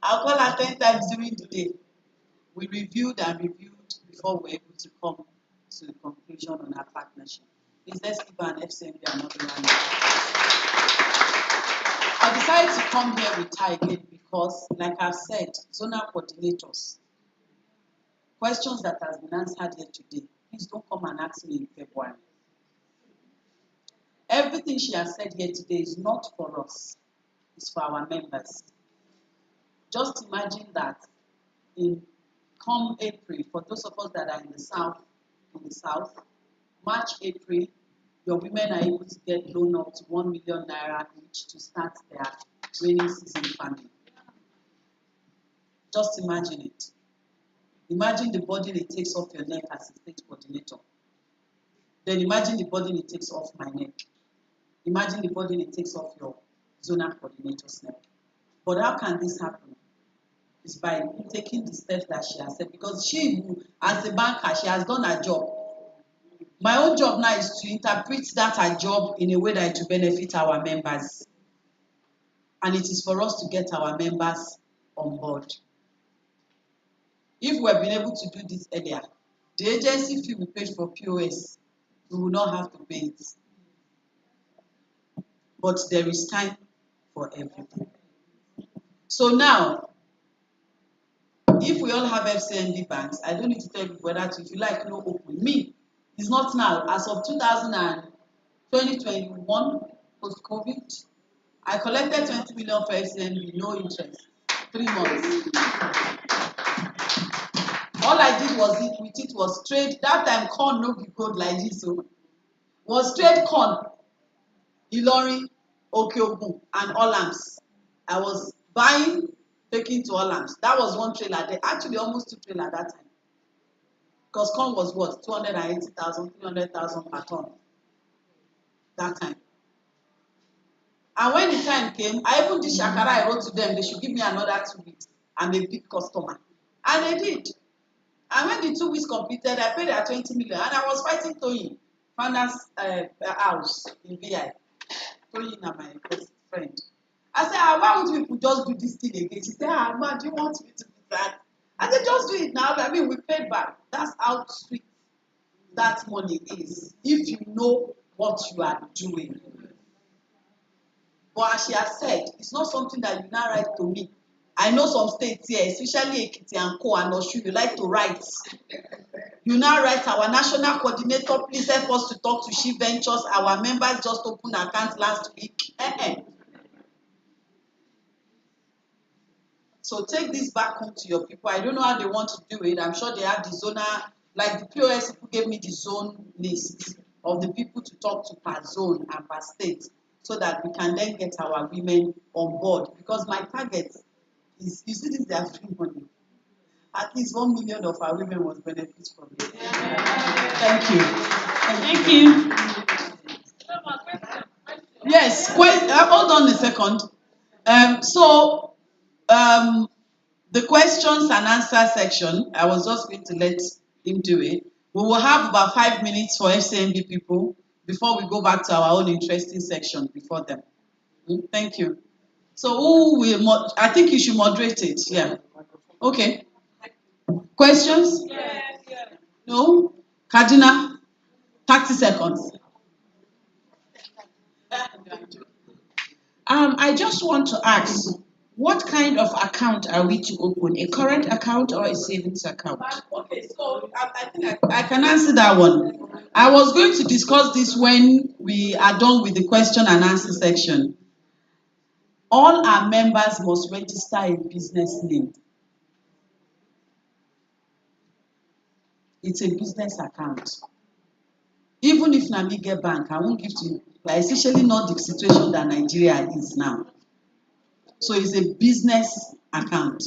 I'll call her 10 times during the day. We reviewed and reviewed before we were able to come to the conclusion on our partnership. Please let's give her an FCMB another round. I decided to come here with her again because, like I've said, zonal coordinators, questions that has been answered here today, please don't come and ask me in February. Everything she has said here today is not for us, it's for our members. Just imagine that come April, for those of us that are in the south, March, April, your women are able to get loan up to 1 million naira each to start their rainy season farming. Just imagine it. Imagine the burden it takes off your neck as a state coordinator. Then imagine the burden it takes off my neck. Imagine the burden it takes off your zonal coordinator's neck. But how can this happen? It's by taking the steps that she has said. Because she, as a banker, she has done her job. My own job now is to interpret that her job in a way that it will benefit our members. And it is for us to get our members on board. If we have been able to do this earlier, the agency fee we paid for POS, we will not have to pay it. But there is time for everything. So now, if we all have FCMB banks, I don't need to tell you whether to, if you like, no open. Me, it's not now. As of 2021, post-COVID, I collected 20 million for FCMB, no interest. 3 months. All I did was trade. That time corn no be gold like this, so was trade corn, Ilorin, Okeogun, and Olams. I was buying, taking to Olams. That was one trailer. They actually almost two trailer that time. Because corn was what? 280,000, 300,000 per ton that time. And when the time came, I even did shakara. I wrote to them, they should give me another 2 weeks. I'm a big customer. And they did. And when the 2 weeks completed, I paid their 20 million. And I was fighting Toyin, founder's house in VI. Toyin and my best friend. I said, why would people just do this thing again? She said, man, do you want me to do that? I said, just do it now. I mean, we paid back. That's how sweet that money is. If you know what you are doing. But as she has said, it's not something that you now write to me. I know some states here, especially Ekiti and Co and Oshu, you like to write. You now write, our national coordinator, please help us to talk to She Ventures. Our members just opened account last week. So take this back home to your people. I don't know how they want to do it. I'm sure they have the zonal, like the POS people gave me the zone list of the people to talk to per zone and per state, so that we can then get our women on board. Because my target is, you see this, they are free money. At least 1 million of our women must benefit from it. Thank you. Thank you. Yes, hold on a second. The questions and answer section, I was just going to let him do it. We will have about 5 minutes for FCMB people before we go back to our own interesting section before them. Thank you. So who will, I think you should moderate it, yeah. Okay. Questions? Yes. No? Kaduna? 30 seconds. I just want to ask, what kind of account are we to open? A current account or a savings account? Okay, so I think I can answer that one. I was going to discuss this when we are done with the question and answer section. All our members must register a business name. It's a business account. Even if na me get bank, I won't give to you. But especially not the situation that Nigeria is now. So it's a business account.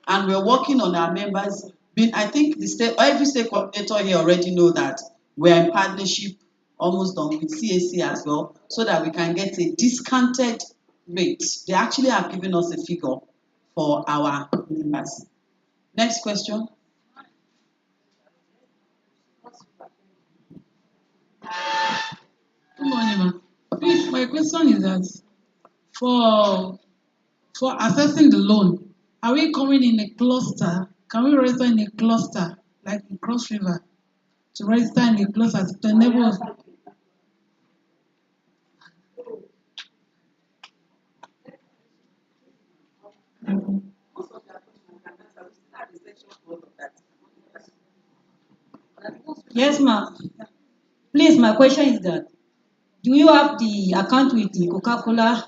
And we're working on our members. I think every state coordinator here already know that we're in partnership, almost done with CAC as well, so that we can get a discounted rate. They actually have given us a figure for our members. Next question. Good morning, ma'am. Please, my question is that for assessing the loan, are we coming in a cluster? Can we register in a cluster, like in Cross River, to register in a cluster to enable us? Yes, ma'am. Please, my question is that, do you have the account with the Coca-Cola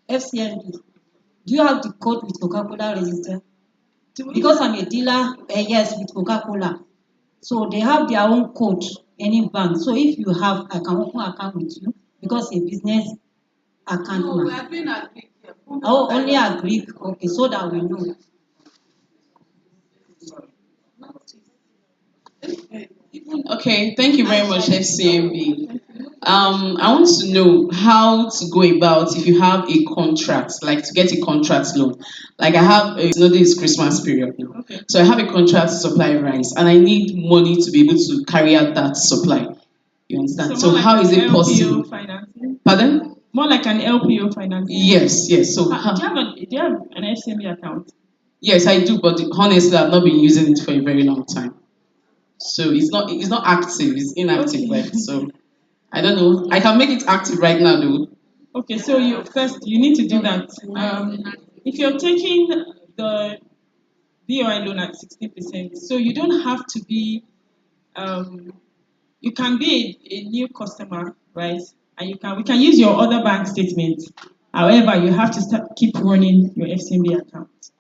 FCNB? Do you have the code with Coca-Cola register? Because I'm a dealer, yes, with Coca-Cola. So they have their own code, any bank. So if you have, I can open an account with you because a business account. No, we have been agreed here. Oh, only agree. Okay, so that we know. Okay, thank you very much, FCMB. I want to know how to go about if you have a contract, like to get a contract loan. Like I have, this is Christmas period now. Okay. So I have a contract to supply rice and I need money to be able to carry out that supply. You understand? So more like how is it LPO possible? financing? Pardon? More like an LPO financing. Yes. So Do you have an FCMB account? yes, I do, but honestly, I've not been using it for a very long time. So it's not active, it's inactive, Okay. right? So I don't know. I can make it active right now though. Okay, so you need to do that. If you're taking the BOI loan at 60%, so you don't have to be. You can be a new customer, right? And we can use your other bank statement. However, you have to keep running your FCMB account,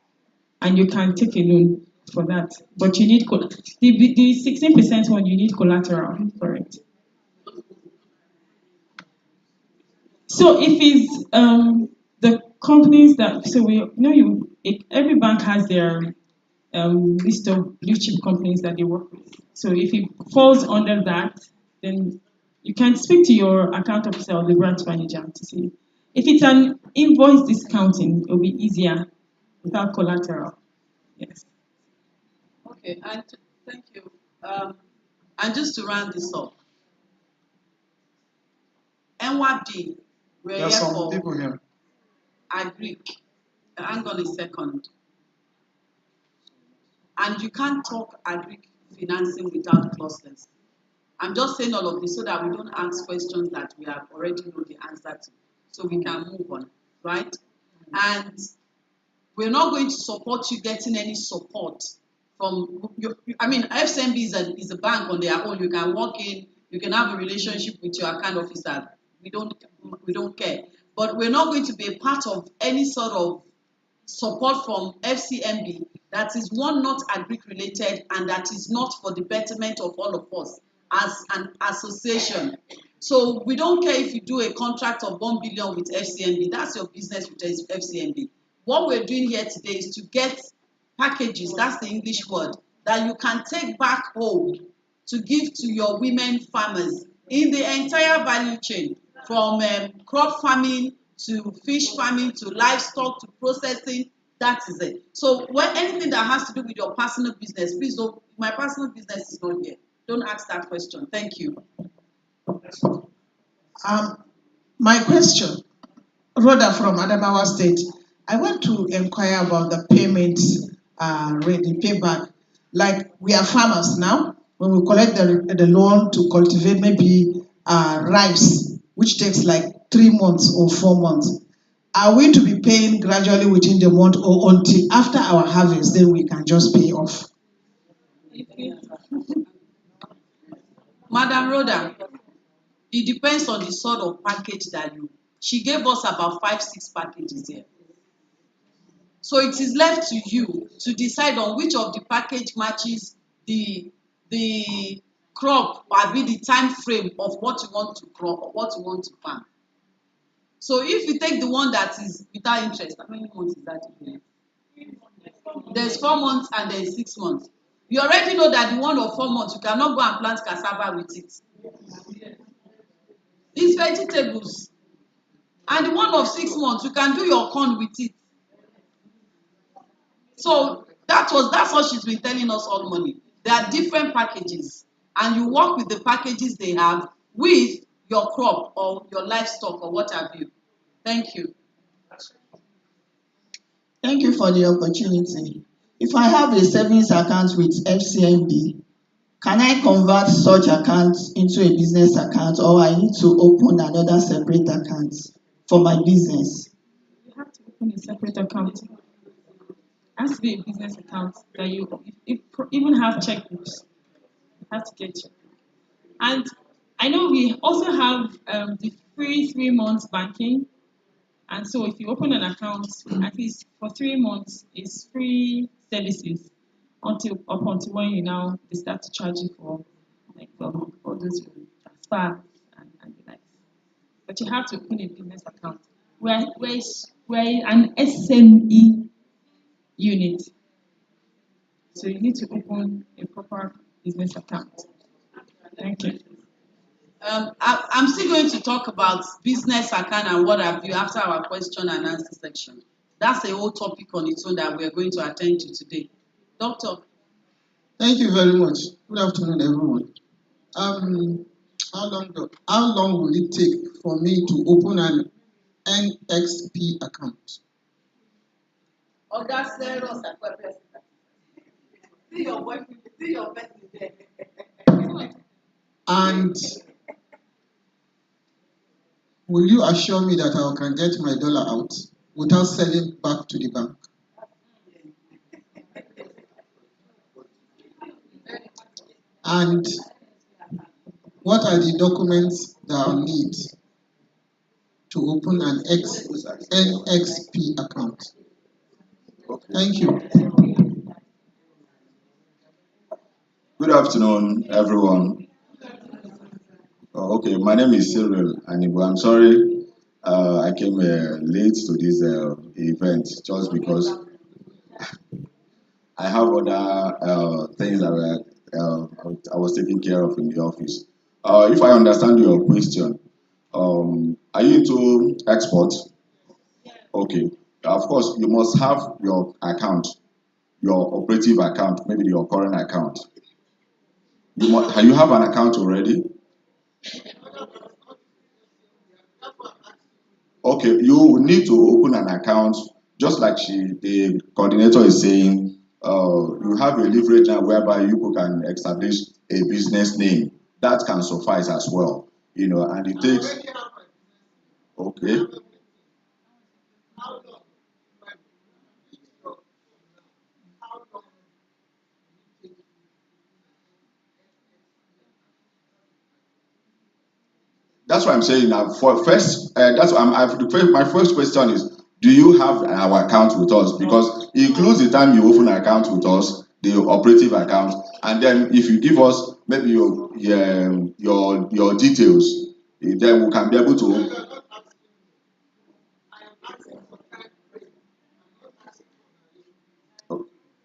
and you can take a loan for that. But you need the 16% one. You need collateral for it. So if it's the companies that every bank has their list of blue chip companies that they work with. So if it falls under that, then you can speak to your account officer or the branch manager to see. If it's an invoice discounting, it'll be easier without collateral. Yes. Okay, and thank you. And just to round this up, NWAD, we're There are here some for people here. Agric. Hang on a second. And you can't talk Agric financing without clusters. I'm just saying all of this so that we don't ask questions that we have already know the answer to, so we can move on, right? And we're not going to support you getting any support from your, I mean, FCMB is a bank on their own. You can walk in, you can have a relationship with your account officer. We don't care. But we're not going to be a part of any sort of support from FCMB that is one, not agric related, and that is not for the betterment of all of us as an association. So we don't care if you do a contract of 1 billion with FCMB. That's your business with FCMB. What we're doing here today is to get packages, that's the English word, that you can take back home to give to your women farmers in the entire value chain, from crop farming to fish farming to livestock to processing. That is it. So when anything that has to do with your personal business, please don't, my personal business is not here. Don't ask that question. Thank you. My question, Rhoda from Adamawa State. I want to inquire about the payment rate, the payback. Like we are farmers now, when we collect the loan to cultivate maybe rice, which takes like 3 months or 4 months. Are we to be paying gradually within the month or until after our harvest, then we can just pay off? Madam Rhoda, it depends on the sort of package that she gave us about 5-6 packages here. So it is left to you to decide on which of the package matches the crop or be the time frame of what you want to crop or what you want to farm. So if you take the one that is without interest, how many months is that again? There's 4 months and there's 6 months. You already know that the one of 4 months, you cannot go and plant cassava with it. It's vegetables. And the one of 6 months, you can do your corn with it. So that's what she's been telling us all morning. There are different packages, and you work with the packages they have with your crop or your livestock or what have you. Thank you. Thank you for the opportunity. If I have a savings account with FCMB, can I convert such account into a business account, or I need to open another separate account for my business? You have to open a separate account. It has to be a business account that you even have checkbooks. You have to get checkbooks. And I know we also have the free 3 months banking. And so if you open an account, at least for 3 months, it's free services until when they start to charge you for like all those transfers and the likes. But you have to open a business account. We're an SME unit. So you need to open a proper business account. Thank you. I'm still going to talk about business account and what have you after our question and answer section. That's a whole topic on its own that we're going to attend to today. Doctor. Thank you very much. Good afternoon, everyone. How long will it take for me to open an NXP account? Oh, that's serious. See your wife, see your person there. And will you assure me that I can get my dollar out without selling back to the bank? And what are the documents that I'll need to open an NXP account? Thank you. Good afternoon, everyone. Okay, my name is Cyril Anibu. I'm sorry I came late to this event just because I have other things that I was taking care of in the office. If I understand your question, are you into export? Okay. Of course, you must have your account, your operative account, maybe your current account. You have an account already? Okay, you need to open an account, just like the coordinator is saying. You have a leverage now whereby you can establish a business name. That can suffice as well, and it takes. Okay, that's what I'm saying now. For first, that's what my first question is: do you have our account with us? Because it includes the time you open an account with us, the operative account, and then if you give us maybe your details, then we can be able to.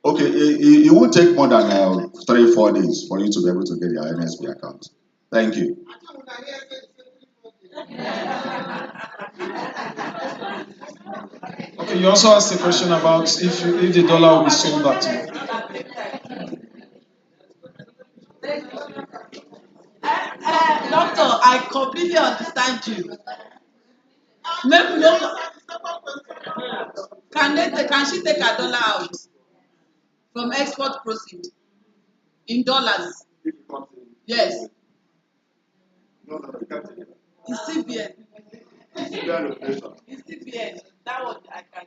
Okay, it won't take more than 3 4 days for you to be able to get your NSP account. Thank you. Okay, you also asked a question about if the dollar will be sold back to you. Doctor, I completely understand you. Maybe no. Can she take her dollar out from export proceed in dollars? Yes. It's CBN. It's CBN. That one I can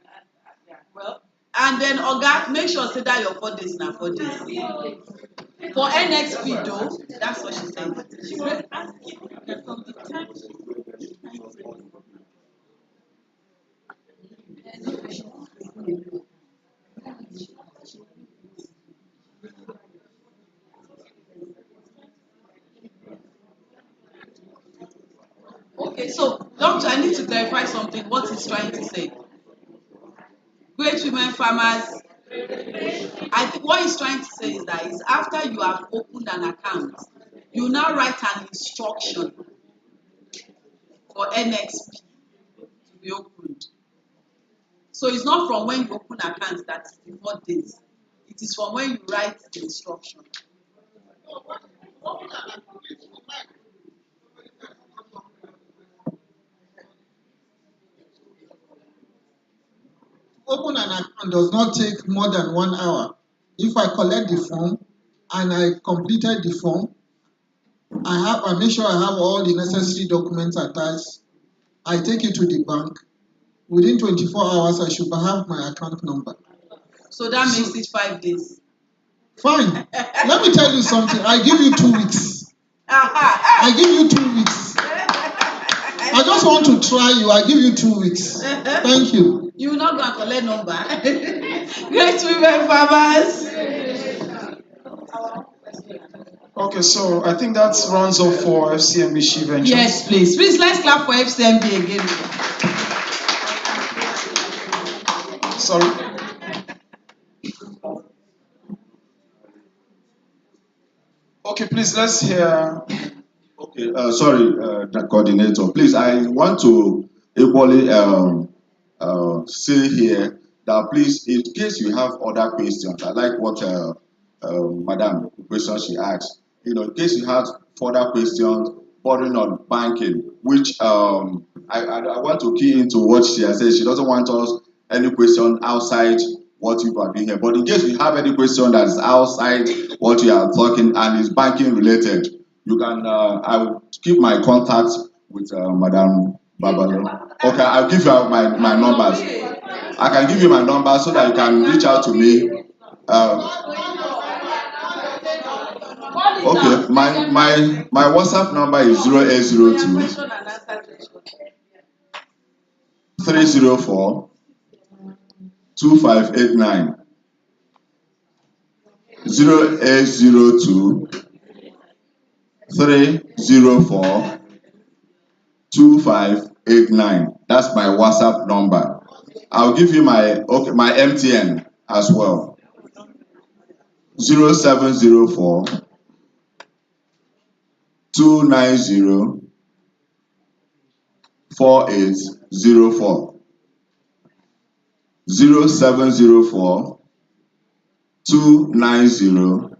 yeah. Well, and then Oga, make sure say that your 4 days now 4 days. For NXP though, that's what she said. She was asking from the time. Okay, so doctor, I need to clarify something. What he's trying to say. Great women farmers. I think what he's trying to say is that is after you have opened an account, you now write an instruction for NXP to be opened. So it's not from when you open account that is the 4 days. It is from when you write the instruction. Open an account does not take more than 1 hour. If I collect the form and I completed the form, I make sure I have all the necessary documents attached. I take it to the bank. Within 24 hours, I should have my account number. So that makes it 5 days. Fine. Let me tell you something. I give you 2 weeks. I give you 2 weeks. I just want to try you. I give you 2 weeks. Thank you. You will not go and collect number. Great women farmers. Okay, so I think that runs up for FCMB She Ventures. Yes, please. Please let's clap for FCMB again. Sorry. Okay, please let's hear. Okay, sorry, the coordinator. Please, I want to equally say here that please, in case you have other questions, I like what Madam the question she asked. In case you have further questions bordering on banking, which I want to key into what she has said. She doesn't want us any question outside what you are doing here. But in case you have any question that is outside what you are talking and is banking related, you can. I will keep my contact with Madam Babalo. Okay, I'll give you my numbers. I can give you my number so that you can reach out to me. Okay, my WhatsApp number is 0802 304 2589. 0802 304 2589. That's my WhatsApp number. I'll give you my MTN as well. 0704 290 4804. 0704 290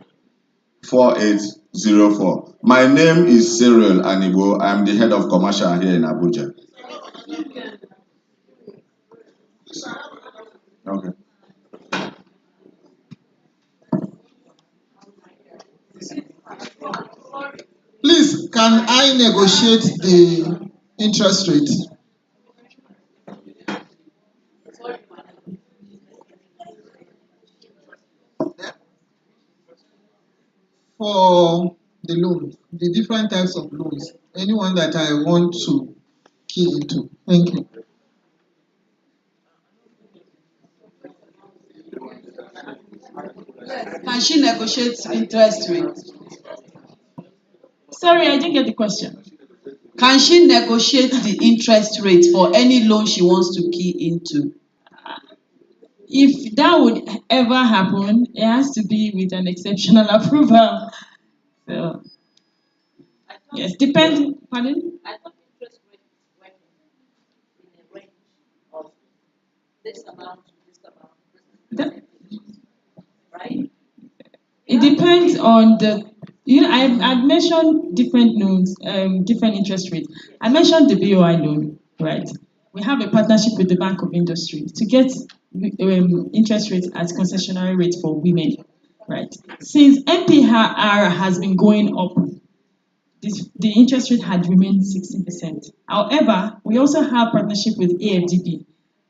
4804. My name is Cyril Anibo. I'm the head of commercial here in Abuja. Okay. Please, can I negotiate the interest rate? For the loan, the different types of loans, anyone that I want to key into. Thank you. Can she negotiate interest rate? Sorry, I didn't get the question. Can she negotiate the interest rate for any loan she wants to key into? If that would ever happen, it has to be with an exceptional approval. So, yes, depend. Pardon? I thought interest rate went in a range of this amount to this amount. That, Right? it depends on the. I've mentioned different loans, different interest rates. I mentioned the BOI loan, right? We have a partnership with the Bank of Industry to get interest rates at concessionary rates for women, right? Since MPR has been going up, the interest rate had remained 16%. However, we also have partnership with AFDB,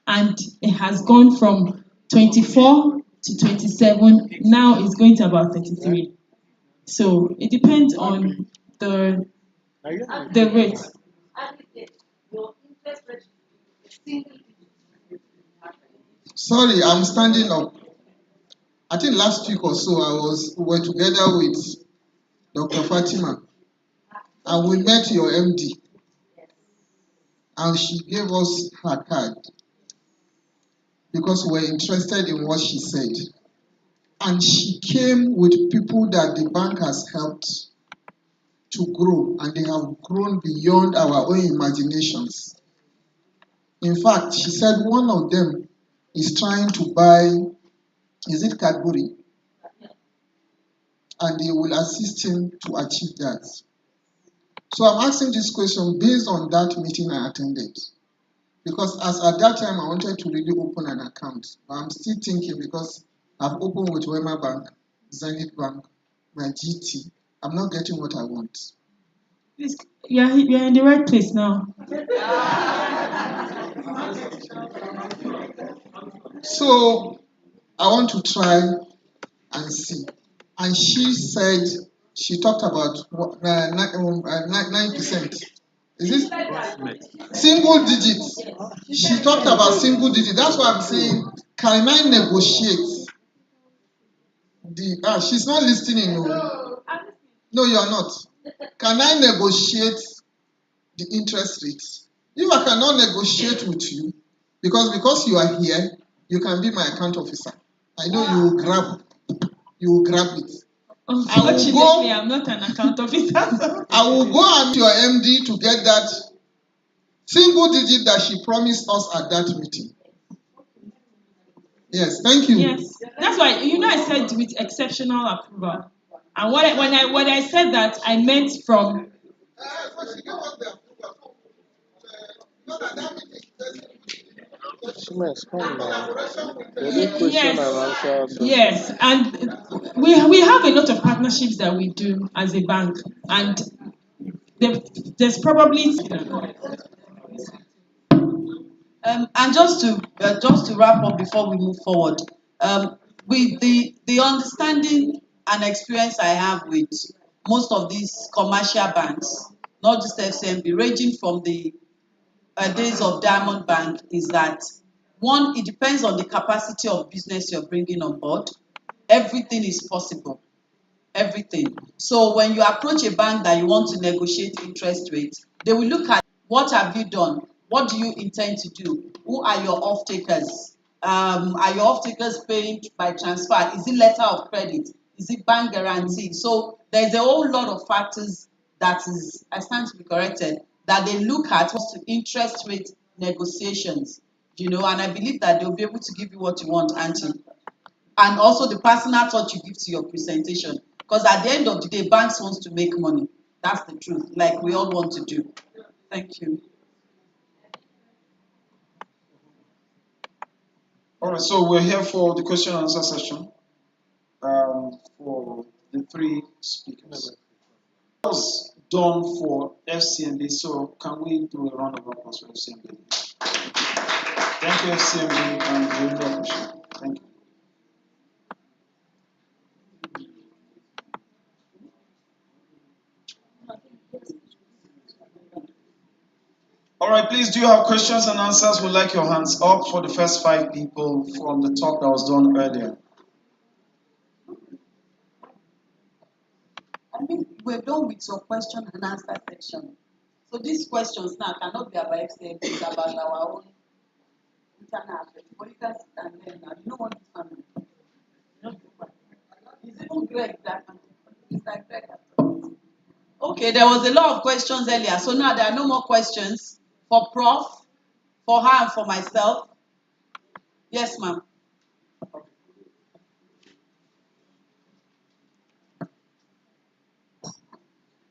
and it has gone from 24 to 27. Now it's going to about 33. So it depends on the rate. Aggregate, your interest rate is single digit. Sorry, I'm standing up. I think last week or so we were together with Dr. Fatima, and we met your MD, and she gave us her card because we were interested in what she said. And she came with people that the bank has helped to grow, and they have grown beyond our own imaginations. In fact, she said one of them is trying to buy, is it Cadbury? And they will assist him to achieve that. So I'm asking this question based on that meeting I attended. Because as at that time I wanted to really open an account. But I'm still thinking because I've opened with Wema Bank, Zenith Bank, my GT. I'm not getting what I want. Please, you're in the right place now. So I want to try and see. And she said, she talked about 9%. Is this single digits? She talked about single digits. That's why I'm saying, can I negotiate she's not listening. No, you're not. Can I negotiate the interest rates? If I cannot negotiate with you, because you are here, you can be my account officer. I know you will grab it. Unfortunately, I'm not an account officer. I will go and your MD to get that single digit that she promised us at that meeting. Yes, thank you. Yes, that's why I said with exceptional approval. And when I said that, I meant from. Yes, and we have a lot of partnerships that we do as a bank, and there's probably. And just to wrap up before we move forward, with the understanding and experience I have with most of these commercial banks, not just FCMB, ranging from the days of Diamond Bank, is that one, it depends on the capacity of business you're bringing on board. everything is possible. Everything. So when you approach a bank that you want to negotiate interest rates, they will look at what have you done? What do you intend to do? Who are your off-takers? Are your off-takers paying by transfer? Is it letter of credit? Is it bank guarantee? So there's a whole lot of factors that is, I stand to be corrected, that they look at to interest rate negotiations, and I believe that they'll be able to give you what you want, Auntie. And also the personal touch you give to your presentation. Because at the end of the day, banks want to make money. That's the truth, like we all want to do. Thank you. All right, so we're here for the question and answer session for the three speakers. That was done for FCMB, so can we do a round of applause for FCMB? Thank you, FCMB, and we really appreciate it. Thank you. All right, please, do you have questions and answers? We'd like your hands up for the first 5 people from the talk that was done earlier. I mean, we're done with your question and answer section. So these questions now cannot be about FCMB, it's about our own internal affairs. But you can sit and learn now. You know what this family is. Even Greg that can it's like Greg. Okay, there was a lot of questions earlier. So now there are no more questions for Prof, for her and for myself. Yes, ma'am.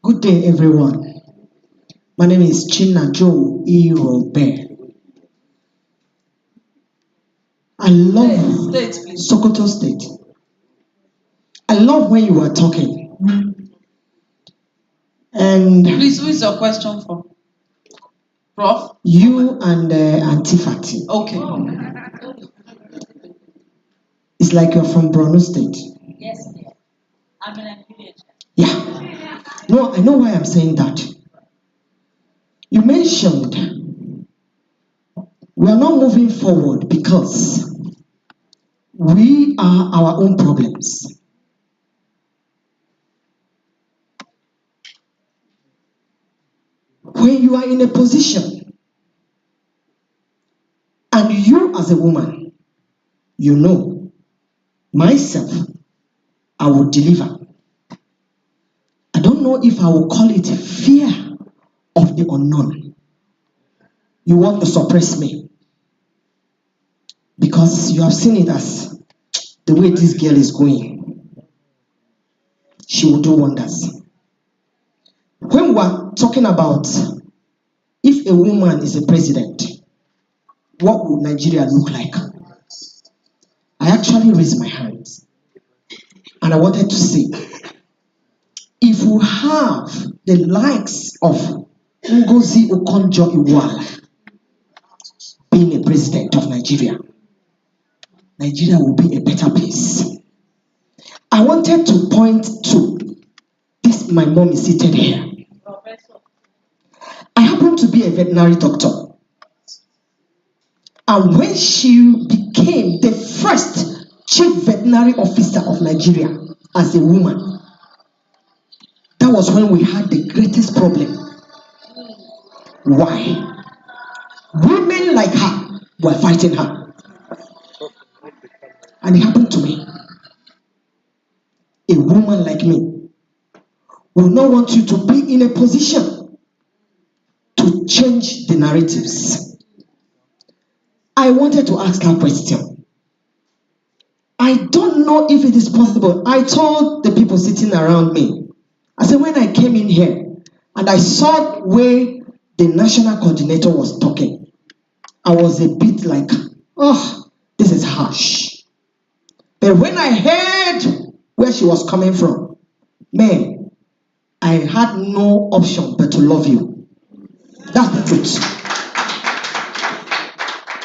Good day, everyone. My name is Chinajo Irobe. I love State, please. Sokoto State. I love when you were talking. And Please, who is your question for? Prof? You and Auntie Fati. Okay. It's like you're from Borno State. Yes, I'm in Nigerian. Yeah. No, I know why I'm saying that. You mentioned we are not moving forward because we are our own problems. When you are in a position and you as a woman, you know, myself, I will deliver. I don't know if I will call it fear of the unknown. You want to suppress me because you have seen it as the way this girl is going. She will do wonders. When we are talking about if a woman is a president, what would Nigeria look like? I actually raised my hands and I wanted to say, if we have the likes of Ngozi Okonjo-Iweala being a president of Nigeria, Nigeria will be a better place. I wanted to point to this, my mom is seated here. I happen to be a veterinary doctor. And when she became the first chief veterinary officer of Nigeria as a woman, that was when we had the greatest problem. Why? Women like her were fighting her. And it happened to me. A woman like me will not want you to be in a position to change the narratives. I wanted to ask her a question. I don't know if it is possible. I told the people sitting around me, I said, when I came in here and I saw where the national coordinator was talking, I was a bit like, oh, this is harsh. But when I heard where she was coming from, man, I had no option but to love you. That's the truth.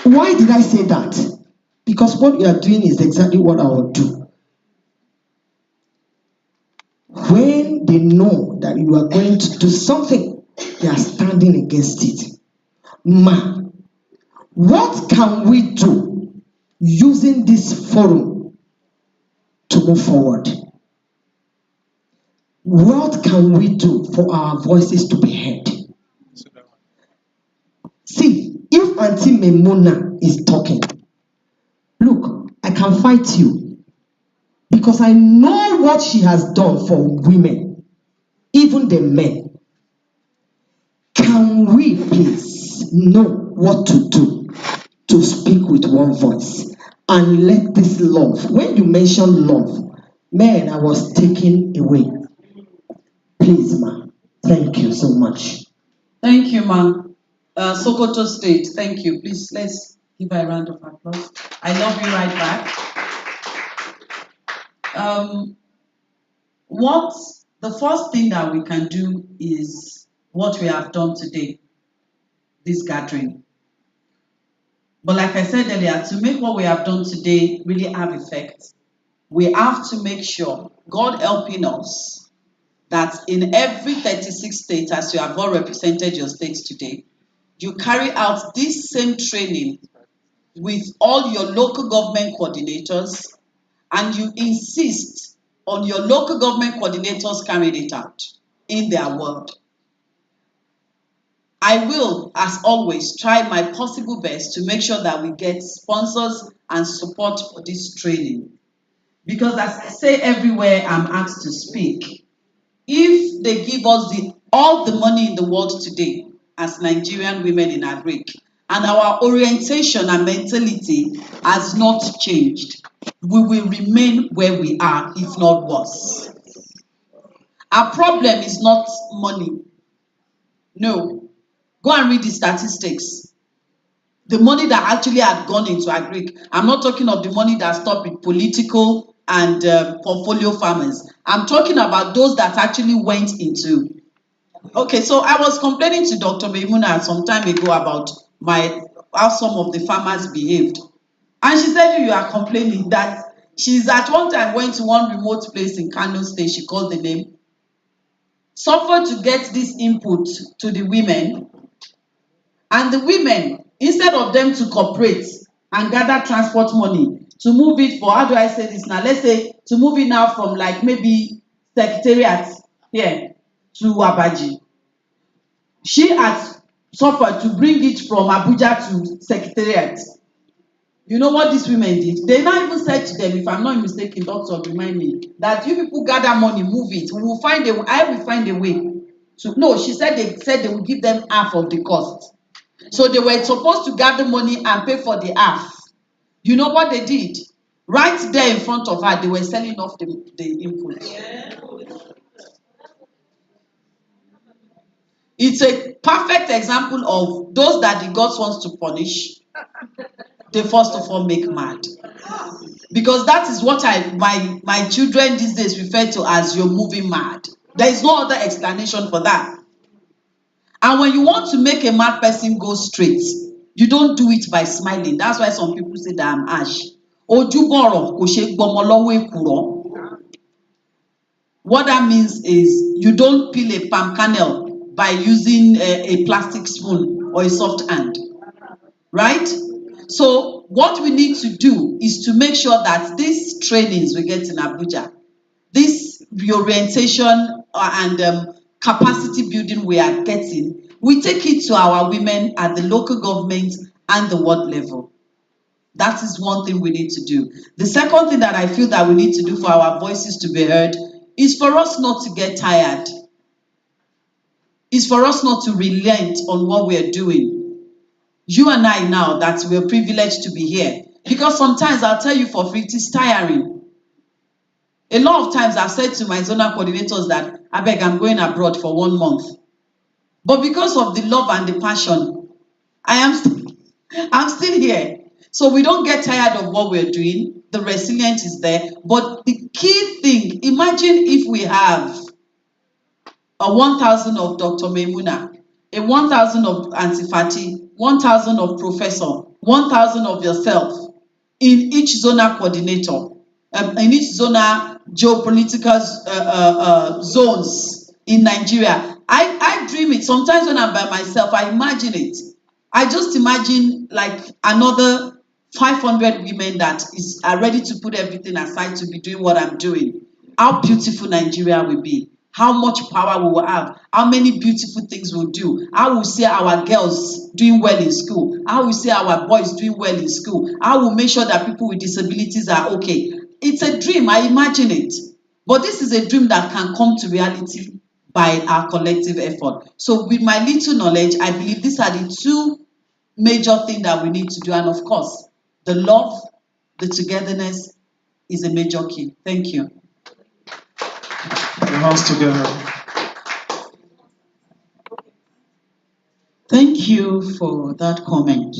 Why did I say that? Because what you are doing is exactly what I will do. When they know that you are going to do something, they are standing against it. Ma, what can we do using this forum to move forward. What can we do for our voices to be heard? See, if Auntie Memona is talking, look, I can fight you because I know what she has done for women, even the men. Can we please know what to do to speak with one voice and let this love, when you mention love, man, I was taken away. Please, ma. Thank you so much. Thank you, ma'am. Sokoto State, thank you. Please, let's give her a round of applause. I love you right back. What the first thing that we can do is what we have done today, this gathering. But like I said earlier, to make what we have done today really have effect, we have to make sure, God helping us, that in every 36 states, as you have all represented your states today, you carry out this same training with all your local government coordinators, and you insist on your local government coordinators carrying it out in their word. I will, as always, try my possible best to make sure that we get sponsors and support for this training. Because as I say everywhere I'm asked to speak, if they give us all the money in the world today as Nigerian women in agric, and our orientation and mentality has not changed, we will remain where we are, if not worse. Our problem is not money. No. Go and read the statistics. The money that actually had gone into agric. I'm not talking of the money that stopped with political and portfolio farmers. I'm talking about those that actually went into. Okay, so I was complaining to Dr. Maimuna some time ago about how some of the farmers behaved. And she said, you are complaining that she's at one time went to one remote place in Kano State, she called the name, suffered to get this input to the women. And the women, instead of them to cooperate and gather transport money to move it for, how do I say this now? Let's say to move it now from like maybe Secretariat here to Abaji. She had suffered to bring it from Abuja to Secretariat. You know what these women did? They now even said to them, if I'm not mistaken, doctor, remind me, that you people gather money, move it. We will find a way. I will find a way. No, she said they will give them half of the cost. So they were supposed to gather money and pay for the half. You know what they did? Right there in front of her, they were selling off the input. It's a perfect example of those that the gods wants to punish. They first of all make mad. Because that is what my children these days refer to as you're moving mad. There is no other explanation for that. And when you want to make a mad person go straight, you don't do it by smiling. That's why some people say that I'm ash. Ojúbọ̀rọ̀ kò ṣe gbọmọ lọ́wọ́ èkùrọ́. What that means is you don't peel a palm kernel by using a plastic spoon or a soft hand. Right? So what we need to do is to make sure that these trainings we get in Abuja, this reorientation and capacity building we are getting, we take it to our women at the local government and the world level. That is one thing we need to do. The second thing that I feel that we need to do for our voices to be heard is for us not to get tired. It's for us not to relent on what we are doing. You and I now that we're privileged to be here. Because sometimes I'll tell you for free, it is tiring. A lot of times I've said to my zonal coordinators that, I beg, I'm going abroad for 1 month. But because of the love and the passion, I'm still here. So we don't get tired of what we're doing. The resilience is there. But the key thing, imagine if we have a 1,000 of Dr. Maimuna, a 1,000 of Auntie Fati, 1,000 of Professor, 1,000 of yourself in each zonal coordinator, in each zonal geopolitical zones in Nigeria. I dream it. Sometimes when I'm by myself, I imagine it. I just imagine like another 500 women that are ready to put everything aside to be doing what I'm doing, how beautiful Nigeria will be, how much power we will have, how many beautiful things we'll do, how we'll see our girls doing well in school, how we'll see our boys doing well in school, how we'll make sure that people with disabilities are okay. It's a dream, I imagine it. But this is a dream that can come to reality by our collective effort. So with my little knowledge, I believe these are the two major things that we need to do. And of course, the love, the togetherness is a major key. Thank you. Your hands together. Thank you for that comment.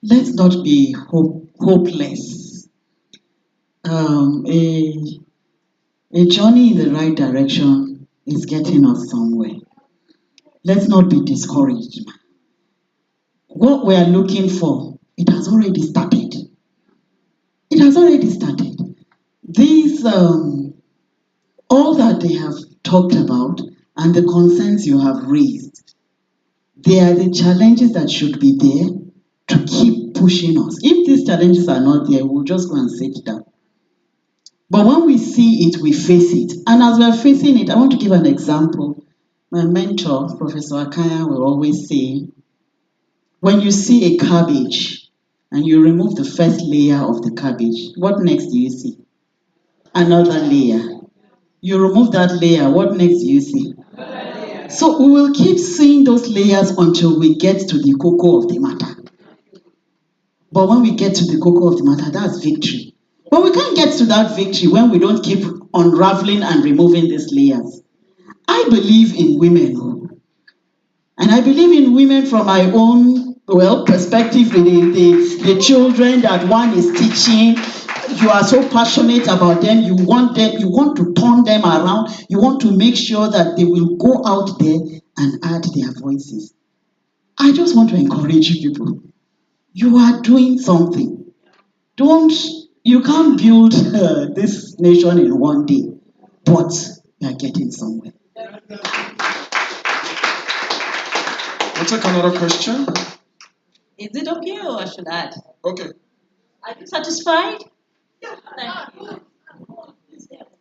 Let's not be hopeless. A journey in the right direction is getting us somewhere. Let's not be discouraged. What we are looking for, it has already started. It has already started. These, all that they have talked about and the concerns you have raised, they are the challenges that should be there to keep pushing us. If these challenges are not there, we'll just go and sit down. But when we see it, we face it. And as we are facing it, I want to give an example. My mentor, Professor Akaya, will always say, when you see a cabbage and you remove the first layer of the cabbage, what next do you see? Another layer. You remove that layer, what next do you see? So we will keep seeing those layers until we get to the cocoa of the matter. But when we get to the cocoa of the matter, that's victory. But we can't get to that victory when we don't keep unraveling and removing these layers. I believe in women. And I believe in women from my own, perspective, the children that one is teaching. You are so passionate about them, you want to turn them around, you want to make sure that they will go out there and add their voices. I just want to encourage you people. You are doing something. You can't build this nation in one day, but you are getting somewhere. We'll take another question. Is it okay or I should add? Okay. Are you satisfied? Thank you.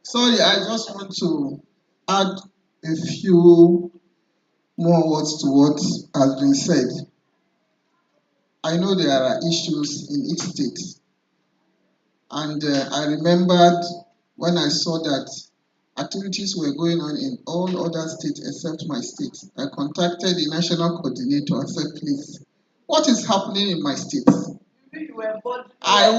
Sorry, I just want to add a few more words to what has been said. I know there are issues in each state. And I remembered when I saw that activities were going on in all other states except my state. I contacted the national coordinator and said, please, what is happening in my state? I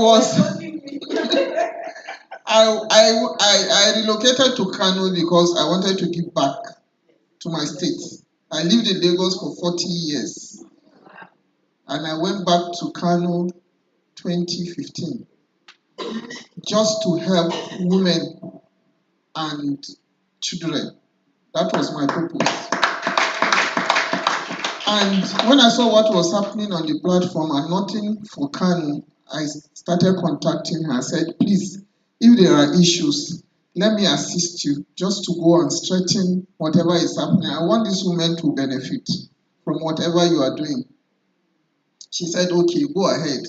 relocated to Kano because I wanted to give back to my state. I lived in Lagos for 40 years. And I went back to Kano 2015 just to help women and children. That was my purpose. And when I saw what was happening on the platform and nothing for Kano, I started contacting her. I said, please, if there are issues, let me assist you just to go and straighten whatever is happening. I want these women to benefit from whatever you are doing. She said, okay, go ahead.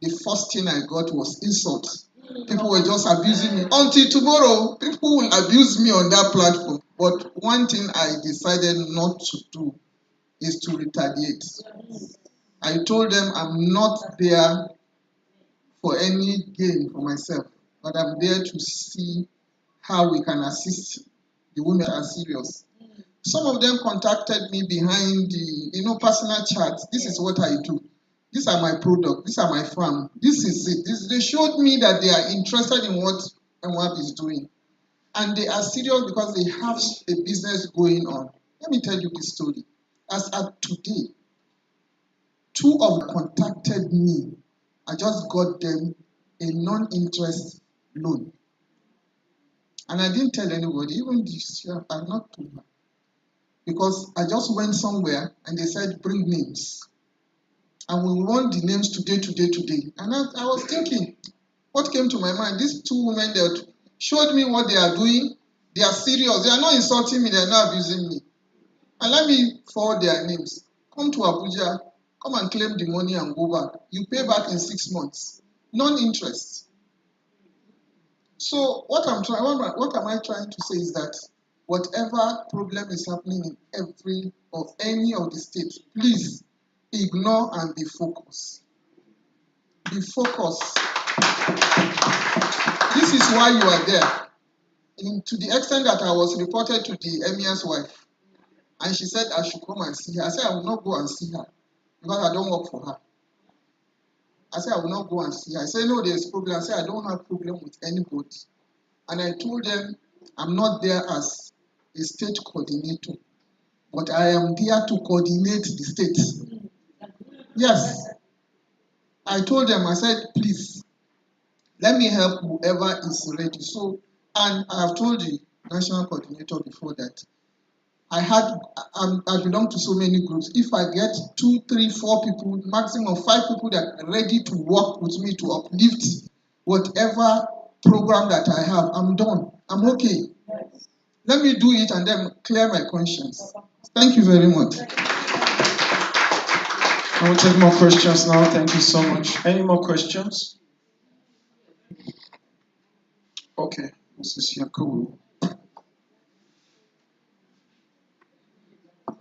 The first thing I got was insults. People were just abusing me. Until tomorrow, people will abuse me on that platform. But one thing I decided not to do is to retaliate. I told them I'm not there for any gain for myself, but I'm there to see how we can assist the women that are serious. Some of them contacted me behind the personal chats. This is what I do. These are my products. These are my farm. This is it. They showed me that they are interested in what MWAP is doing. And they are serious because they have a business going on. Let me tell you this story. As at today, 2 of them contacted me. I just got them a non-interest loan. And I didn't tell anybody, even this year, I'm not told her. Because I just went somewhere and they said, bring names. And we want the names today. And I was thinking, what came to my mind? These 2 women that showed me what they are doing. They are serious. They are not insulting me. They are not abusing me. And let me forward their names. Come to Abuja. come and claim the money and go back. You pay back in 6 months, non-interest. So what am I trying to say is that whatever problem is happening in every of any of the states, please ignore and be focused. Be focused. This is why you are there. To the extent that I was reported to the emir's wife, and she said I should come and see her. I said I will not go and see her because I don't work for her. I said I will not go and see her. I said no, there's problem. I said I don't have problem with anybody. And I told them I'm not there as a state coordinator, but I am there to coordinate the states. Yes. I told them, I said, please, let me help whoever is ready. So, and I have told the national coordinator before that I belong to so many groups. If I get 2, 3, 4 people, maximum 5 people that are ready to work with me to uplift whatever program that I have, I'm done. I'm okay. Let me do it and then clear my conscience. Thank you very much. I will take more questions now. Thank you so much. Any more questions? Okay, Mrs. Yakubu.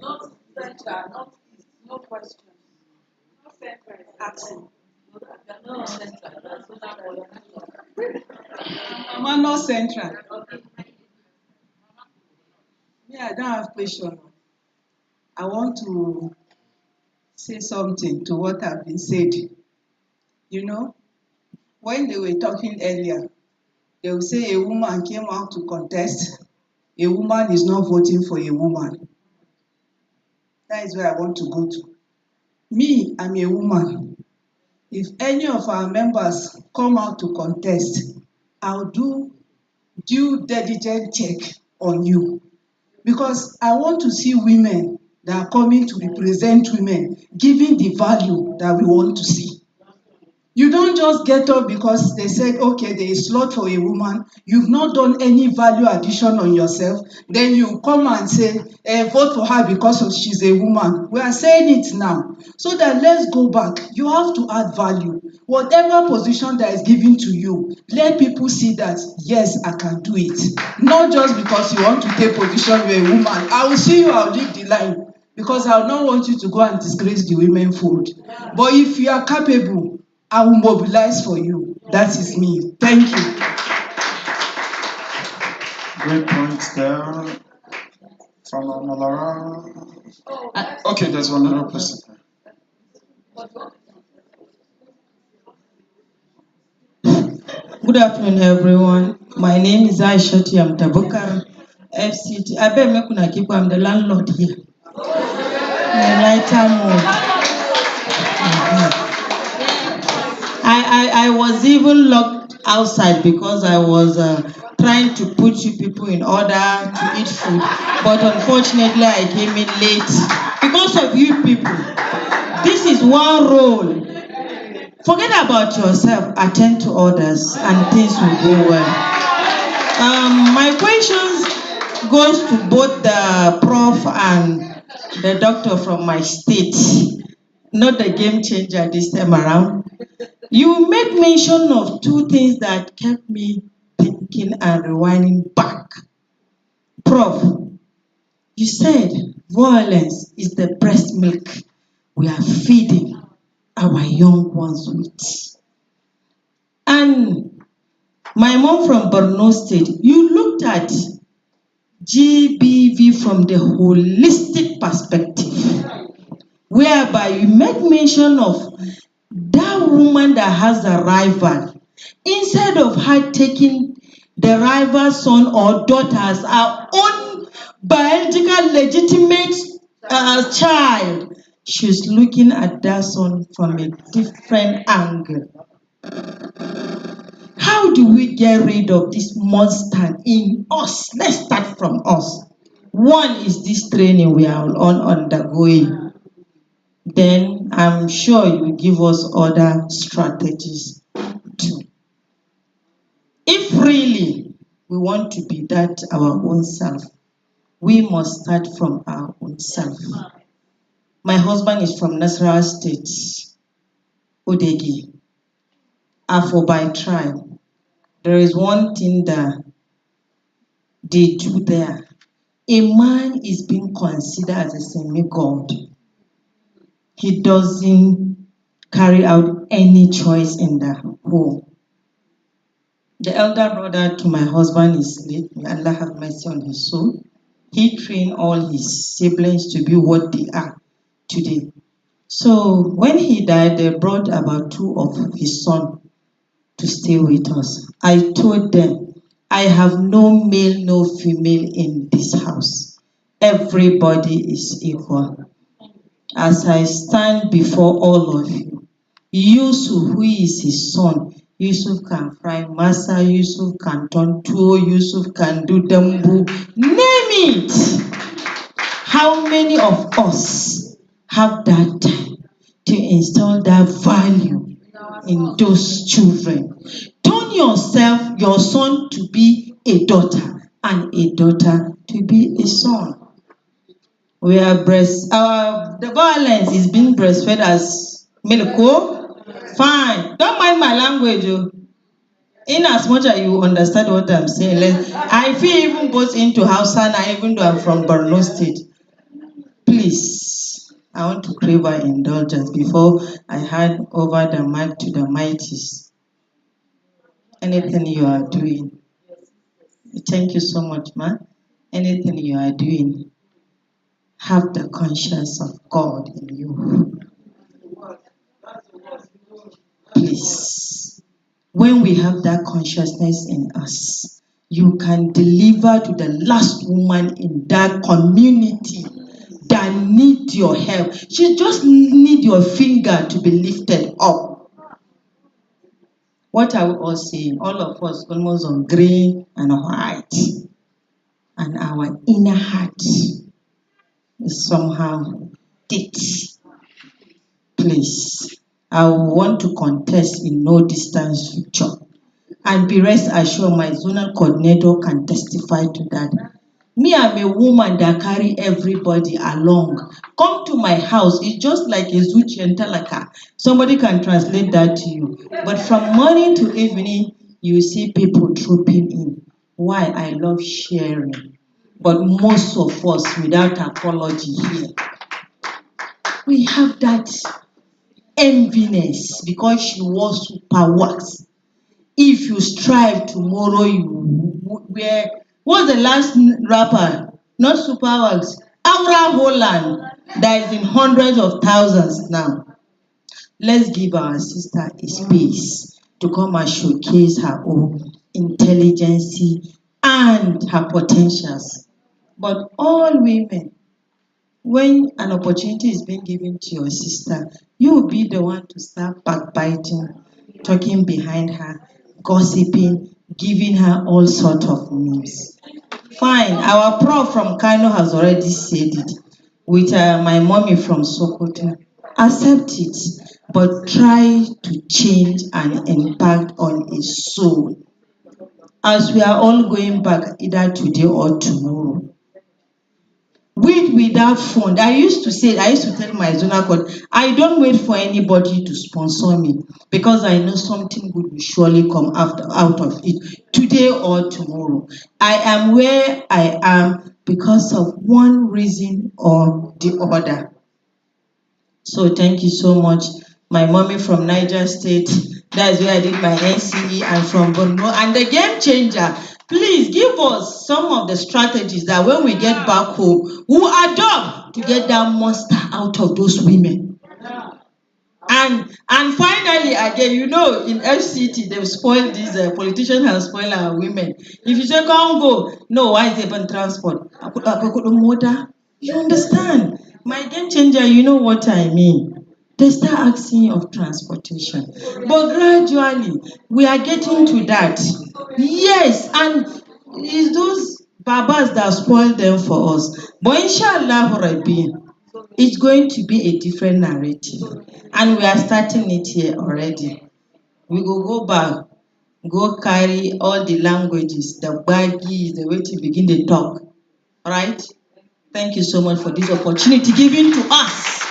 Not central, not east, no question. No central is asking. No central. Mama, no central. Me, I don't have question. I want to say something to what have been said. You know, when they were talking earlier, they will say a woman came out to contest. A woman is not voting for a woman. That is where I want to go to. Me, I'm a woman. If any of our members come out to contest, I'll do due diligent check on you. Because I want to see women that are coming to represent women, giving the value that we want to see. You don't just get up because they said, okay, there is slot for a woman. You've not done any value addition on yourself. Then you come and say, vote for her because she's a woman. We are saying it now. So that let's go back. You have to add value. Whatever position that is given to you, let people see that, yes, I can do it. Not just because you want to take position with a woman. I will see you, I'll leave the line. Because I don't want you to go and disgrace the women fold. But if you are capable, I will mobilize for you. That is me. Thank you. Great points there. From Amalara. Okay, there's one other person. Good afternoon, everyone. My name is Aisha Tabukar, FCT. I bet me keep. I'm the landlord here. I was even locked outside because I was trying to put you people in order to eat food. But unfortunately, I came in late because of you people. This is one role. Forget about yourself, attend to others, and things will go well. My questions goes to both the prof and the doctor from my state, not the game changer this time around. You made mention of 2 things that kept me thinking and rewinding back. Prof, you said violence is the breast milk we are feeding our young ones with. And my mom from Borno State, you looked at GBV from the holistic perspective, whereby you made mention of that woman that has a rival. Instead of her taking the rival's son or daughter as her own biological legitimate child, she's looking at that son from a different angle. How do we get rid of this monster in us? Let's start from us. One is this training we are all undergoing. Then I'm sure you will give us other strategies too. If really we want to be that our own self, we must start from our own self. My husband is from Nasarawa State, Odegi, Afro by tribe. There is one thing that they do there. A man is being considered as a semi-god. He doesn't carry out any choice in the home. The elder brother to my husband is late. May Allah have mercy on his soul. He trained all his siblings to be what they are today. So when he died, they brought about 2 of his sons to stay with us. I told them, I have no male, no female in this house. Everybody is equal. As I stand before all of you, Yusuf, who is his son, Yusuf can fry masa, Yusuf can turn tuwo, Yusuf can do dambu, name it. How many of us have that time to install that value in those children? Turn yourself, your son to be a daughter, and a daughter to be a son. We are the violence is being breastfed as milk. Fine. Don't mind my language. In as much as you understand what I'm saying, I feel even both into Hausa now, even though I'm from Borno State. Please, I want to crave our indulgence before I hand over the mic to the mighties. Anything you are doing, thank you so much, man. Anything you are doing, have the conscience of God in you. Please, when we have that consciousness in us, you can deliver to the last woman in that community that need your help. She just need your finger to be lifted up. What are we all saying? All of us almost on green and white. And our inner heart is somehow dead. Please, I want to contest in no distance future. And be rest assured, my zonal coordinator can testify to that. Me, I'm a woman that carry everybody along. Come to my house, it's just like a zuchi and talaka. Somebody can translate that to you. But from morning to evening, you see people trooping in. Why? I love sharing. But most of us, without apology here, we have that enviness because she was super wax. If you strive tomorrow, you wear. What's the last rapper? Not super wax. Aura Holland that is in hundreds of thousands now. Let's give our sister a space to come and showcase her own intelligence and her potentials. But all women, when an opportunity is being given to your sister, you will be the one to start backbiting, talking behind her, gossiping, giving her all sorts of names. Fine, our prof from Kano has already said it. With my mommy from Sokoto, accept it, but try to change and impact on a soul. As we are all going back either today or tomorrow, without fund. I used to tell my zonal court, I don't wait for anybody to sponsor me because I know something good will surely come out of it today or tomorrow. I am where I am because of one reason or the other. So thank you so much. My mommy from Niger State, that's where I did my NCE, and from Borno, and the game changer. Please give us some of the strategies that when we get back home, we'll adopt to get that monster out of those women. And finally, again, in FCT, they've spoiled these politicians have spoiled our women. If you say, can't go, no, why is it even transport? I could motor. You understand? My game changer, you know what I mean. They start asking of transportation. But gradually, we are getting to that. Yes, and it's those babas that spoil them for us. But inshallah, Rabbi, it's going to be a different narrative. And we are starting it here already. We will go back, go carry all the languages, the baggies, the way to begin the talk. Right? Thank you so much for this opportunity given to us.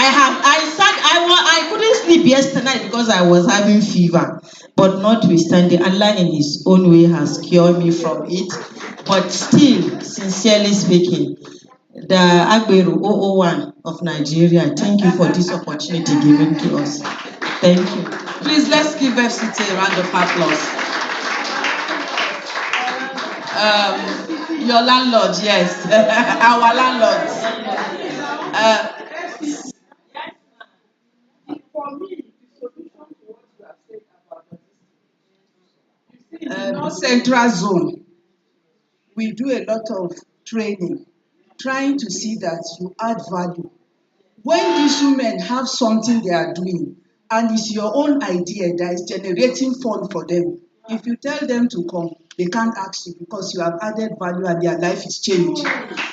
I couldn't sleep yesterday because I was having fever. But notwithstanding, Allah in His own way has cured me from it. But still, sincerely speaking, the Agberu 001 of Nigeria, thank you for this opportunity given to us. Thank you. Please, let's give FCT a round of applause. Your landlord, yes. Our landlords. For me, the solution to what you have said about logistics. Central zone, we do a lot of training, trying to see that you add value. When these women have something they are doing, and it's your own idea that is generating fund for them, if you tell them to come, they can't ask you because you have added value and their life is changed.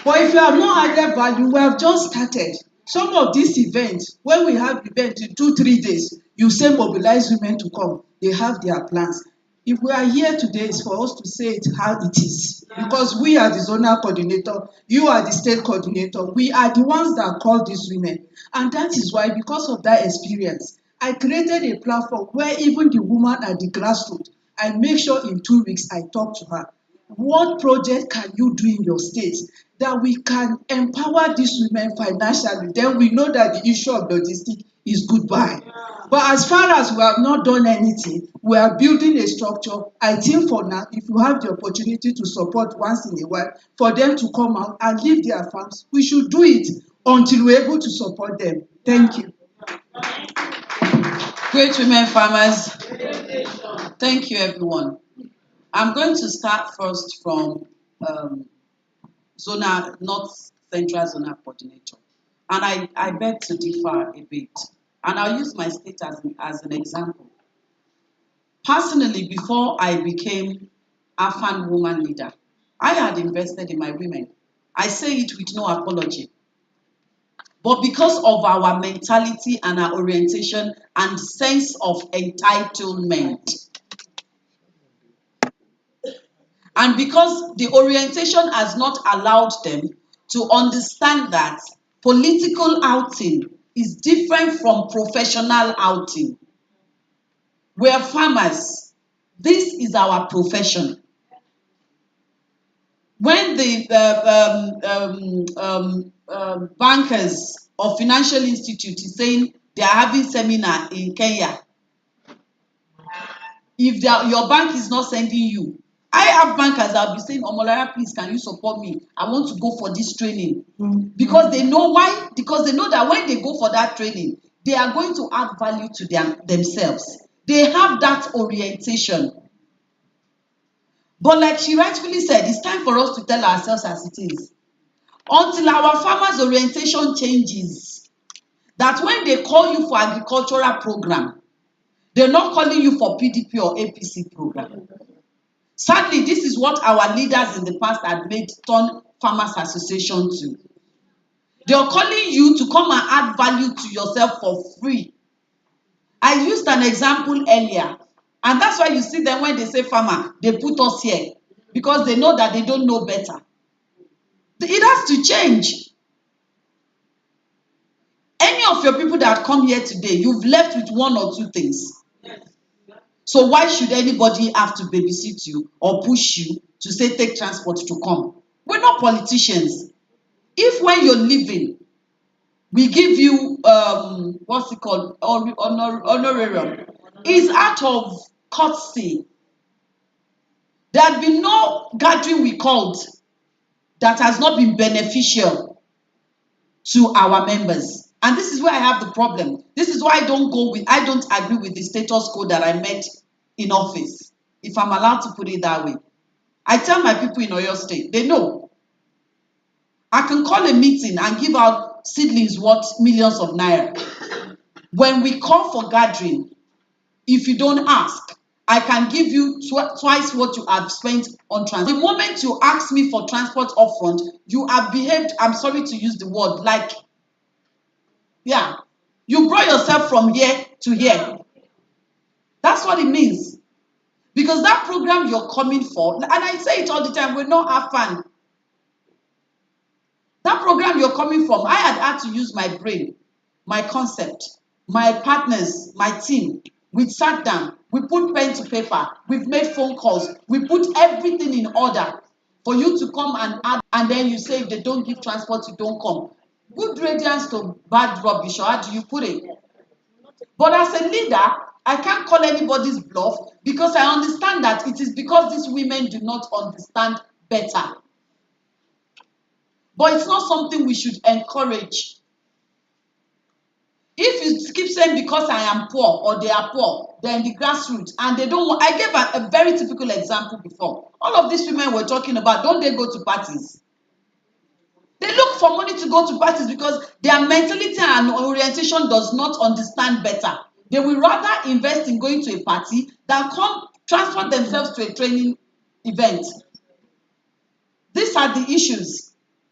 But if you have not added value, we have just started. Some of these events, when we have events in 2-3 days, you say mobilize women to come, they have their plans. If we are here today, it's for us to say it how it is. Because we are the zonal coordinator, you are the state coordinator, we are the ones that call these women. And that is why, because of that experience, I created a platform where even the woman at the grassroots, I make sure in 2 weeks I talk to her. What project can you do in your state that we can empower these women financially? Then we know that the issue of logistics is goodbye. But as far as we have not done anything, we are building a structure. I think for now, if you have the opportunity to support once in a while, for them to come out and leave their farms, we should do it until we're able to support them. Thank you. Great women farmers. Thank you, everyone. I'm going to start first from North Central Zonal Coordinator. And I beg to differ a bit. And I'll use my state as an example. Personally, before I became AFAN woman leader, I had invested in my women. I say it with no apology. But because of our mentality and our orientation and sense of entitlement, and because the orientation has not allowed them to understand that political outing is different from professional outing. We're farmers. This is our profession. When the bankers or financial institute is saying they are having seminar in Kenya, if your bank is not sending you, I have bankers that will be saying, Omolara, please, can you support me? I want to go for this training. Because they know why? Because they know that when they go for that training, they are going to add value to themselves. They have that orientation. But like she rightfully said, it's time for us to tell ourselves as it is. Until our farmers' orientation changes, that when they call you for agricultural program, they're not calling you for PDP or APC program. Sadly, this is what our leaders in the past had made Turn Farmers Association to. They are calling you to come and add value to yourself for free. I used an example earlier, and that's why you see them when they say farmer, they put us here because they know that they don't know better. It has to change. Any of your people that come here today, you've left with 1 or 2 things. So why should anybody have to babysit you or push you to say take transport to come? We're not politicians. If when you're leaving, we give you what's it called, honorarium, is out of courtesy. There had been no gathering we called that has not been beneficial to our members. And this is where I have the problem. This is why I don't agree with the status quo that I met in office, if I'm allowed to put it that way. I tell my people in Oyo State, they know. I can call a meeting and give out seedlings worth millions of naira. When we call for gathering, if you don't ask, I can give you twice what you have spent on transport. The moment you ask me for transport upfront, you have behaved, I'm sorry to use the word, like, yeah, you brought yourself from here to here. That's what it means. Because that program you're coming for, and I say it all the time, we're not AFAN. That program you're coming from, I had to use my brain my concept, my partners, my team. We sat down, we put pen to paper, we've made phone calls, we put everything in order for you to come and add, and then you say if they don't give transport, you don't come. Good radiance to bad rubbish, or how do you put it? But as a leader, I can't call anybody's bluff because I understand that it is because these women do not understand better. But it's not something we should encourage. If you keep saying because I am poor or they are poor, they're in the grassroots and they don't want, I gave a very typical example before. All of these women were talking about, don't they go to parties? They look for money to go to parties because their mentality and orientation does not understand better. They will rather invest in going to a party than come transfer themselves to a training event. These are the issues.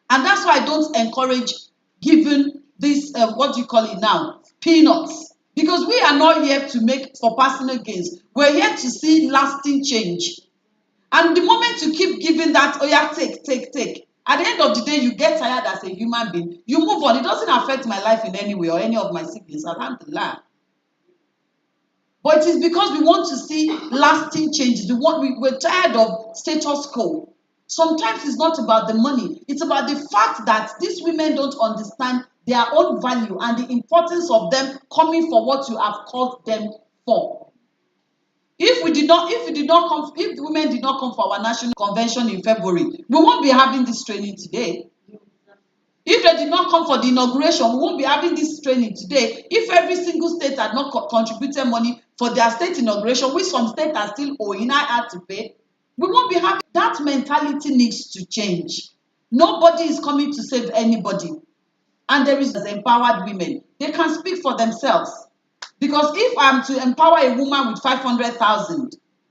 And that's why I don't encourage giving this, what do you call it now, peanuts. Because we are not here to make for personal gains. We're here to see lasting change. And the moment you keep giving that, oh yeah, take. At the end of the day, you get tired as a human being. You move on. It doesn't affect my life in any way or any of my siblings. Alhamdulillah. But it is because we want to see lasting changes. We're tired of status quo. Sometimes it's not about the money. It's about the fact that these women don't understand their own value and the importance of them coming for what you have called them for. If the women did not come for our national convention in February, we won't be having this training today. If they did not come for the inauguration, we won't be having this training today. If every single state had not contributed money for their state inauguration, which some states are still owing, I had to pay, we won't be having that. Mentality needs to change. Nobody is coming to save anybody. And there is empowered women. They can speak for themselves. Because if I'm to empower a woman with 500,000 and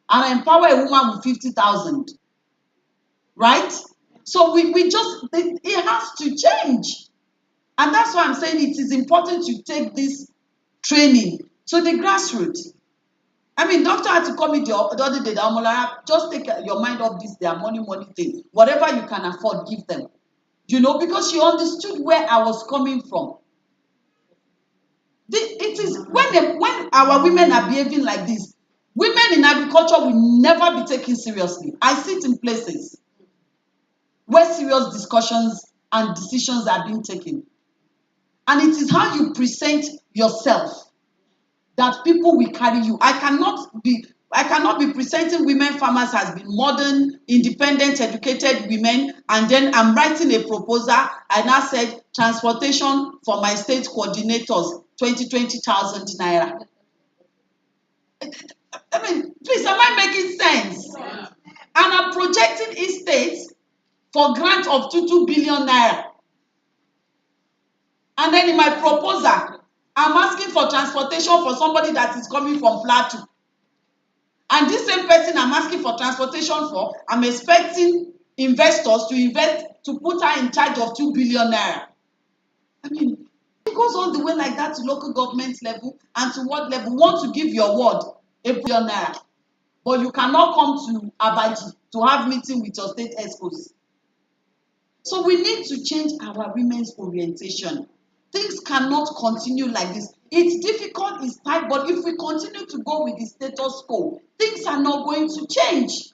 I empower a woman with 50,000, right? So it has to change. And that's why I'm saying it is important to take this training to the grassroots. I mean, doctor had to call me the other day, just take your mind off this, their money thing. Whatever you can afford, give them. Because she understood where I was coming from. It is when our women are behaving like this, women in agriculture will never be taken seriously. I sit in places where serious discussions and decisions are being taken. And it is how you present yourself that people will carry you. I cannot be presenting women farmers as being modern, independent, educated women, and then I'm writing a proposal and I said transportation for my state coordinators, 20,000 naira. I mean, please, am I making sense? And I'm projecting each state for grant of 2 billion naira. And then in my proposal, I'm asking for transportation for somebody that is coming from Plateau. And this same person I'm asking for transportation for, I'm expecting investors to invest, to put her in charge of 2 billion naira. I mean, it goes all the way like that to local government level and to what level. You want to give your word, 1 billion naira. But you cannot come to Abaji to have meeting with your state expos. So we need to change our women's orientation. Things cannot continue like this. It's difficult, it's tight, but if we continue to go with the status quo, things are not going to change.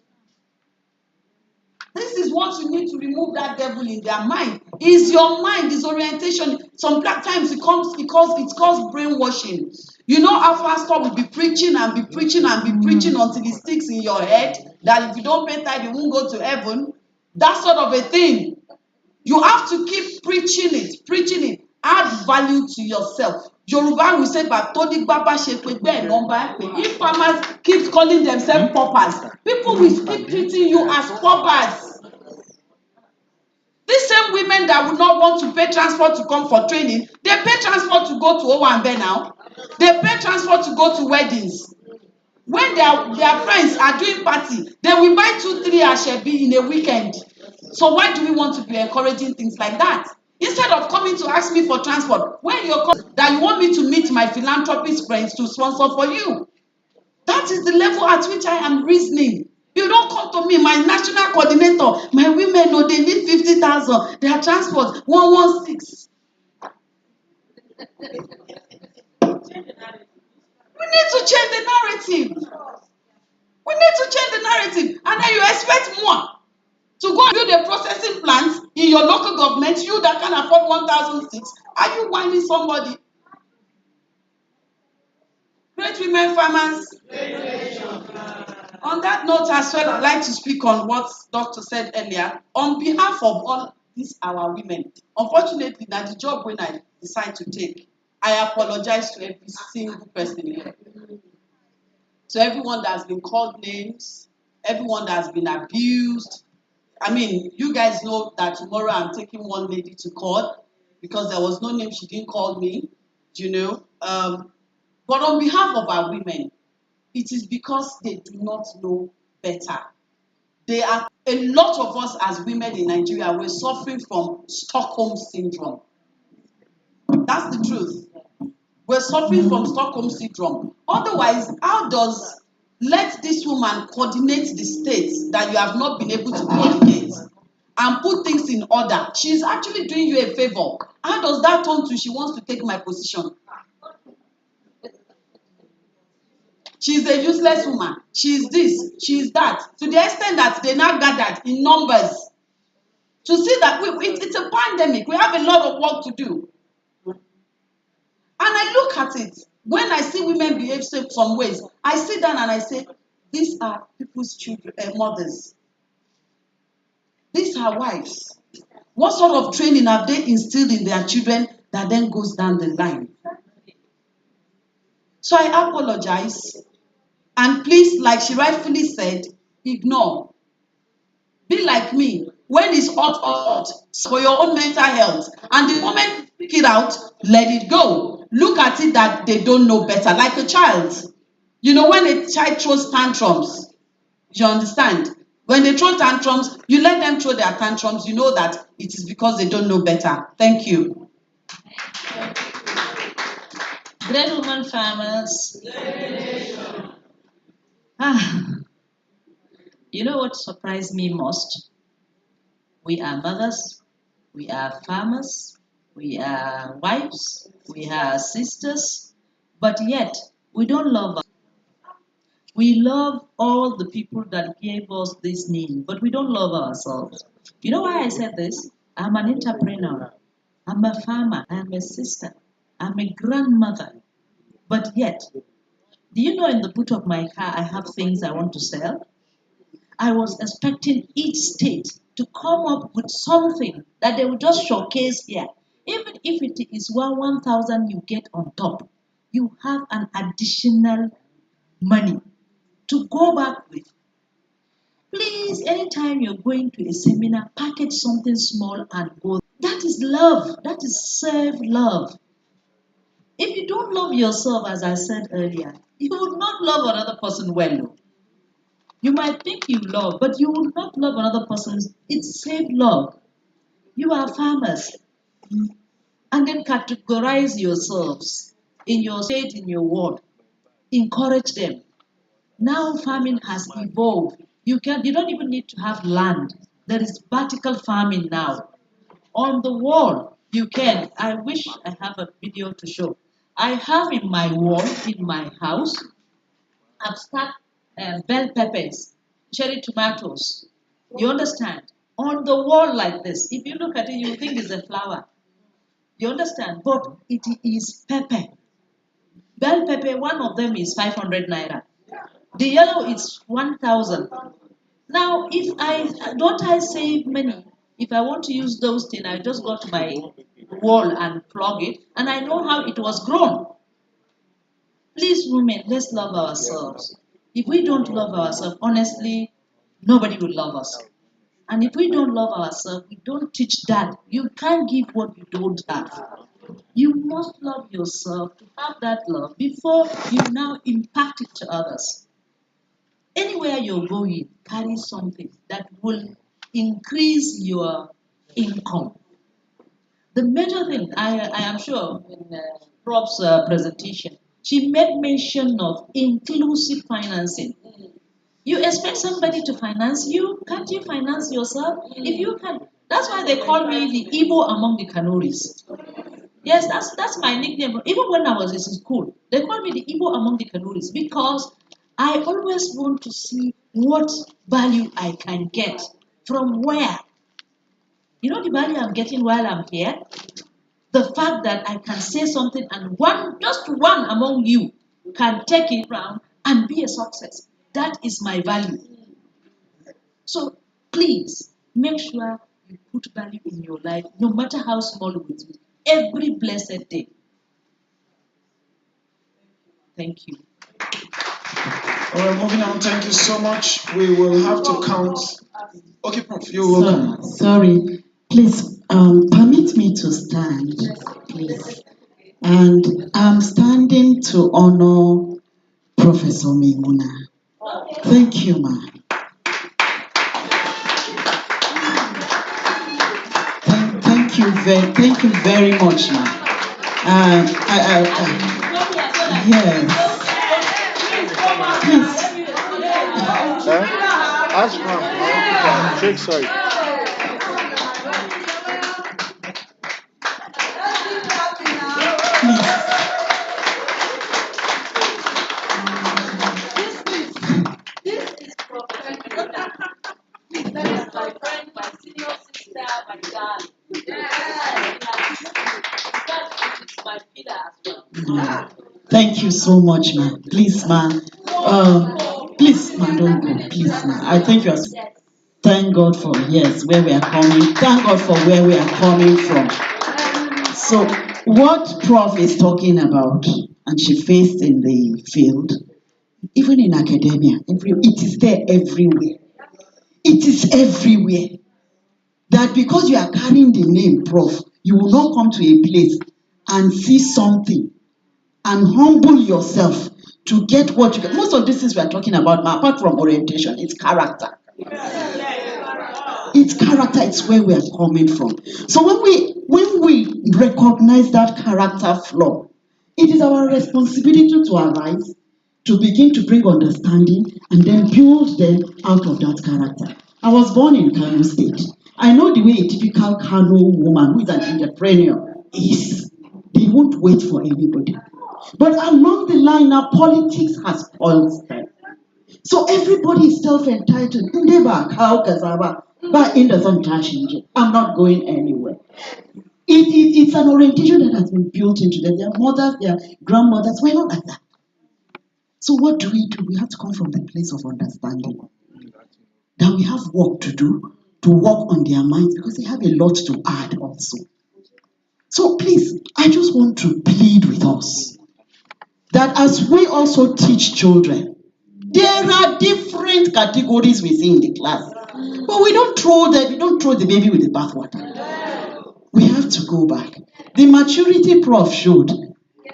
This is what you need to remove that devil in their mind. Is your mind, is orientation. Sometimes it causes brainwashing. Our pastor will be preaching and be preaching and be preaching until it sticks in your head that if you don't pay tithe, you won't go to heaven. That sort of a thing. You have to keep preaching it. Add value to yourself. Yoruba will say, if farmers keep calling themselves paupers, people will keep treating you as paupers. These same women that would not want to pay transport to come for training, they pay transport to go to Owambe now. They pay transport to go to weddings. When their friends are doing party, they will buy 2-3 ashebi in a weekend. So why do we want to be encouraging things like that? Instead of coming to ask me for transport, when you're coming, that you want me to meet my philanthropist friends to sponsor for you. That is the level at which I am reasoning. You don't come to me, my national coordinator, my women, they need 50,000. Their transport, 116. We need to change the narrative. We need to change the narrative. And then you expect more. To go and build a processing plant in your local government, you that can afford 1,006, are you whining somebody? Great women farmers. On that note as well, I'd like to speak on what Doctor said earlier. On behalf of all these our women, unfortunately, that's the job when I decide to take. I apologize to every single person here. To everyone that has been called names, everyone that has been abused. I mean, you guys know that tomorrow I'm taking one lady to court because there was no name, she didn't call me, you know. But on behalf of our women, it is because they do not know better. They are a lot of us as women in Nigeria, we're suffering from Stockholm syndrome. That's the truth. We're suffering from Stockholm syndrome. Otherwise, how does let this woman coordinate the states that you have not been able to coordinate and put things in order? She's actually doing you a favor. How does that turn to she wants to take my position? She's a useless woman. She's this, she's that. To the extent that they now gathered in numbers to see that it's a pandemic. We have a lot of work to do. And I look at it. When I see women behave some ways, I sit down and I say, these are people's children, mothers. These are wives. What sort of training have they instilled in their children that then goes down the line? So I apologize. And please, like she rightfully said, ignore. Be like me. When it's hot, for your own mental health. And the moment you pick it out, let it go. Look at it that they don't know better. Like a child. You know, when a child throws tantrums, you understand? When they throw tantrums, you let them throw their tantrums. You know that it is because they don't know better. Thank you. Great woman farmers. You know what surprised me most? We are mothers, we are farmers, we are wives, we are sisters, but yet we don't love us. We love all the people that gave us this name, but we don't love ourselves. You know why I said this? I'm an entrepreneur, I'm a farmer, I'm a sister, I'm a grandmother, but yet, do you know in the boot of my car I have things I want to sell? I was expecting each state to come up with something that they would just showcase here. Even if it is 1,000 you get on top, you have an additional money to go back with. Please, anytime you're going to a seminar, package something small and go. That is love. That is self-love. If you don't love yourself, as I said earlier, you will not love another person well. You might think you love, but you will not love another person. It's self-love. You are farmers. And then categorize yourselves in your state, in your ward. Encourage them. Now farming has evolved. You don't even need to have land. There is vertical farming now. On the wall, you can. I wish I have a video to show. I have in my wall, in my house, I've stuck bell peppers, cherry tomatoes. You understand? On the wall like this. If you look at it, you think it's a flower. You understand? But it is pepper. Bell pepper, one of them is 500 naira. The yellow is 1,000. Now, if I save money? If I want to use those things, I just go to my wall and plug it, and I know how it was grown. Please, women, let's love ourselves. If we don't love ourselves, honestly, nobody will love us. And if we don't love ourselves, we don't teach that. You can't give what you don't have. You must love yourself to have that love before you now impact it to others. Anywhere you're going, carry something that will increase your income. The major thing, I am sure in Rob's presentation, she made mention of inclusive financing. You expect somebody to finance you? Can't you finance yourself? If you can, that's why they call me the Igbo among the Kanuris. Yes, that's my nickname. Even when I was in school, they called me the Igbo among the Kanuris because I always want to see what value I can get from where. You know the value I'm getting while I'm here? The fact that I can say something and just one among you can take it round and be a success. That is my value. So please make sure you put value in your life, no matter how small it is, every blessed day. Thank you. All right, moving on. Thank you so much. We will have to count. Okay, Prof, you're welcome. Sorry, please permit me to stand, please. And I'm standing to honor Professor Maimuna. Thank you, ma. Thank you very much, ma. Yes. Please. Ask ma'am. Shake side. This is professional. That is my friend, my senior sister, my darling. That is my pillar as well. Thank you so much, ma. Please, ma. Please, ma, don't go. Please, ma. I think you're. Thank God for where we are coming. Thank God for where we are coming from. So, what Prof is talking about, and she faced in the field, even in academia, it is there everywhere. It is everywhere. That because you are carrying the name Prof, you will not come to a place and see something and humble yourself to get what you get. Most of these things we are talking about, apart from orientation, it's character. It's character, it's where we are coming from. So when we recognize that character flaw, it is our responsibility to arise, to begin to bring understanding, and then build them out of that character. I was born in Kano State. I know the way a typical Kano woman who is an entrepreneur is. They won't wait for anybody. But along the line now, politics has spoiled them. So everybody is self-entitled. I'm not going anywhere. It's an orientation that has been built into them. Their mothers, their grandmothers, we're not like that. So what do? We have to come from the place of understanding. That we have work to do, to work on their minds, because they have a lot to add also. So please, I just want to plead with us that as we also teach children, there are different categories we see in the class. But we don't throw the baby with the bathwater. We have to go back. The maturity Prof showed,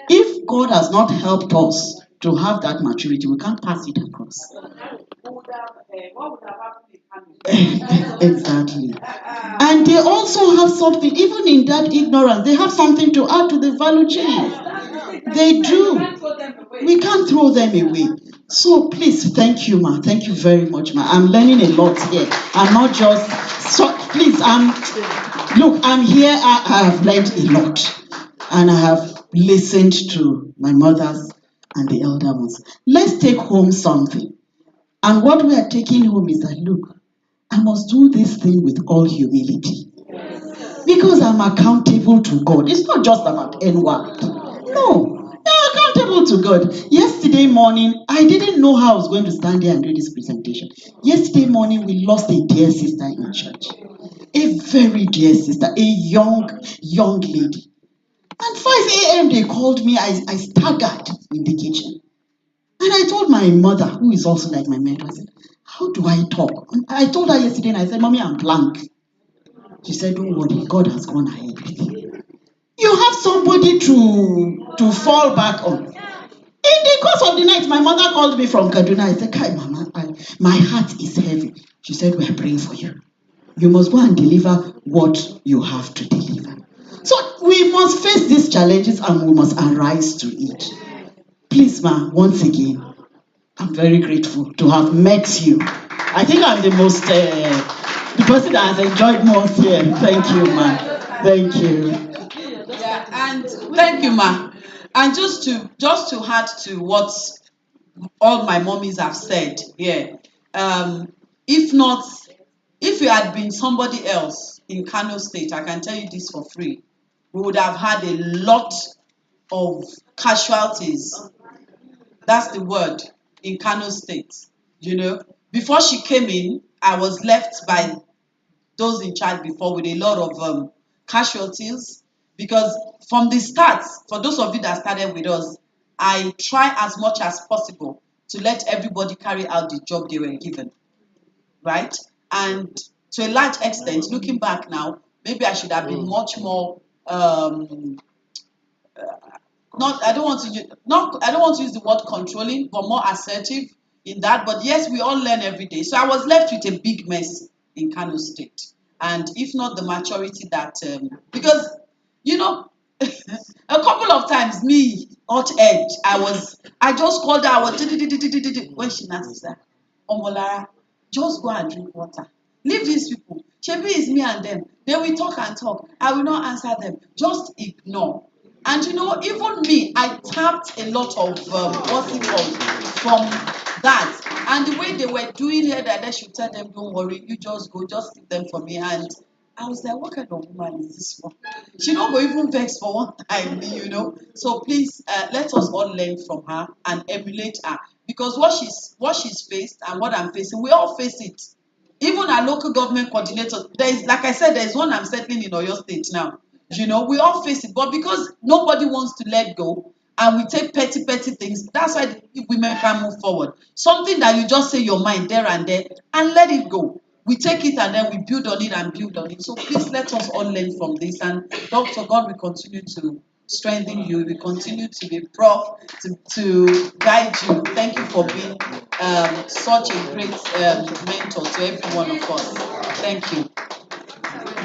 if God has not helped us to have that maturity, we can't pass it across. Exactly. And they also have something, even in that ignorance, they have something to add to the value chain. They do. We can't throw them away. So please, thank you, ma. Thank you very much, ma. I'm learning a lot here. I'm not just please. I'm here. I have learned a lot, and I have listened to my mothers and the elder ones. Let's take home something. And what we are taking home is that, look, I must do this thing with all humility. Because I'm accountable to God. It's not just about N-word. No, I'm accountable to God. Yesterday morning, I didn't know how I was going to stand there and do this presentation. Yesterday morning, we lost a dear sister in church. A very dear sister, a young lady. At 5 a.m., they called me. I staggered in the kitchen. And I told my mother, who is also like my mentor, I said, how do I talk? And I told her yesterday, and I said, Mommy, I'm blank. She said, don't worry, God has gone ahead with you. You have somebody to fall back on. In the course of the night, my mother called me from Kaduna. I said, Kai, Mama, my heart is heavy. She said, we're praying for you. You must go and deliver what you have to deliver. So we must face these challenges and we must arise to it. Please, ma, once again, I'm very grateful to have met you. I think I'm the person that has enjoyed most here. Thank you, ma. Thank you. And thank you, ma. And just to add to what all my mommies have said here, if not, if it had been somebody else in Kano State, I can tell you this for free, we would have had a lot of casualties. That's the word, in Kano State. You know, before she came in, I was left by those in charge before with a lot of casualties, because from the start, for those of you that started with us, I try as much as possible to let everybody carry out the job they were given, right? And to a large extent, looking back now, maybe I should have been much more not I don't want to use not I don't want to use the word controlling, but more assertive in that. But yes, we all learn every day. So I was left with a big mess in Kano State, and if not the maturity that because you know a couple of times me hot edge, I just called her. I was when she now said, Omolara, just go and drink water. Leave these people. Shebi is me and them. They will talk and talk. I will not answer them. Just ignore. And you know, even me, I tapped a lot of what's it called from that. And the way they were doing it, that they should tell them, don't worry, you just go, just leave them for me. And I was like, what kind of woman is this one? She don't go even vex for one time, you know. So please, let us all learn from her and emulate her, because what she's faced and what I'm facing, we all face it. Even our local government coordinator, there is, like I said, there is one I'm settling in Oyo State now. You know, we all face it, but because nobody wants to let go, and we take petty things, that's why the women can't move forward. Something that you just say your mind there and let it go. We take it and then we build on it and build on it. So please let us all learn from this. And Dr. God will continue to strengthen you. We continue to be prof to guide you. Thank you for being such a great mentor to every one of us. Thank you.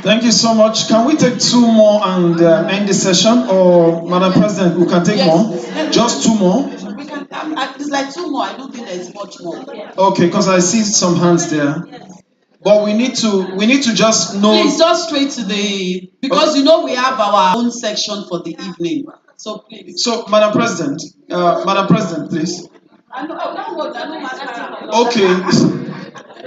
Thank you so much. Can we take two more and end the session? Or, Madam President, we can take more? Just two more? We can, it's like two more. I don't think there's much more. Okay, because I see some hands there. But we need to just know. Please, just straight to the, because you know we have our own section for the evening. So please. So, Madam President, please. Okay.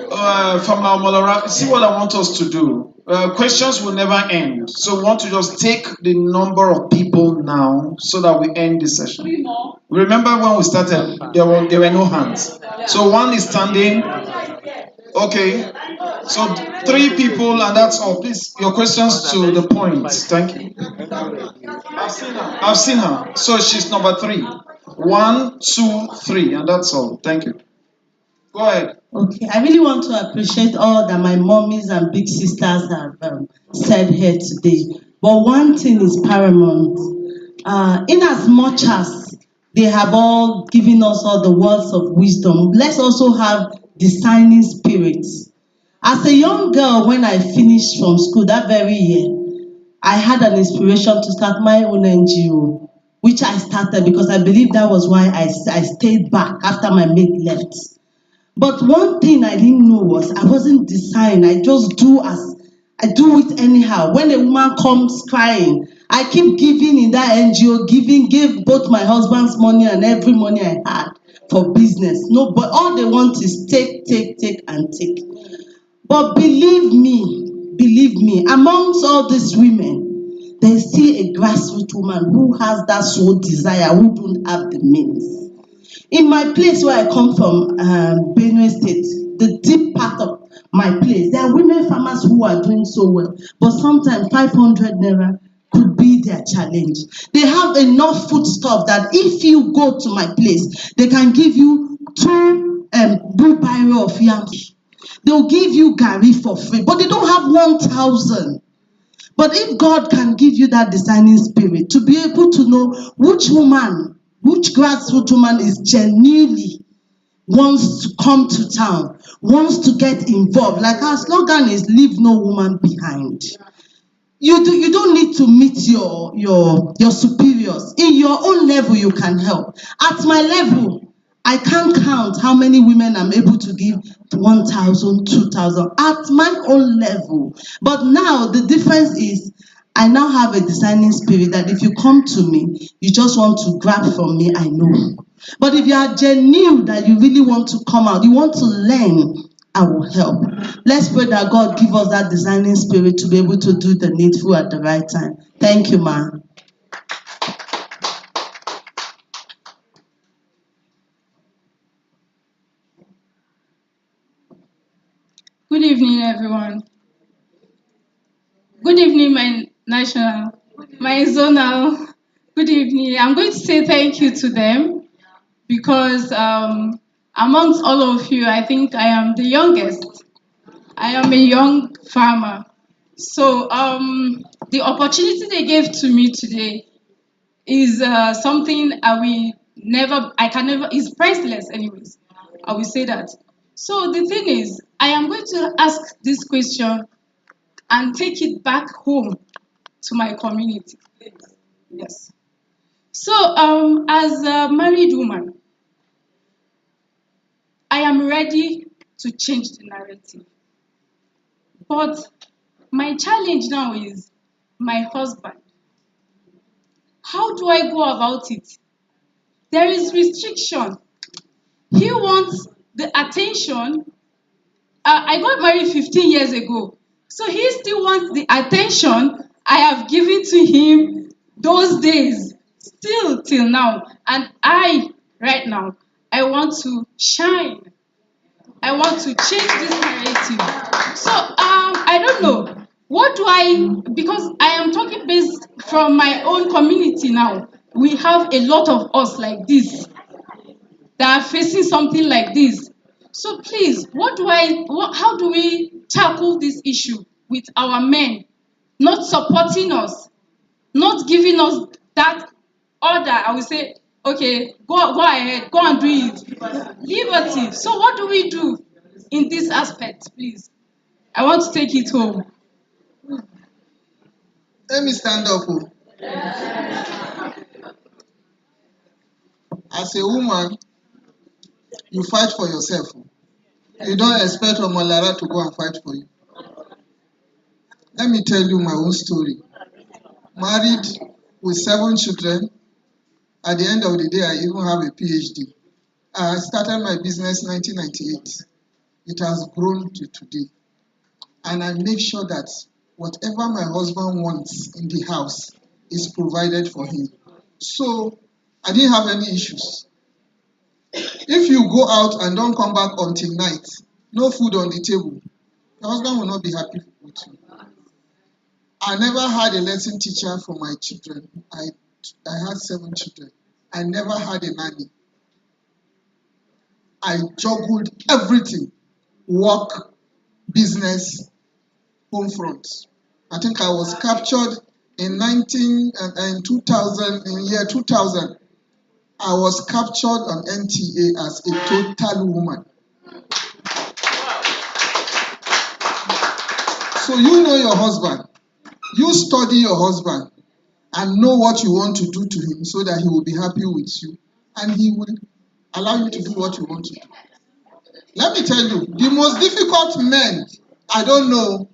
From our Molara, see what I want us to do. Questions will never end. So we want to just take the number of people now so that we end the session. Remember when we started, there were no hands. So one is standing. Okay. So 3 people and that's all. Please, your questions to the point. Thank you. I've seen her. So she's number 3. 1, 2, 3, and that's all. Thank you. Go ahead. Okay, I really want to appreciate all that my mommies and big sisters have said here today. But one thing is paramount. In as much as they have all given us all the words of wisdom, let's also have discerning spirits. As a young girl, when I finished from school that very year, I had an inspiration to start my own NGO, which I started because I believe that was why I stayed back after my mate left. But one thing I didn't know was I wasn't designed. I just do it anyhow. When a woman comes crying, I keep giving in that NGO, gave both my husband's money and every money I had for business. No, but all they want is take, and take. But believe me, amongst all these women, there's still a grassroots woman who has that soul desire, who don't have the means. In my place where I come from, Benue State, the deep part of my place, there are women farmers who are doing so well, but sometimes 500 naira could be their challenge. They have enough foodstuff that if you go to my place, they can give you 2 wheelbarrow of yam. They'll give you gari for free, but they don't have 1,000. But if God can give you that discerning spirit to be able to know which grassroots woman is genuinely wants to come to town, wants to get involved. Like our slogan is leave no woman behind. You don't need to meet your superiors. In your own level, you can help. At my level, I can't count how many women I'm able to give 1,000, 2,000 at my own level. But now the difference is I now have a discerning spirit that if you come to me, you just want to grab from me, I know. But if you are genuine, that you really want to come out, you want to learn, I will help. Let's pray that God give us that discerning spirit to be able to do the needful at the right time. Thank you, ma. Good evening, everyone. Good evening, my national, my zonal. Good evening. I'm going to say thank you to them because amongst all of you, I think I am the youngest. I am a young farmer. So the opportunity they gave to me today is something I can never, is priceless anyways. I will say that. So the thing is, I am going to ask this question and take it back home to my community. Yes. So as a married woman, I am ready to change the narrative. But my challenge now is my husband. How do I go about it? There is restriction. He wants the attention. I got married 15 years ago. So he still wants the attention I have given to him those days, still till now. And right now, I want to shine. I want to change this narrative. So I don't know. Because I am talking based from my own community now. We have a lot of us like this that are facing something like this. So please, how do we tackle this issue with our men not supporting us, not giving us that order? I will say, okay, go ahead, go and do it. Liberty. So what do we do in this aspect, please? I want to take it home. Let me stand up. As a woman, you fight for yourself. You don't expect Omolara to go and fight for you. Let me tell you my own story. Married with 7 children. At the end of the day, I even have a PhD. I started my business in 1998. It has grown to today. And I make sure that whatever my husband wants in the house is provided for him. So I didn't have any issues. If you go out and don't come back until night, no food on the table, your husband will not be happy with you. I never had a lesson teacher for my children. I had 7 children. I never had a nanny. I juggled everything: work, business, home front. I think I was captured in 2000. In year 2000, I was captured on NTA as a total woman. So you know your husband. You study your husband and know what you want to do to him so that he will be happy with you and he will allow you to do what you want to do. Let me tell you, the most difficult men, I don't know,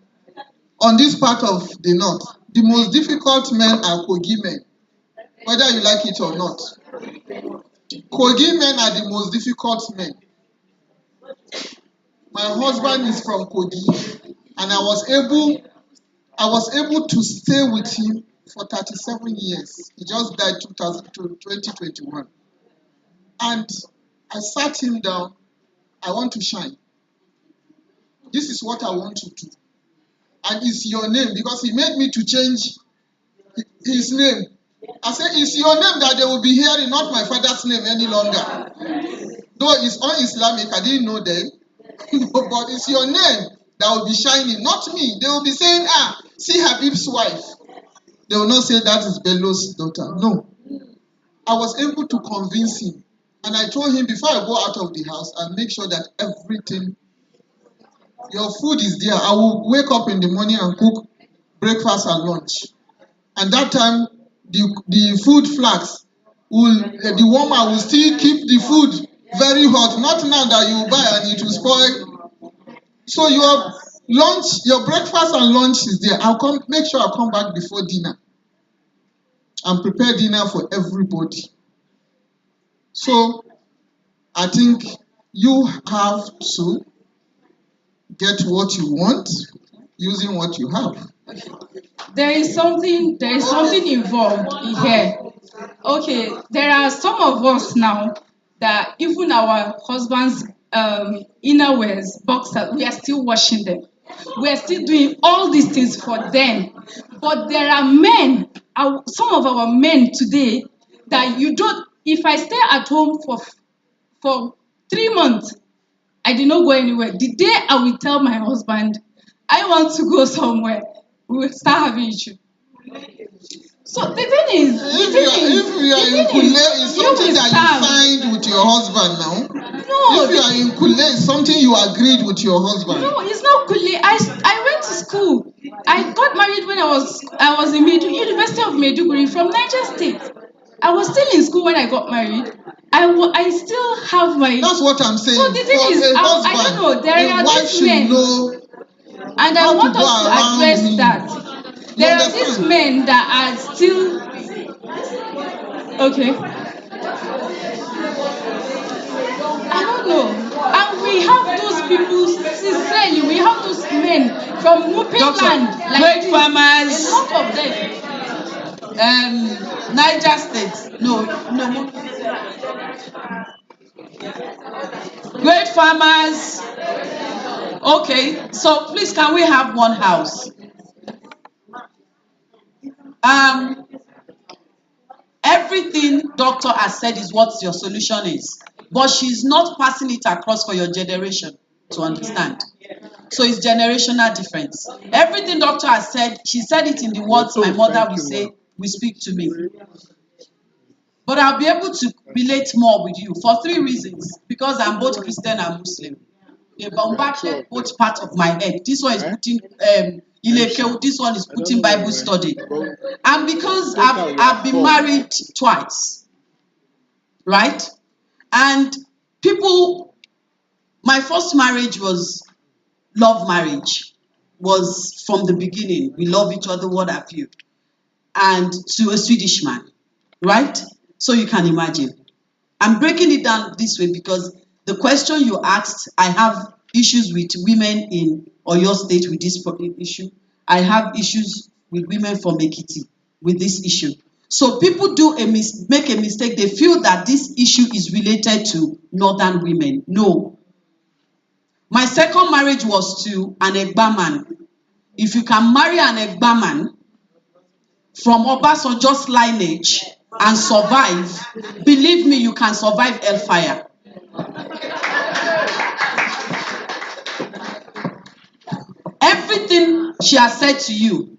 on this part of the north, the most difficult men are Kogi men, whether you like it or not. Kogi men are the most difficult men. My husband is from Kogi, and I was able to stay with him for 37 years. He just died 2021. And I sat him down. I want to shine. This is what I want to do. And it's your name, because he made me to change his name. I said, it's your name that they will be hearing, not my father's name any longer. Though it's un-Islamic, I didn't know then. But it's your name that will be shining, not me. They will be saying, see Habib's wife. They will not say that is Bello's daughter. No. I was able to convince him. And I told him, before I go out of the house, I'll make sure that everything, your food is there. I will wake up in the morning and cook breakfast and lunch. And that time, the food flags, the warmer will still keep the food very hot. Not now that you buy and it will spoil. So Lunch, your breakfast and lunch is there. I'll come, make sure I'll come back before dinner and prepare dinner for everybody. So I think you have to get what you want using what you have. There is something involved in here. Okay, there are some of us now that even our husbands inner wears, boxers, we are still washing them. We are still doing all these things for them. But there are men, some of our men today, that you don't, if I stay at home for 3 months, I did not go anywhere. The day I will tell my husband, I want to go somewhere, we will start having issue. So the thing is, If you are in Kule, it's something that you signed with your husband now. No. If you are in Kule, it's something you agreed with your husband. No, it's not Kule. I went to school. I got married when I was in University of Maiduguri from Niger State. I was still in school when I got married. I still have my. That's what I'm saying. So the thing For is, a husband, I don't know. There a are wife these should men, know and I how want to go us to around address him. that. There are these men that are still okay. I don't know. And we have those people, sincerely, we have those men from Whooping Land, like great this, farmers, a lot of them. Niger State, no. Great farmers. Okay, so please, can we have one house? Everything doctor has said is what your solution is, but she's not passing it across for your generation to understand. So it's generational difference. Everything doctor has said, she said it in the words my mother will say, will speak to me. But I'll be able to relate more with you for 3 reasons. Because I'm both Christian and Muslim. They bombarded both parts of my head. This one is putting Ilekeu, this one is putting Bible study. And because I've been married twice, right? And people, my first marriage was love marriage, was from the beginning. We love each other, what have you. And to a Swedish man, right? So you can imagine. I'm breaking it down this way because the question you asked, I have issues with women in Oyo State with this issue. I have issues with women from Ekiti with this issue. So people make a mistake. They feel that this issue is related to northern women. No. My second marriage was to an Egba man. If you can marry an Egba man from Obasanjo's lineage and survive, believe me, you can survive hellfire. Everything she has said to you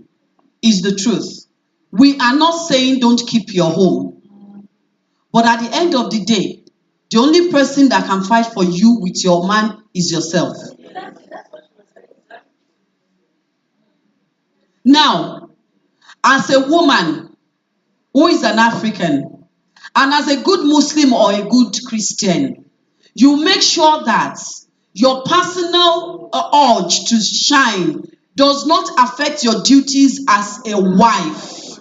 is the truth. We are not saying don't keep your home. But at the end of the day, the only person that can fight for you with your man is yourself. Now, as a woman who is an African, and as a good Muslim or a good Christian, you make sure that your personal urge to shine does not affect your duties as a wife.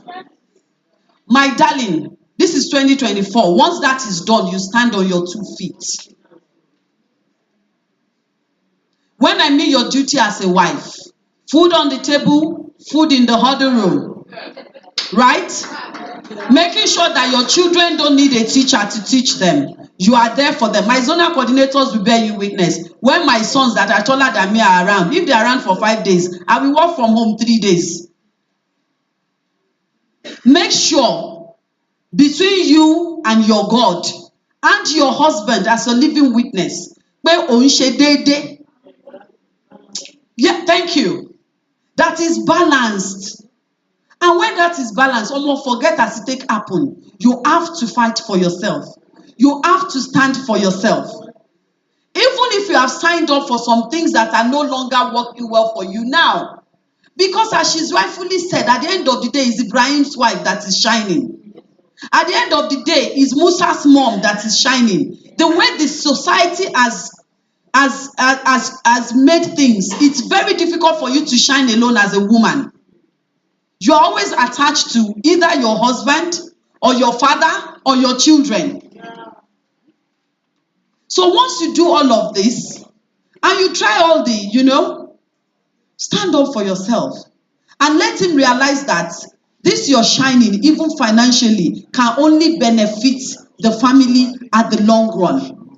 My darling, this is 2024. Once that is done, you stand on your 2 feet. When I mean your duty as a wife, food on the table, food in the huddle room, right? Making sure that your children don't need a teacher to teach them. You are there for them. My zonal coordinators will bear you witness. When my sons that are taller than me are around, if they are around for 5 days, I will work from home 3 days. Make sure between you and your God and your husband as a living witness, yeah, thank you. That is balanced. And when that is balanced, almost forget as it take happen. You have to fight for yourself. You have to stand for yourself. Even if you have signed up for some things that are no longer working well for you now. Because as she's rightfully said, at the end of the day, it's Ibrahim's wife that is shining. At the end of the day, it's Musa's mom that is shining. The way the society has has made things, it's very difficult for you to shine alone as a woman. You are always attached to either your husband or your father or your children. So once you do all of this and you try all the, stand up for yourself and let him realize that this your shining, even financially, can only benefit the family at the long run.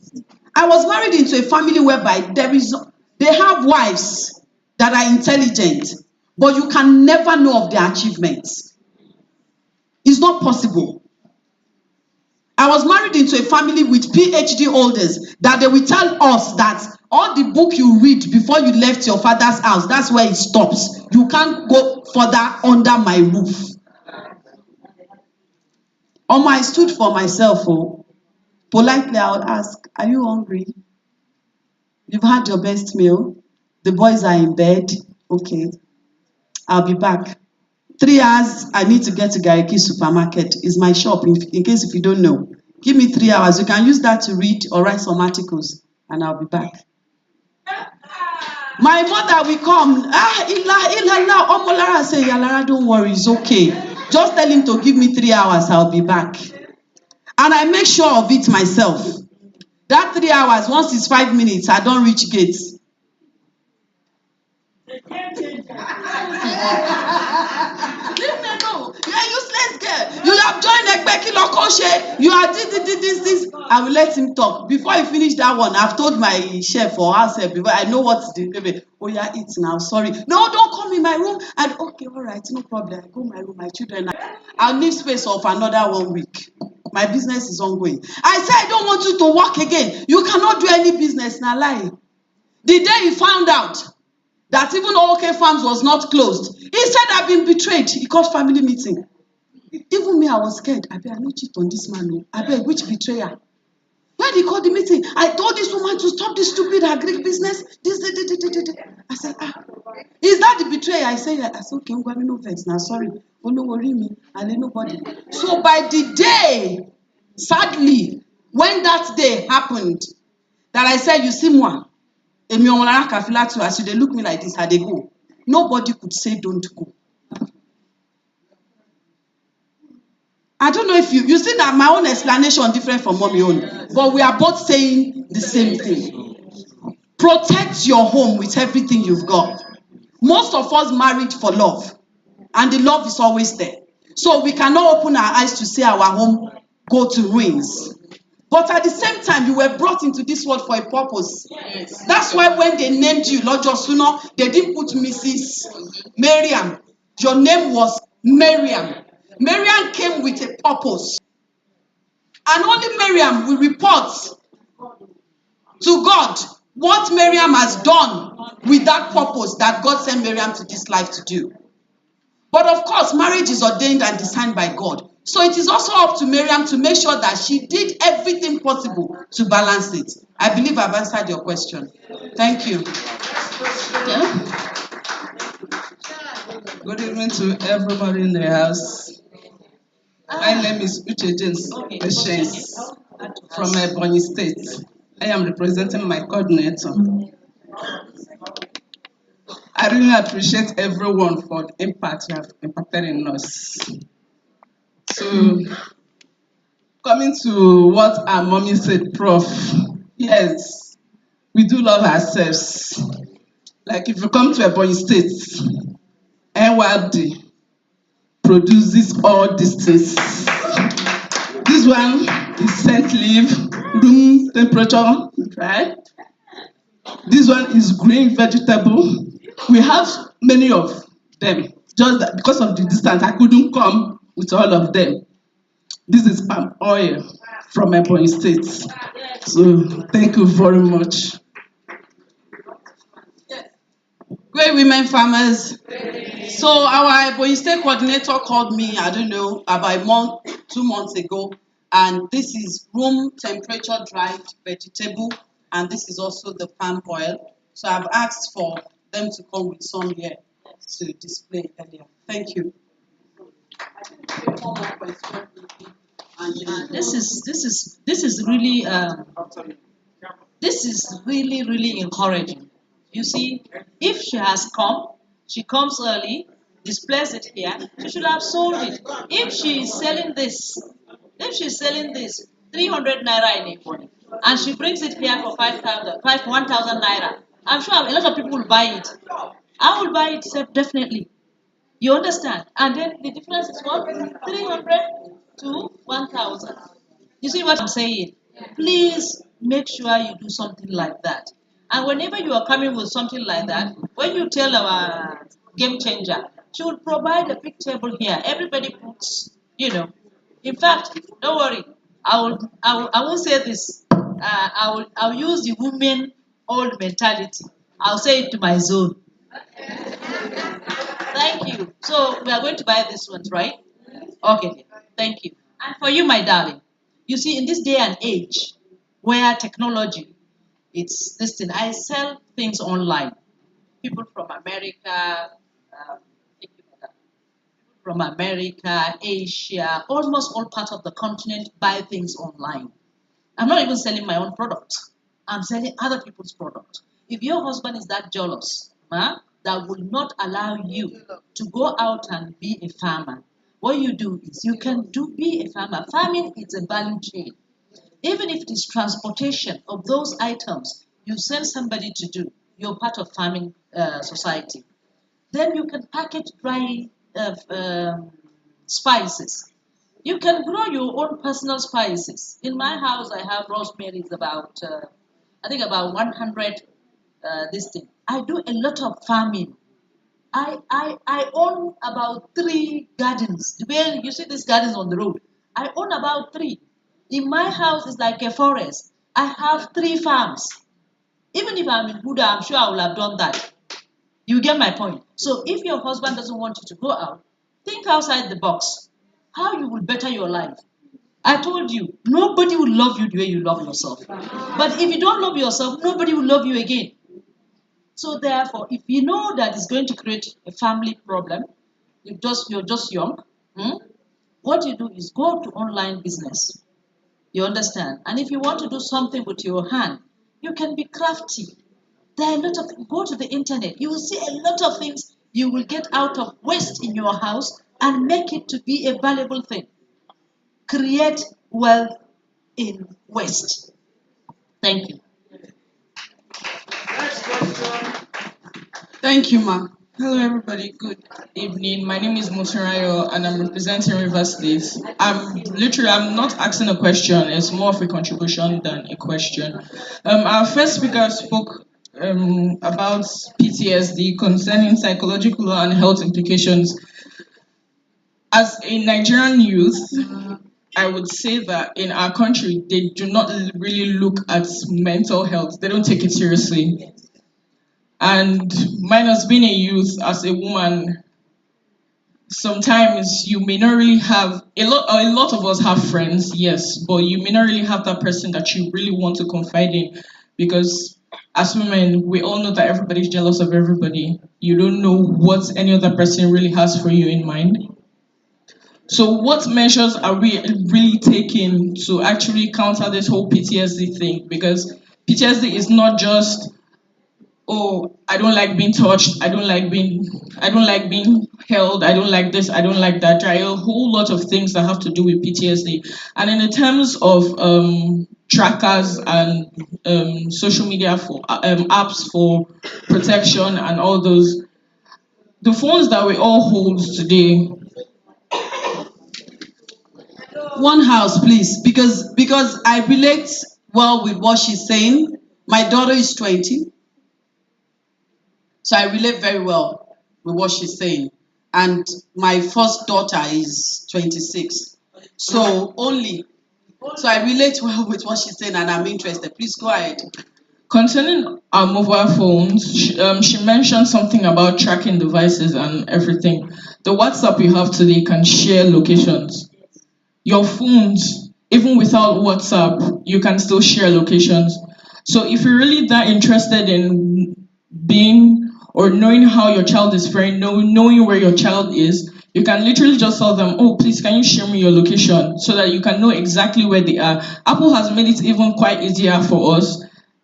I was married into a family whereby they have wives that are intelligent, but you can never know of their achievements. It's not possible. I was married into a family with PhD holders that they will tell us that all the book you read before you left your father's house, that's where it stops. You can't go further under my roof. I stood for myself. Politely, I would ask, are you hungry? You've had your best meal. The boys are in bed. Okay, I'll be back. 3 hours, I need to get to Gariki supermarket. It's my shop, in case if you don't know. Give me 3 hours. You can use that to read or write some articles, and I'll be back. My mother will come. Omolara say, Yalara, don't worry, it's okay. Just tell him to give me 3 hours, I'll be back. And I make sure of it myself. That 3 hours, once it's 5 minutes, I don't reach gates. No, you are useless girl. You have joined Ekbeki Lokoshe. You are this. I will let him talk. Before I finish that one, I've told my chef or herself before I know what's the. Oh yeah, eat now. Sorry. No, don't come in my room. And okay, all right, no problem. I go in my room, my children. I'll need space of another 1 week. My business is ongoing. I said I don't want you to work again. You cannot do any business. Now lie. The day he found out that even OK Farms was not closed, he said I've been betrayed. He called family meeting. Even me, I was scared. I not cheat on this man. Which betrayer? When he called the meeting, I told this woman to stop this stupid agric business. I said, is that the betrayer? I said, okay, I'm going no vex now. Sorry. Oh, no worry me. I let nobody. So by the day, sadly, when that day happened, that I said, you see moi, as they look me like this, how they go. Nobody could say don't go. I don't know if you see that my own explanation different from mommy own, but we are both saying the same thing. Protect your home with everything you've got. Most of us married for love, and the love is always there. So we cannot open our eyes to see our home go to ruins. But at the same time, you were brought into this world for a purpose. Yes. That's why when they named you Lord Josuno, they didn't put Mrs. Miriam. Your name was Miriam. Miriam came with a purpose. And only Miriam will report to God what Miriam has done with that purpose that God sent Miriam to this life to do. But of course, marriage is ordained and designed by God. So it is also up to Miriam to make sure that she did everything possible to balance it. I believe I've answered your question. Thank you. Yeah. Good evening to everybody in the house. My name is Uche James Patience from Ebonyi State. I am representing my coordinator. I really appreciate everyone for the impact you have impacted in us. So, coming to what our mommy said, Prof. Yes, we do love ourselves. Like if you come to Ebonyi State, NYD produces all these things. This one is scent leaf, room temperature, right? This one is green vegetable. We have many of them. Just that because of the distance, I couldn't come with all of them. This is palm oil from Ebonyi State. So thank you very much. Great women farmers. So our Ebonyi State coordinator called me, I don't know, about a month, 2 months ago. And this is room temperature dried vegetable. And this is also the palm oil. So I've asked for them to come with some here to display earlier. Thank you. And this is really This is really, really encouraging. You see, if she has come, she comes early, displays it here, she should have sold it. If she is selling this, if she's selling this 300 naira in a morning, and she brings it here for 1,000 naira, I'm sure a lot of people will buy it. I will buy it definitely. You understand? And then the difference is what? 300 to 1,000. You see what I'm saying? Please make sure you do something like that. And whenever you are coming with something like that, when you tell our game changer, she will provide a big table here. Everybody puts, In fact, don't worry. I won't say this. I'll use the women old mentality. I'll say it to my zone. Thank you. So we are going to buy this one, right? Okay. Thank you. And for you, my darling, you see, in this day and age where technology, it's this thing. I sell things online. People from America, thank you for that. From America, Asia, almost all parts of the continent buy things online. I'm not even selling my own product. I'm selling other people's product. If your husband is that jealous, that will not allow you to go out and be a farmer, what you do is you can be a farmer. Farming is a value chain. Even if it is transportation of those items you send somebody to do, you're part of farming society. Then you can package dry spices. You can grow your own personal spices. In my house, I have rosemary. It's about, I think, about 100. This thing. I do a lot of farming. I own about 3 gardens. Where you see these gardens on the road, I own about 3. In my house, it's like a forest. I have 3 farms. Even if I'm in Buddha, I'm sure I will have done that. You get my point. So if your husband doesn't want you to go out, think outside the box. How you will better your life. I told you, nobody will love you the way you love yourself. But if you don't love yourself, nobody will love you again. So therefore, if you know that it's going to create a family problem, you're just young, what you do is go to online business. You understand? And if you want to do something with your hand, you can be crafty. There are a lot of go to the internet. You will see a lot of things you will get out of waste in your house and make it to be a valuable thing. Create wealth in waste. Thank you. Thank you, ma. Hello, everybody. Good evening. My name is Musarayo, and I'm representing River State. I'm not asking a question. It's more of a contribution than a question. Our first speaker spoke about PTSD concerning psychological and health implications. As a Nigerian youth, I would say that in our country, they do not really look at mental health. They don't take it seriously. And mine as being a youth, as a woman, sometimes you may not really have a lot of us have friends, yes, but you may not really have that person that you really want to confide in, because as women, we all know that everybody's jealous of everybody. You don't know what any other person really has for you in mind. So what measures are we really taking to actually counter this whole PTSD thing? Because PTSD is not just, oh, I don't like being touched, I don't like being held, I don't like this, I don't like that. There are a whole lot of things that have to do with PTSD. And in the terms of trackers and social media for apps for protection and all those, the phones that we all hold today. One house, please, because I relate well with what she's saying. My daughter is 20, so I relate very well with what she's saying. And my first daughter is 26. So I relate well with what she's saying, and I'm interested. Please go ahead. Concerning our mobile phones, she mentioned something about tracking devices and everything. The WhatsApp you have today can share locations. Your phones, even without WhatsApp, you can still share locations. So if you're really that interested in being or knowing how your child is faring, knowing where your child is, you can literally just tell them, oh, please, can you share me your location so that you can know exactly where they are. Apple has made it even quite easier for us.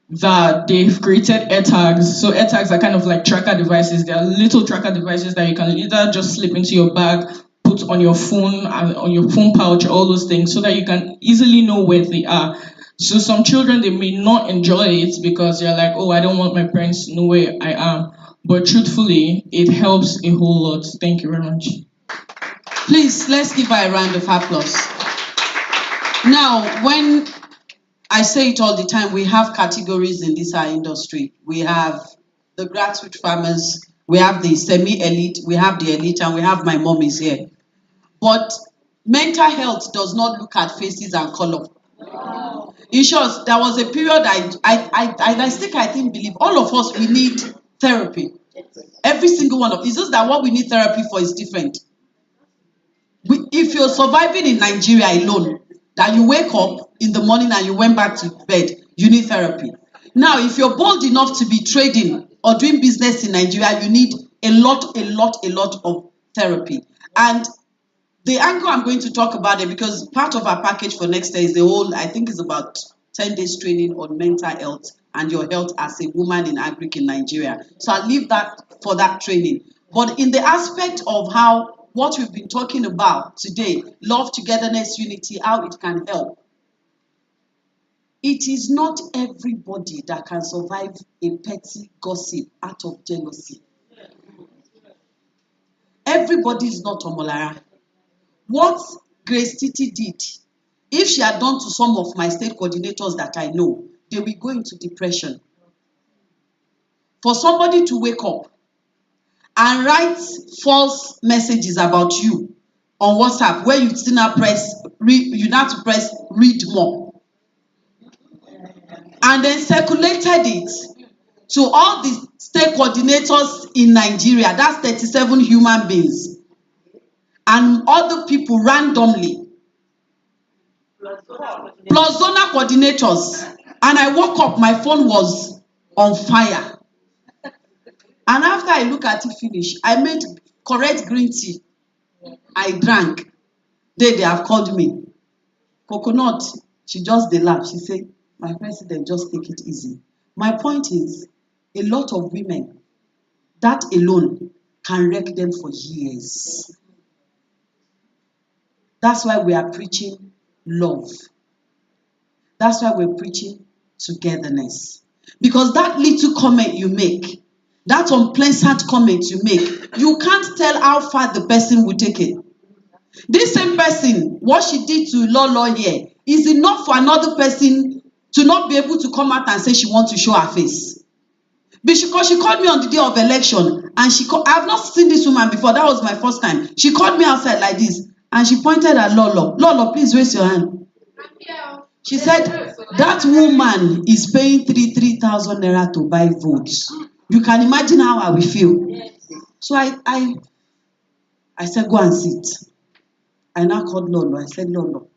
that they've created AirTags. So AirTags are kind of like tracker devices. They are little tracker devices that you can either just slip into your bag, put on your phone, on your phone pouch, all those things, so that you can easily know where they are. So some children, they may not enjoy it because they're like, oh, I don't want my parents to know where I am. But truthfully, it helps a whole lot. Thank you very much. Please, let's give her a round of applause. Now, when I say it all the time, we have categories in this our industry. We have the grassroots farmers, we have the semi-elite, we have the elite, and we have my mom is here. But mental health does not look at faces and color. In short, there was a period I think believe all of us, we need therapy. Every single one of it's just that what we need therapy for is different. If you're surviving in Nigeria alone, that you wake up in the morning and you went back to bed, you need therapy. Now, if you're bold enough to be trading or doing business in Nigeria, you need a lot of therapy. And the angle I'm going to talk about it, because part of our package for next year is the whole, I think it's about 10 days training on mental health and your health as a woman in agric in Nigeria. So I'll leave that for that training. But in the aspect of how what we've been talking about today, love, togetherness, unity, how it can help. It is not everybody that can survive a petty gossip out of jealousy. Everybody is not Omolara. What Grace Titi did, if she had done to some of my state coordinators that I know, they will go into depression. For somebody to wake up and write false messages about you on WhatsApp, where you still now you have to press read more, and then circulated it to all the state coordinators in Nigeria, that's 37 human beings, and other people randomly, plus zonal coordinators, and I woke up, my phone was on fire. And after I look at it finish, I made correct green tea. I drank. They have called me. Coconut, she just dey laugh. She say, my president, just take it easy. My point is, a lot of women, that alone can wreck them for years. That's why we are preaching love. That's why we're preaching togetherness. Because that little comment you make, that unpleasant comment you make, you can't tell how far the person will take it. This same person, what she did to Lolo here, is enough for another person to not be able to come out and say she wants to show her face. Because she called me on the day of election, and I have not seen this woman before. That was my first time. She called me outside like this, and she pointed at Lolo. Lolo, please raise your hand. She said, that woman is paying 3,000 naira to buy votes. You can imagine how I will feel. So I said, go and sit. I now called Lolo. I said, Lolo,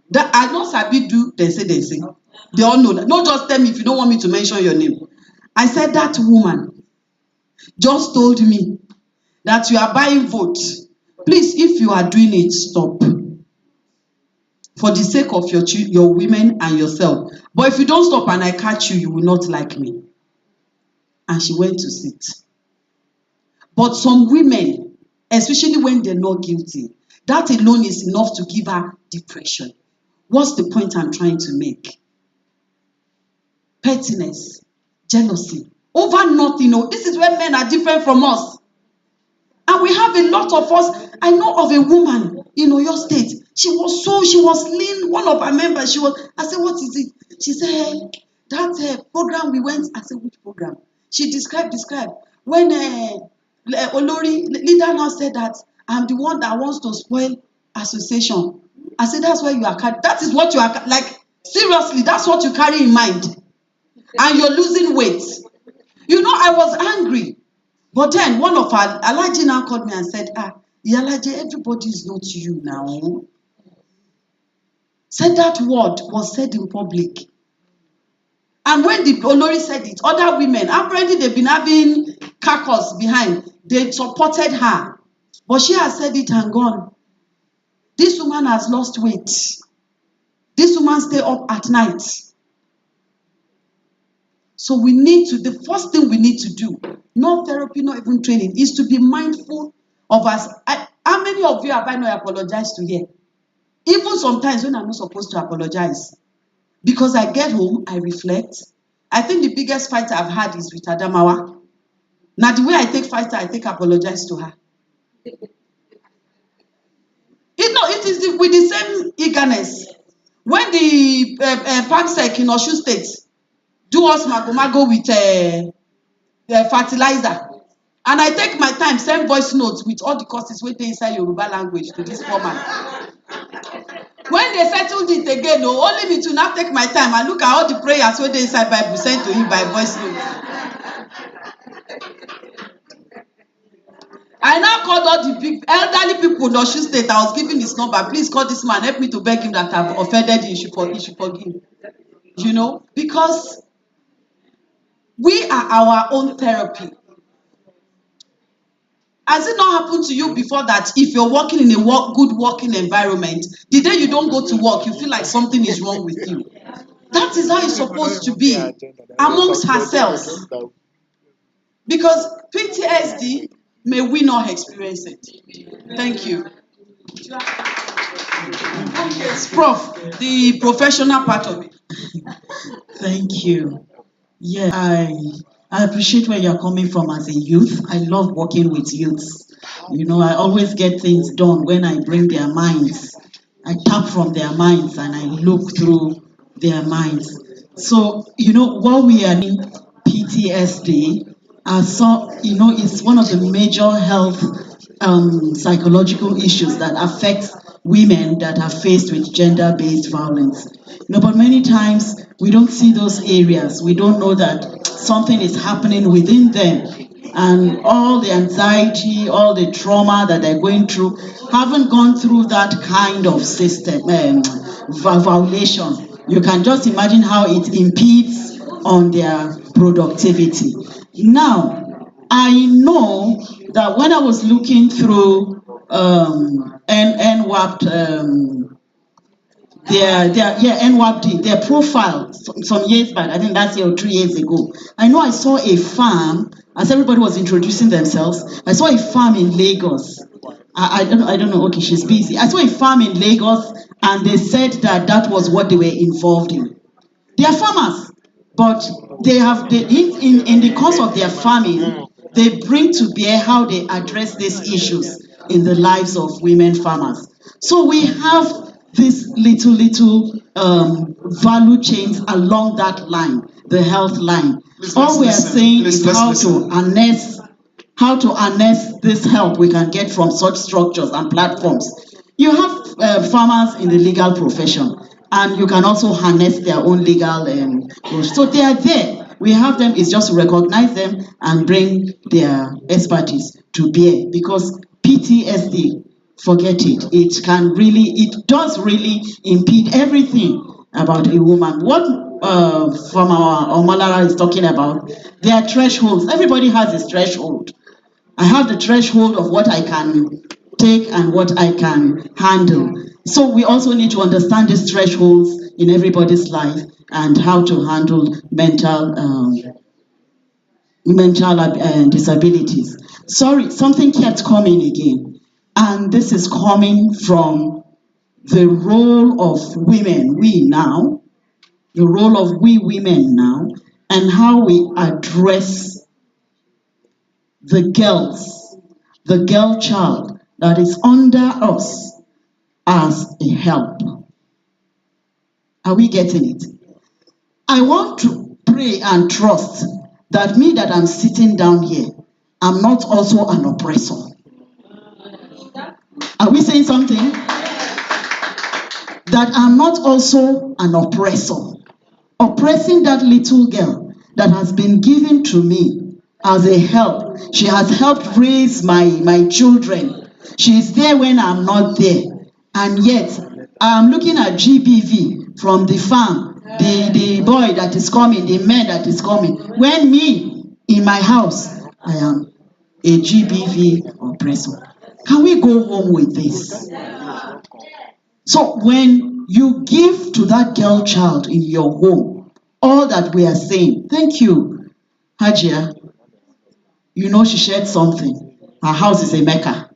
that I don't sabi do, they say. They all know that. Don't just tell me if you don't want me to mention your name. I said, that woman just told me that you are buying votes. Please, if you are doing it, stop. For the sake of your women and yourself. But if you don't stop and I catch you, you will not like me. And she went to sit. But some women, especially when they're not guilty, that alone is enough to give her depression. What's the point I'm trying to make? Pettiness, jealousy, over nothing. This is where men are different from us. And we have a lot of us. I know of a woman in Oyo State. She was lean. One of her members, I said, what is it? She said, that program we went. I said, which program? She described. When Olori leader now said that I'm the one that wants to spoil association. I said, that's why you are carrying. That is what you are like. Seriously, that's what you carry in mind. And you're losing weight. I was angry. But then one of our Alaji now called me and said, Yalaji, everybody is not you now. Said that word was said in public. And when the Olori said it, other women, apparently they've been having caucus behind. They supported her. But she has said it and gone. This woman has lost weight. This woman stay up at night. So we need to, the first thing we need to do, not therapy, not even training, is to be mindful of us. How many of you have I not apologized to here? Even sometimes when I'm not supposed to apologize. Because I get home, I reflect. I think the biggest fight I've had is with Adamawa. Now the way I take fight, I take apologize to her. It is with the same eagerness. When the PACSEC in Osun State do us mago with fertilizer, and I take my time send voice notes with all the courses wey dey inside Yoruba language to this poor man. When they settled it again, only me to now take my time and look at all the prayers wey dey inside Bible sent to him by voice notes. I now called all the big elderly people in Osun State. I was giving his number. Please call this man. Help me to beg him that I've offended him. He should forgive. You know, because we are our own therapy. Has it not happened to you before that if you're working in a good working environment, the day you don't go to work, you feel like something is wrong with you? That is how it's supposed to be amongst ourselves. Because PTSD, may we not experience it. Thank you. Yes, Prof, the professional part of it. Thank you. Yeah, I appreciate where you're coming from as a youth. I love working with youths. You know, I always get things done when I bring their minds. I tap from their minds and I look through their minds. So, you know, what we are in PTSD, it's one of the major health psychological issues that affects women that are faced with gender-based violence. But many times we don't see those areas. We don't know that something is happening within them, and all the anxiety, all the trauma that they're going through haven't gone through that kind of system violation. You can just imagine how it impedes on their productivity. Now, I know that when I was looking through NWAP, their profile some years back, I think last year or 3 years ago, I know I saw a farm, as everybody was introducing themselves, I saw a farm in Lagos. I don't know, okay, she's busy. I saw a farm in Lagos and they said that was what they were involved in. They are farmers, but in the course of their farming, they bring to bear how they address these issues in the lives of women farmers. So we have these little value chains along that line, the health line. All we are saying is how to harness this help we can get from such structures and platforms. You have farmers in the legal profession, and you can also harness their own legal so they are there. We have them, it's just to recognize them and bring their expertise to bear, because PTSD, forget it. It does really impede everything about a woman. What from our Omalara is talking about, there are thresholds. Everybody has a threshold. I have the threshold of what I can take and what I can handle. So we also need to understand these thresholds in everybody's life and how to handle mental disabilities. Sorry, something kept coming again. And this is coming from the role of women, the role of we women now, and how we address the girl child that is under us as a help. Are we getting it? I want to pray and trust that me that I'm sitting down here, I'm not also an oppressor. Are we saying something? That I'm not also an oppressor. Oppressing that little girl that has been given to me as a help. She has helped raise my children. She is there when I'm not there. And yet, I'm looking at GBV from the farm, the boy that is coming, the man that is coming. When me, in my house, I am a GBV oppressor. Can we go home with this? So when you give to that girl child in your home, all that we are saying. Thank you, Hajia. You know she shared something. Her house is a Mecca,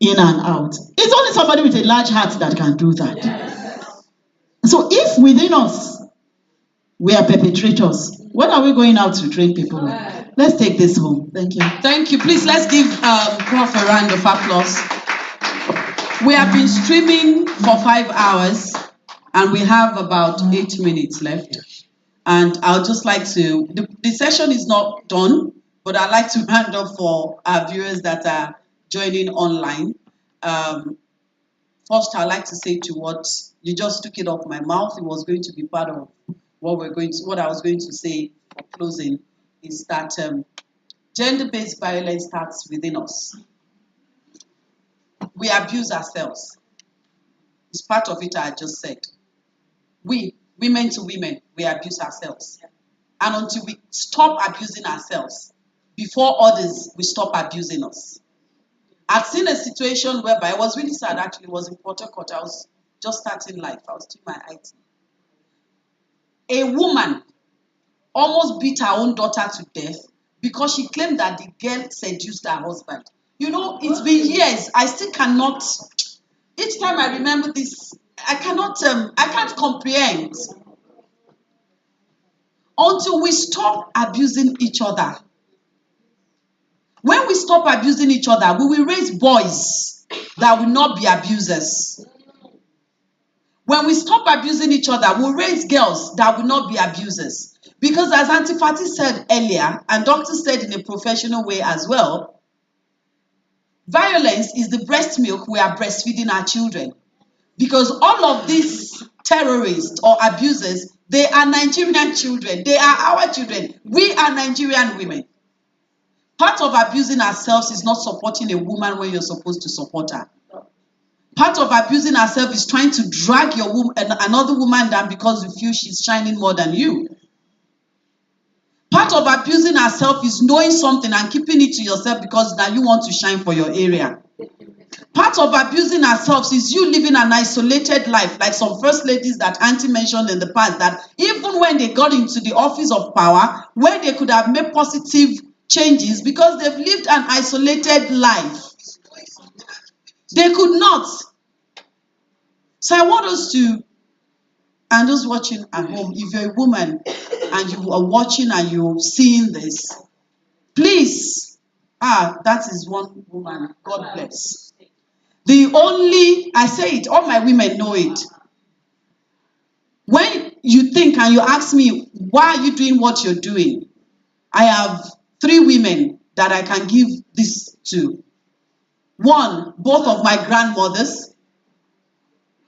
in and out. It's only somebody with a large heart that can do that. So if within us we are perpetrators, when are we going out to train people? Let's take this home. Thank you. Thank you. Please, let's give Prof a round of applause. We have been streaming for 5 hours, and we have about 8 minutes left. And I'll just like to, the session is not done, but I'd like to hand up for our viewers that are joining online. First, I'd like to say to what you just took it off my mouth. It was going to be part of what I was going to say for closing, is that gender-based violence starts within us. We abuse ourselves. It's part of it I just said. We, women to women, we abuse ourselves. And until we stop abusing ourselves, before others will stop abusing us. I've seen a situation whereby, it was really sad actually, it was in Port Harcourt. I was just starting life, I was doing my IT. A woman almost beat her own daughter to death because she claimed that the girl seduced her husband. You know, it's been years, I still cannot, each time I remember this, I can't comprehend. Until we stop abusing each other. When we stop abusing each other, we will raise boys that will not be abusers. When we stop abusing each other, we'll raise girls that will not be abusers. Because as Auntie Fati said earlier, and Doctor said in a professional way as well, violence is the breast milk we are breastfeeding our children. Because all of these terrorists or abusers, they are Nigerian children. They are our children. We are Nigerian women. Part of abusing ourselves is not supporting a woman when you're supposed to support her. Part of abusing ourselves is trying to drag another woman down because you feel she's shining more than you. Part of abusing ourselves is knowing something and keeping it to yourself because now you want to shine for your area. Part of abusing ourselves is you living an isolated life, like some first ladies that Auntie mentioned in the past, that even when they got into the office of power, where they could have made positive changes because they've lived an isolated life. They could not. So I want us to, and those watching at home, if you're a woman and you are watching and you're seeing this, please, that is one woman, God bless. I say it, all my women know it. When you think and you ask me, why are you doing what you're doing? I have 3 women that I can give this to. One, both of my grandmothers.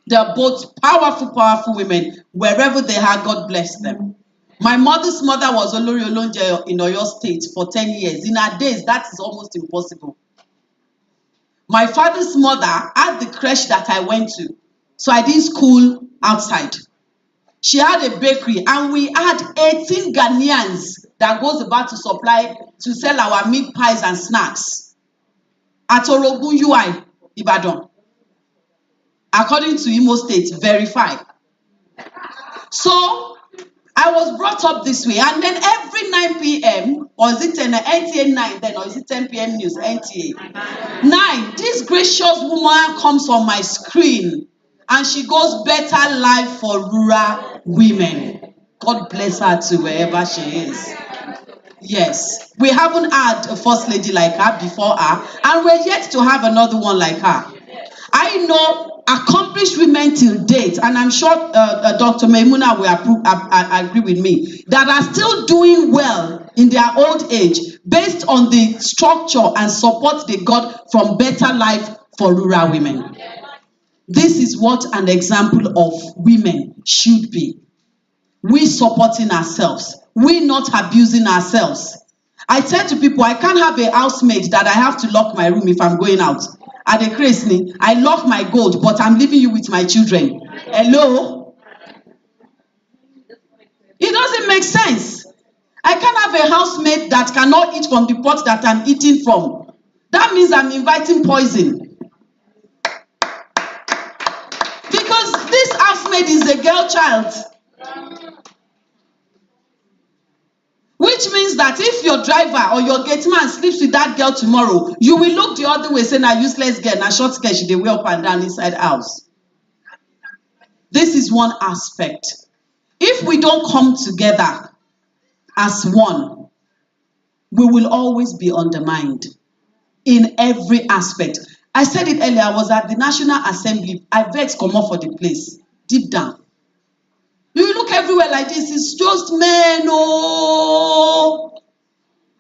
They are both powerful, powerful women. Wherever they are, God bless them. My mother's mother was Olori Olonje in Oyo State for 10 years. In her days, that is almost impossible. My father's mother had the creche that I went to. So I did school outside. She had a bakery and we had 18 Ghanaians that goes about to sell our meat pies and snacks at Orogun UI, Ibadan. According to Imo State, verified. So I was brought up this way, and then every 9 p.m. or is it NTA 9 then, or is it 10 p.m. news, NTA 9, this gracious woman comes on my screen and she goes, better life for rural women. God bless her to wherever she is. Yes, we haven't had a first lady like her before her, and we're yet to have another one like her. I know accomplished women till date, and I'm sure Dr. Maimuna will agree with me, that are still doing well in their old age based on the structure and support they got from Better Life for Rural Women. This is what an example of women should be. We supporting ourselves. We not abusing ourselves. I tell to people, I can't have a housemaid that I have to lock my room if I'm going out. At the Christmas, I lock my gold, but I'm leaving you with my children. Hello? It doesn't make sense. I can't have a housemaid that cannot eat from the pot that I'm eating from. That means I'm inviting poison. Because this housemaid is a girl child. which means that if your driver or your gate man sleeps with that girl tomorrow, you will look the other way, say, na useless girl, na short skirt she dey wear up and down inside house. This is one aspect. If we don't come together as one, we will always be undermined in every aspect. I said it earlier, I was at the National Assembly. I vex comot for the place, deep down. You look everywhere like this, it's just men, oh.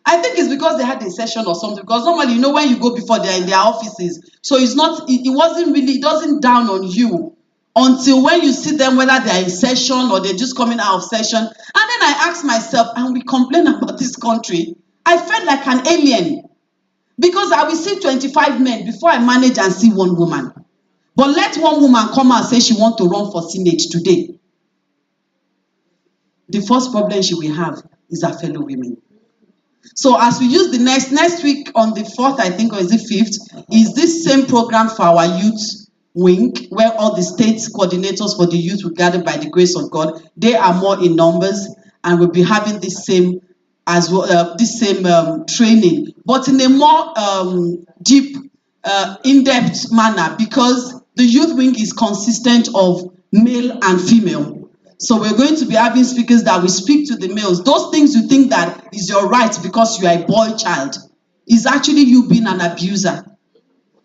I think it's because they had a session or something, because normally, you know, when you go before, they're in their offices. So it's not, it wasn't really, it doesn't down on you until when you see them, whether they're in session or they're just coming out of session. And then I asked myself, and we complain about this country, I felt like an alien. Because I will see 25 men before I manage and see one woman. But let one woman come out and say she wants to run for Senate today. The first problem she will have is her fellow women. So as we use the next week on the 4th, I think, or is it 5th, is this same program for our youth wing, where all the state coordinators for the youth will gather by the grace of God. They are more in numbers and will be having this same as well, training, but in a more deep, in-depth manner, because the youth wing is consistent of male and female. So we're going to be having speakers that will speak to the males. Those things you think that is your right because you are a boy child is actually you being an abuser.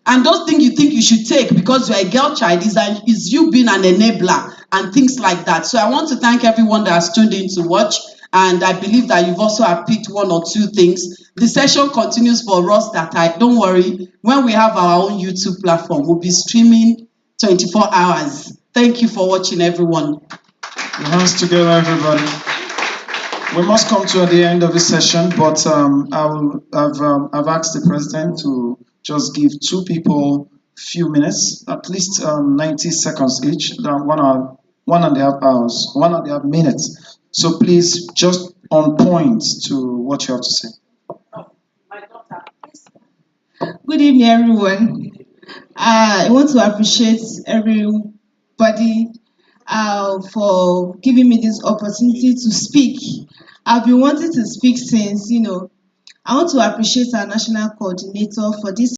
And those things you think you should take because you are a girl child is you being an enabler and things like that. So I want to thank everyone that has tuned in to watch. And I believe that you've also have picked one or two things. The session continues for us don't worry, when we have our own YouTube platform, we'll be streaming 24 hours. Thank you for watching, everyone. Your hands together, everybody. We must come to the end of this session, but I've asked the president to just give two people few minutes, at least 90 seconds each, 1.5 hours, 1.5 minutes. So please, just on point to what you have to say. Good evening, everyone. I want to appreciate everybody for giving me this opportunity to speak. I've been wanting to speak since, I want to appreciate our national coordinator for this